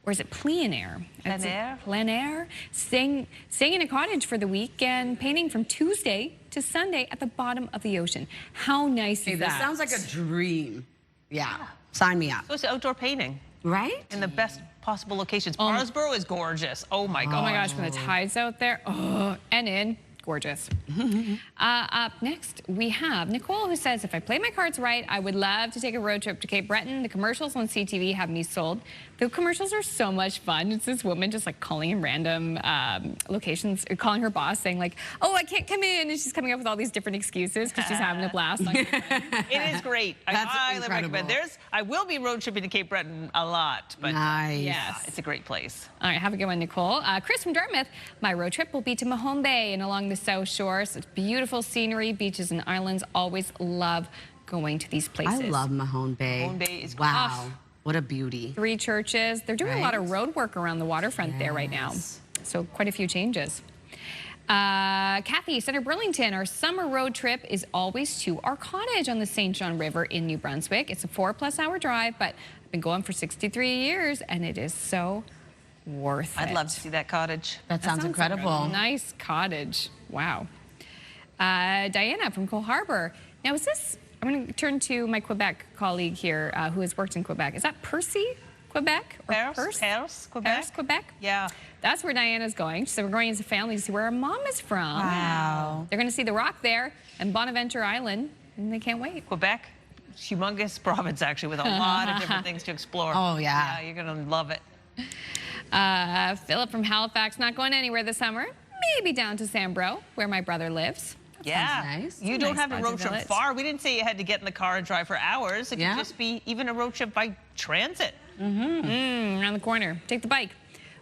Or is it plein air? Plein air. Plein air. Staying in a cottage for the week and painting from Tuesday to Sunday at the bottom of the ocean. How nice is that? This sounds like a dream. Yeah. Sign me up. So it's outdoor painting. Right? In the best possible locations. Parsboro is gorgeous. Oh my God. Oh my gosh, when the tide's out there. Oh, and in. Gorgeous. Up next, we have Nicole, who says, if I play my cards right, I would love to take a road trip to Cape Breton. The commercials on CTV have me sold. The commercials are so much fun. It's this woman just like calling in random locations, calling her boss saying like, oh, I can't come in. And she's coming up with all these different excuses because she's having a blast. It is great. That's I highly incredible. recommend. I will be road tripping to Cape Breton a lot, but nice. Yes, it's a great place. All right, have a good one, Nicole. Chris from Dartmouth, my road trip will be to Mahone Bay and along the South Shore. Such beautiful scenery, beaches and islands. Always love going to these places. I love Mahone Bay. Mahone Bay is wow. What a beauty. 3 churches. They're doing a lot of road work around the waterfront there right now. So quite a few changes. Kathy, Center Burlington, our summer road trip is always to our cottage on the St. John River in New Brunswick. It's a 4+ hour drive, but I've been going for 63 years and it is so worth it. I'd love to see that cottage. That sounds incredible. Nice cottage. Wow. Diana from Cole Harbour. Now, is this, I'm going to turn to my Quebec colleague here who has worked in Quebec. Is that Percy, Quebec? Or Paris, Quebec. Paris, Quebec? Yeah. That's where Diana's going. So we're going as a family to see where our mom is from. Wow. They're going to see the Rock there and Bonaventure Island, and they can't wait. Quebec, humongous province, actually, with a lot of different things to explore. Oh, yeah. Yeah, you're going to love it. Philip from Halifax, not going anywhere this summer. Maybe down to Sambro, where my brother lives. Yeah, nice. You don't have to road trip far. We didn't say you had to get in the car and drive for hours. It could just be even a road trip by transit. Around the corner. Take the bike.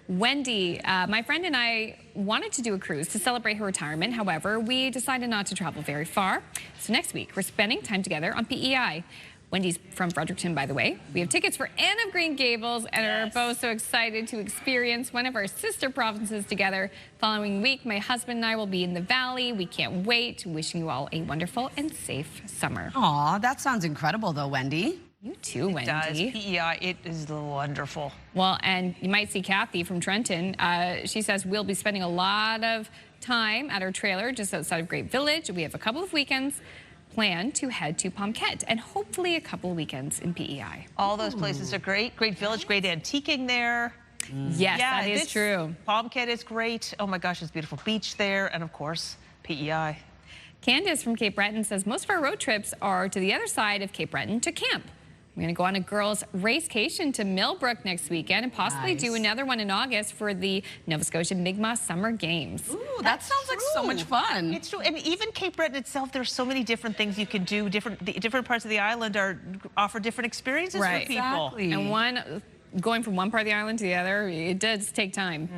Wendy, my friend and I wanted to do a cruise to celebrate her retirement. However, we decided not to travel very far. So next week, we're spending time together on PEI. Wendy's from Fredericton, by the way. We have tickets for Anne of Green Gables and are both so excited to experience one of our sister provinces together. Following week, my husband and I will be in the Valley. We can't wait. Wishing you all a wonderful and safe summer. Aw, that sounds incredible, though, Wendy. You too, Wendy. It does. PEI, it is wonderful. Well, and you might see Kathy from Trenton. She says we'll be spending a lot of time at our trailer just outside of Great Village. We have a couple of weekends planned to head to Pomquet and hopefully a couple of weekends in PEI. All those places are great. Great Village, great antiquing there. Yes, that is true. Pomquet is great. Oh my gosh, it's a beautiful beach there. And of course, PEI. Candace from Cape Breton says most of our road trips are to the other side of Cape Breton to camp. We're going to go on a girls' racecation to Millbrook next weekend and possibly do another one in August for the Nova Scotia Mi'kmaq Summer Games. Ooh, that sounds like so much fun. It's true. And even Cape Breton itself, there's so many different things you can do. Different parts of the island offer different experiences for people. Exactly. And going from one part of the island to the other, it does take time.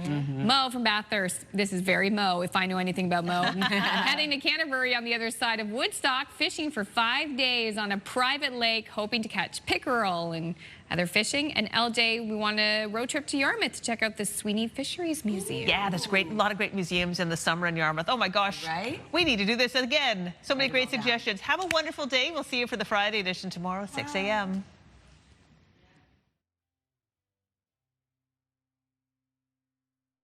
Mo from Bathurst, this is very Mo, if I know anything about Mo. Heading to Canterbury on the other side of Woodstock, fishing for 5 days on a private lake, hoping to catch pickerel and other fishing. And LJ, we want a road trip to Yarmouth to check out the Sweeney Fisheries Museum. Yeah, there's a lot of great museums in the summer in Yarmouth. Oh my gosh, we need to do this again. So many great suggestions. Have a wonderful day. We'll see you for the Friday edition tomorrow at 6 a.m.